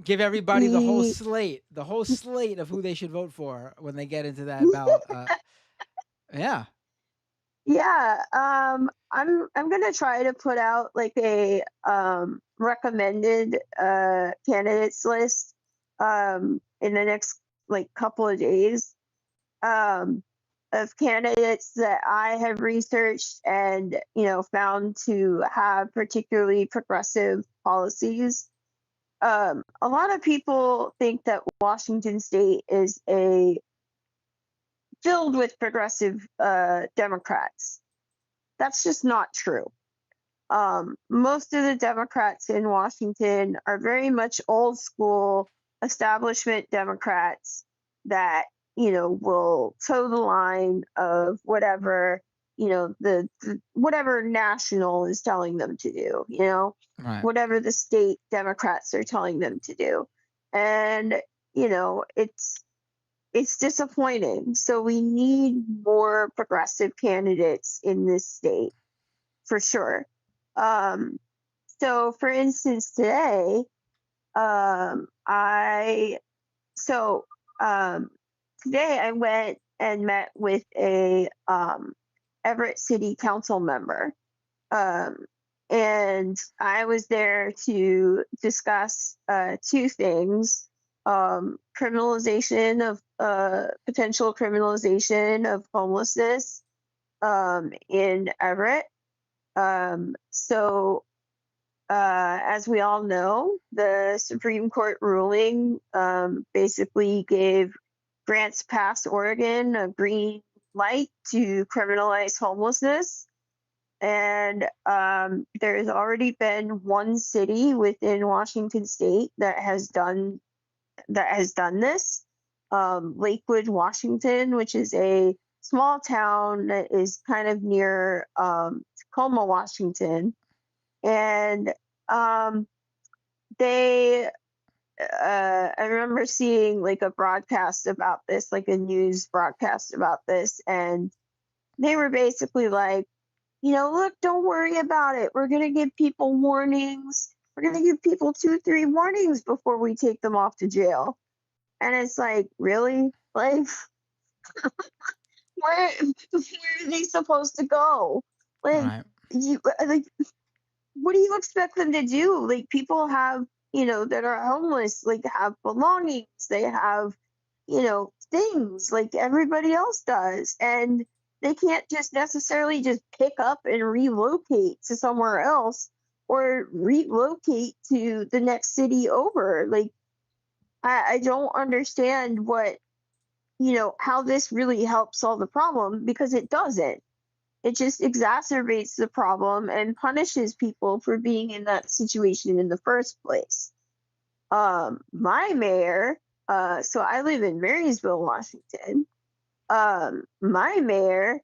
Give everybody the the whole slate of who they should vote for when they get into that ballot. Yeah. yeah, I'm gonna try to put out like a recommended candidates list in the next like couple of days um of candidates that I have researched and found to have particularly progressive policies. A lot of people think that Washington State is a filled with progressive Democrats. That's just not true. Most of the Democrats in Washington are very much old school establishment Democrats that will toe the line of whatever the whatever national is telling them to do. Right. Whatever the state Democrats are telling them to do, and it's disappointing. So we need more progressive candidates in this state for sure. Um, so for instance, today, I so today I went and met with a Everett City Council member, um, and I was there to discuss two things: criminalization of potential criminalization of homelessness in Everett. So, as we all know, the Supreme Court ruling basically gave Grants Pass, Oregon, a green light to criminalize homelessness. And there's already been one city within Washington State that has done this. Lakewood, Washington, which is a small town that is kind of near Tacoma, Washington, and they. I remember seeing like a broadcast about this, like a news broadcast about this, and they were basically like, look, don't worry about it. We're gonna give people warnings. We're gonna give people 2-3 warnings before we take them off to jail. And it's like, really? Like, where are they supposed to go? Like, Right. like, what do you expect them to do? Like, people have, that are homeless, like, have belongings. They have, things like everybody else does, and they can't just necessarily just pick up and relocate to somewhere else or relocate to the next city over. Like, I don't understand how this really helps solve the problem, because it doesn't. It just exacerbates the problem and punishes people for being in that situation in the first place. My mayor, so I live in Marysville, Washington. My mayor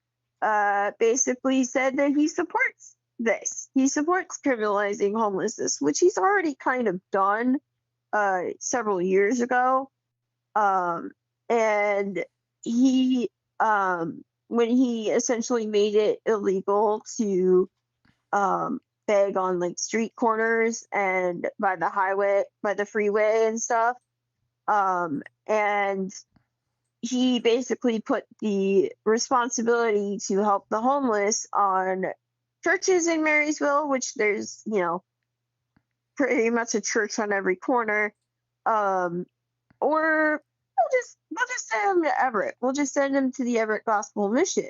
basically said that he supports this. He supports criminalizing homelessness, which he's already kind of done several years ago. And he, when he essentially made it illegal to beg on like street corners and by the highway, by the freeway and stuff. And he basically put the responsibility to help the homeless on churches in Marysville, which there's, pretty much a church on every corner. Or we'll just send them to Everett. We'll just send them to the Everett Gospel Mission.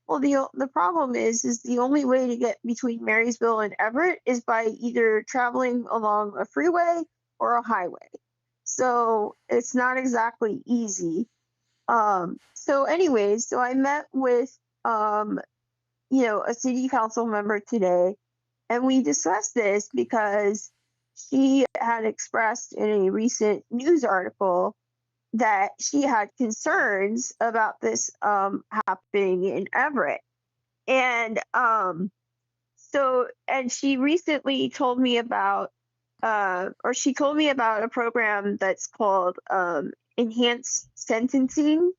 Well, the problem is the only way to get between Marysville and Everett is by either traveling along a freeway or a highway. So it's not exactly easy. So anyways, so I met with a city council member today, and we discussed this because she had expressed in a recent news article that she had concerns about this happening in Everett. And and she recently told me about she told me about a program that's called enhanced sentencing.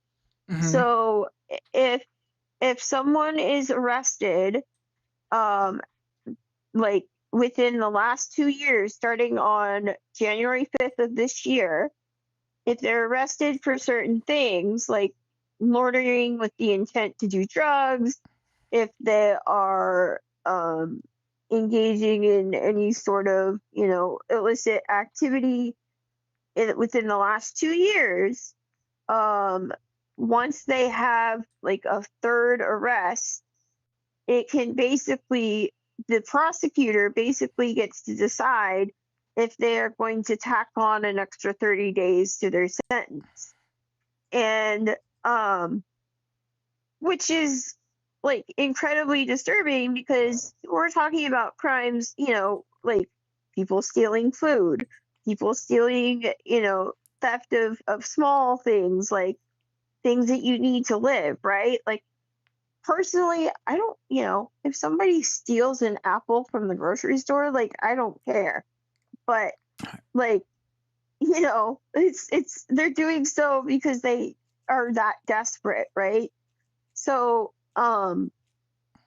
Hmm. So if someone is arrested, um, like within the last 2 years, starting on January 5th of this year, if they're arrested for certain things like loitering with the intent to do drugs, if they are engaging in any sort of, illicit activity within the last 2 years, um, once they have like a third arrest, it can basically, the prosecutor basically gets to decide if they are going to tack on an extra 30 days to their sentence. And which is like incredibly disturbing because we're talking about crimes, like people stealing food, people stealing, theft of small things, like things that you need to live, right? Like personally, I don't, if somebody steals an apple from the grocery store, like I don't care. But like, it's they're doing so because they are that desperate, right? So,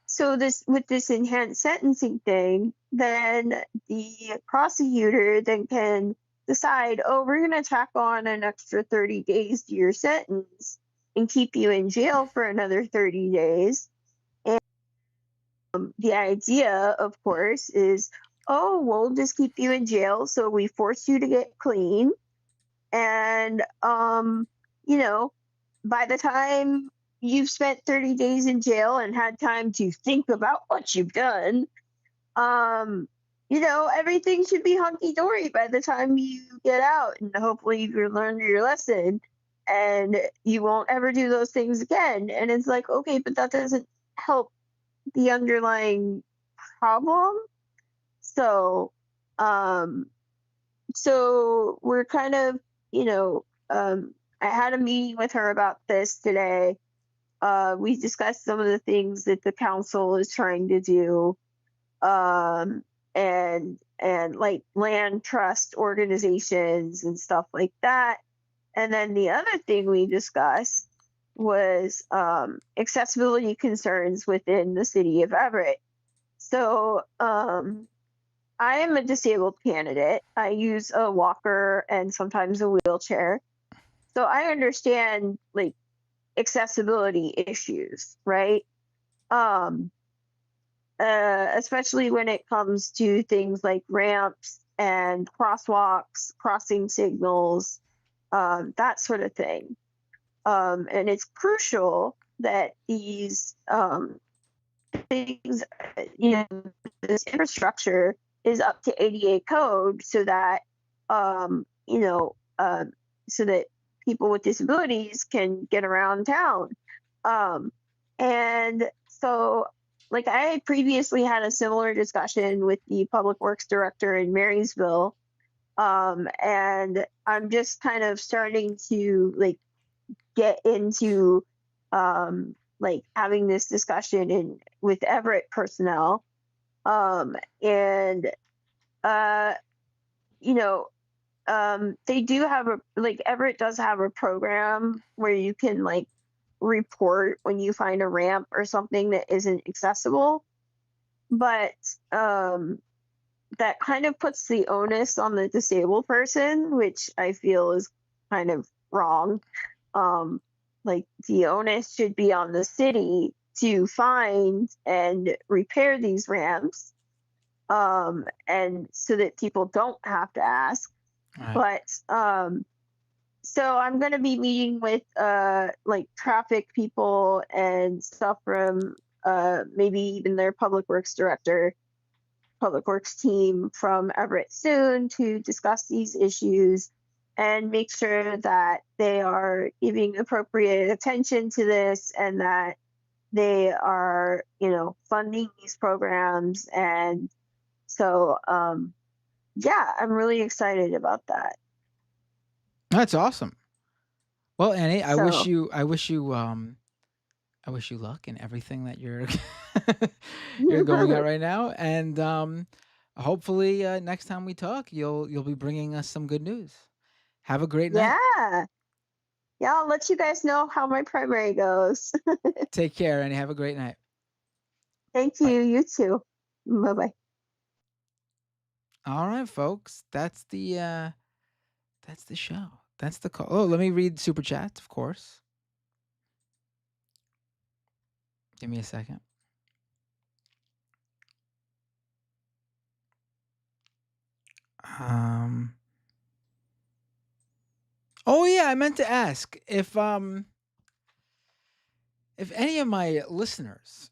so this with this enhanced sentencing thing, then the prosecutor then can decide, oh, we're going to tack on an extra 30 days to your sentence and keep you in jail for another 30 days. And the idea, of course, is, oh, we'll just keep you in jail. So we force you to get clean. And, by the time you've spent 30 days in jail and had time to think about what you've done, everything should be hunky dory by the time you get out. And hopefully you learn your lesson and you won't ever do those things again. And it's like, okay, but that doesn't help the underlying problem. So, um, so we're kind of, I had a meeting with her about this today. We discussed some of the things that the council is trying to do, and like land trust organizations and stuff like that. And then the other thing we discussed was accessibility concerns within the city of Everett. So I am a disabled candidate. I use a walker and sometimes a wheelchair. So I understand like accessibility issues, right? Um, Especially when it comes to things like ramps and crosswalks, crossing signals, that sort of thing. And it's crucial that these things, this infrastructure is up to ADA code so that, um, you know, uh, so that people with disabilities can get around town. And so, like, I had previously had a similar discussion with the public works director in Marysville. And I'm just kind of starting to like get into like having this discussion with Everett personnel. And uh, you know, they do have Everett does have a program where you can like report when you find a ramp or something that isn't accessible, but that kind of puts the onus on the disabled person, which I feel is kind of wrong. Like the onus should be on the city to find and repair these ramps, and so that people don't have to ask. Right. But so I'm going to be meeting with like traffic people and stuff from maybe even their public works director, public works team from Everett soon to discuss these issues and make sure that they are giving appropriate attention to this and that they are, funding these programs. And so, yeah, I'm really excited about that. That's awesome. Well, Annie, I wish So, you I wish you luck in everything that you're you're going at right now, and hopefully next time we talk, you'll be bringing us some good news. Have a great night. yeah. Yeah, I'll let you guys know how my primary goes. Take care and have a great night. Thank Bye. you. You too. Bye bye. All right, folks. That's the show. That's the call. Oh, let me read super chats, of course. Give me a second. Oh yeah, I meant to ask if any of my listeners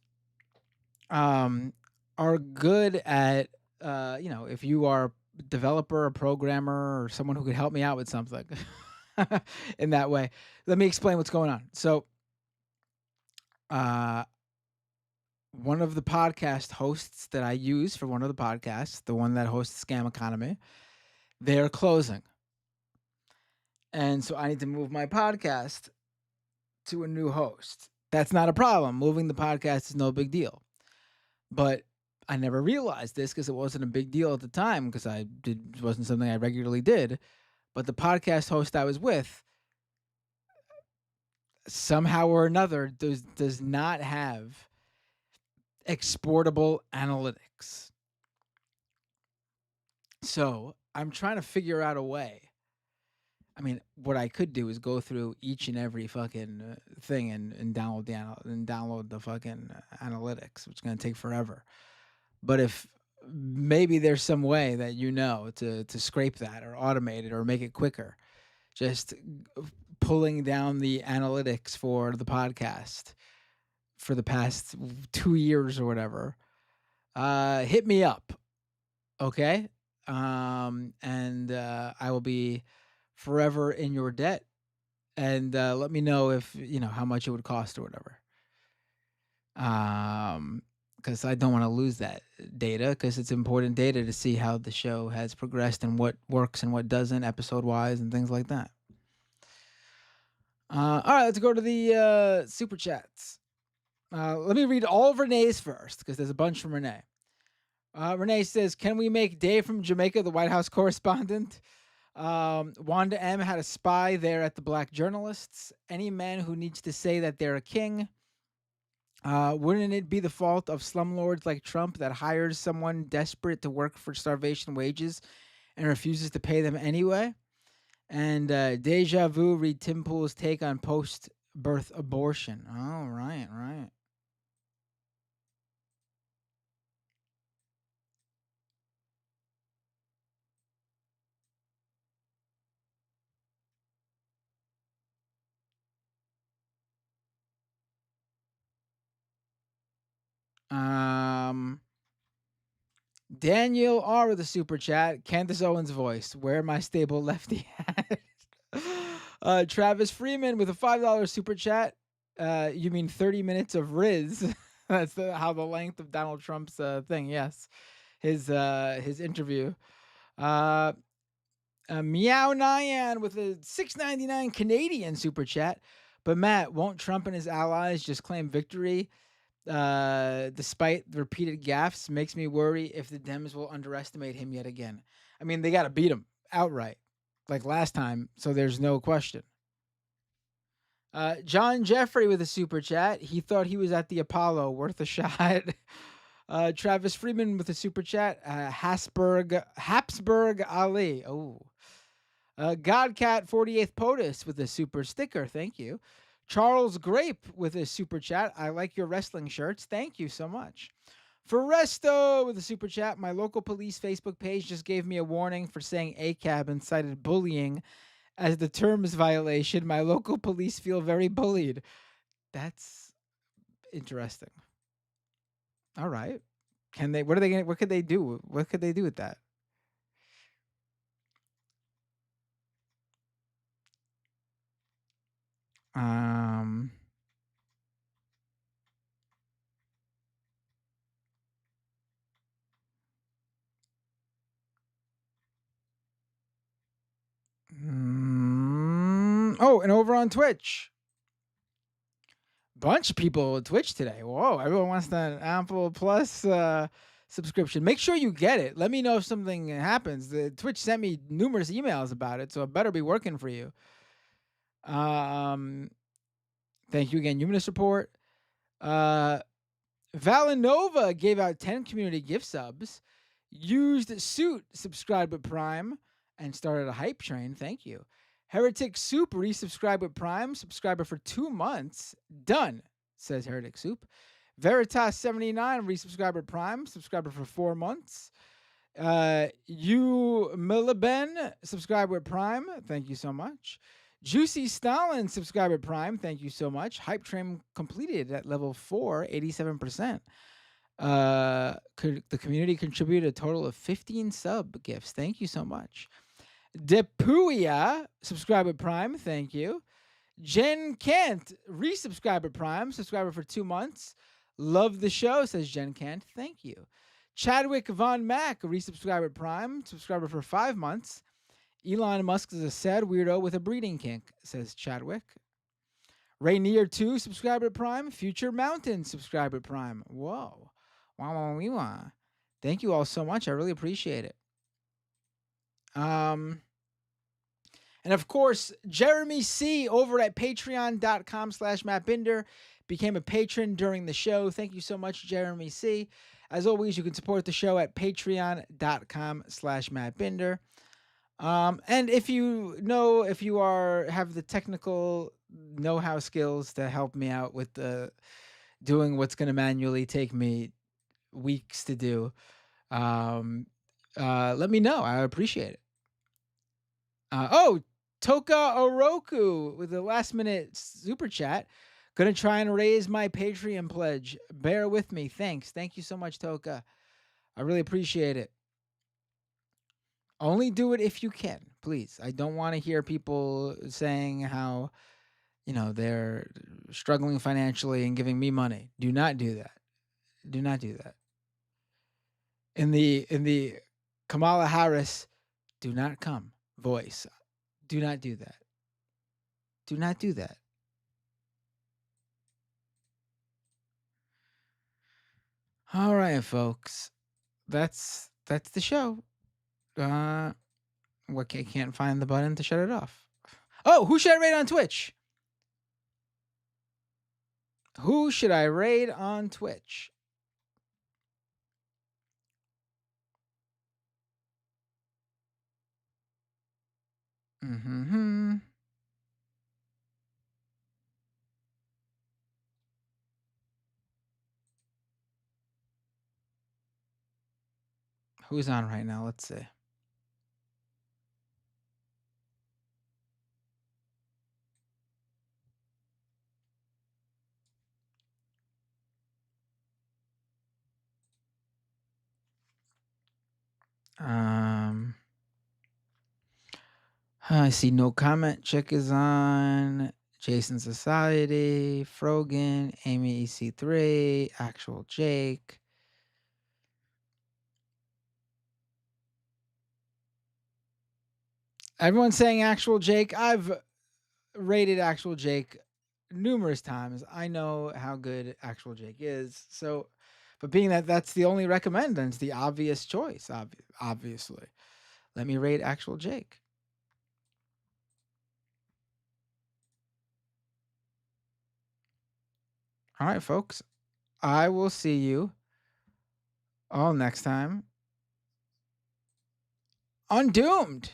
are good at if you are a developer, a programmer, or someone who could help me out with something in that way. Let me explain what's going on. So one of the podcast hosts that I use for one of the podcasts, the one that hosts Scam Economy, they're closing. And so I need to move my podcast to a new host. That's not a problem. Moving the podcast is no big deal. But I never realized this because it wasn't a big deal at the time because it wasn't something I regularly did. But the podcast host I was with, somehow or another, does not have exportable analytics. So I'm trying to figure out a way. I mean, what I could do is go through each and every fucking thing and download the fucking analytics, which is going to take forever. But if maybe there's some way that to scrape that or automate it or make it quicker, just pulling down the analytics for the podcast for the past 2 years or whatever, hit me up, okay? And I will be forever in your debt. And let me know if how much it would cost or whatever. Because I don't want to lose that data because it's important data to see how the show has progressed and what works and what doesn't episode wise and things like that. All right, let's go to the super chats. Let me read all of Renee's first because there's a bunch from Renee. Renee says, can we make Dave from Jamaica the White House correspondent? Wanda M had a spy there at the Black Journalists. Any man who needs to say that they're a king. Wouldn't it be the fault of slumlords like Trump that hires someone desperate to work for starvation wages and refuses to pay them anyway? And Deja Vu, read Tim Pool's take on post-birth abortion. Oh, right. Daniel R with a super chat. Candace Owens voice. Wear my stable lefty hat. Travis Freeman with a $5 super chat. You mean 30 minutes of Riz? That's how the length of Donald Trump's thing. Yes, his interview. Meow Nyan with a $6.99 Canadian super chat. But Matt, won't Trump and his allies just claim victory? Despite the repeated gaffes, makes me worry if the Dems will underestimate him yet again. I mean, they got to beat him outright, like last time, so there's no question. John Jeffrey with a super chat. He thought he was at the Apollo. Worth a shot. Travis Freeman with a super chat. Habsburg Ali. Oh. Godcat 48th POTUS with a super sticker. Thank you. Charles Grape with a super chat. I like your wrestling shirts. Thank you so much. Foresto with a super chat. My local police Facebook page just gave me a warning for saying ACAB and cited bullying as the terms violation. My local police feel very bullied. That's interesting. All right. What could they do? What could they do with that? Oh, and over on Twitch. Bunch of people on Twitch today. Whoa, everyone wants that Apple Plus subscription. Make sure you get it. Let me know if something happens. The Twitch sent me numerous emails about it, so it better be working for you. Thank you again, Humanist Report. Valinova gave out 10 community gift subs. Used Suit subscribed with Prime and started a hype train. Thank you. Heretic Soup resubscribed with Prime. Subscriber for 2 months. Done, says Heretic Soup. Veritas79 resubscribed with Prime. Subscriber for 4 months. You Milliben subscribed with Prime. Thank you so much. Juicy Stalin subscriber Prime. Thank you so much. Hype train completed at level 4, 87%. The community contributed a total of 15 sub gifts. Thank you so much. Depuia subscriber Prime. Thank you. Jen Kent resubscriber Prime. Subscriber for 2 months. Love the show, says Jen Kent. Thank you. Chadwick Von Mack resubscriber Prime. Subscriber for 5 months. Elon Musk is a sad weirdo with a breeding kink, says Chadwick. Rainier 2 subscriber Prime. Future Mountain subscriber Prime. Whoa. Wow. Thank you all so much. I really appreciate it. And of course, Jeremy C over at patreon.com/MattBinder became a patron during the show. Thank you so much, Jeremy C. As always, you can support the show at patreon.com/MattBinder. And if you have the technical know-how skills to help me out with doing what's going to manually take me weeks to do, let me know. I appreciate it. Toka Oroku with the last-minute super chat. Gonna try and raise my Patreon pledge. Bear with me. Thanks. Thank you so much, Toka. I really appreciate it. Only do it if you can, please. I don't want to hear people saying how, they're struggling financially and giving me money. Do not do that. Do not do that. In the Kamala Harris, do not come voice. Do not do that. Do not do that. All right, folks. That's the show. I can't find the button to shut it off. Oh, who should I raid on Twitch? Who should I raid on Twitch? Who's on right now? Let's see. I see no comment. Check is on. Jason Society, Frogan, Amy EC3, Actual Jake. Everyone's saying Actual Jake. I've rated Actual Jake numerous times. I know how good Actual Jake is. So, but being that that's the only recommend, and it's the obvious choice, obviously. Let me rate Actual Jake. All right, folks. I will see you all next time on Doomed.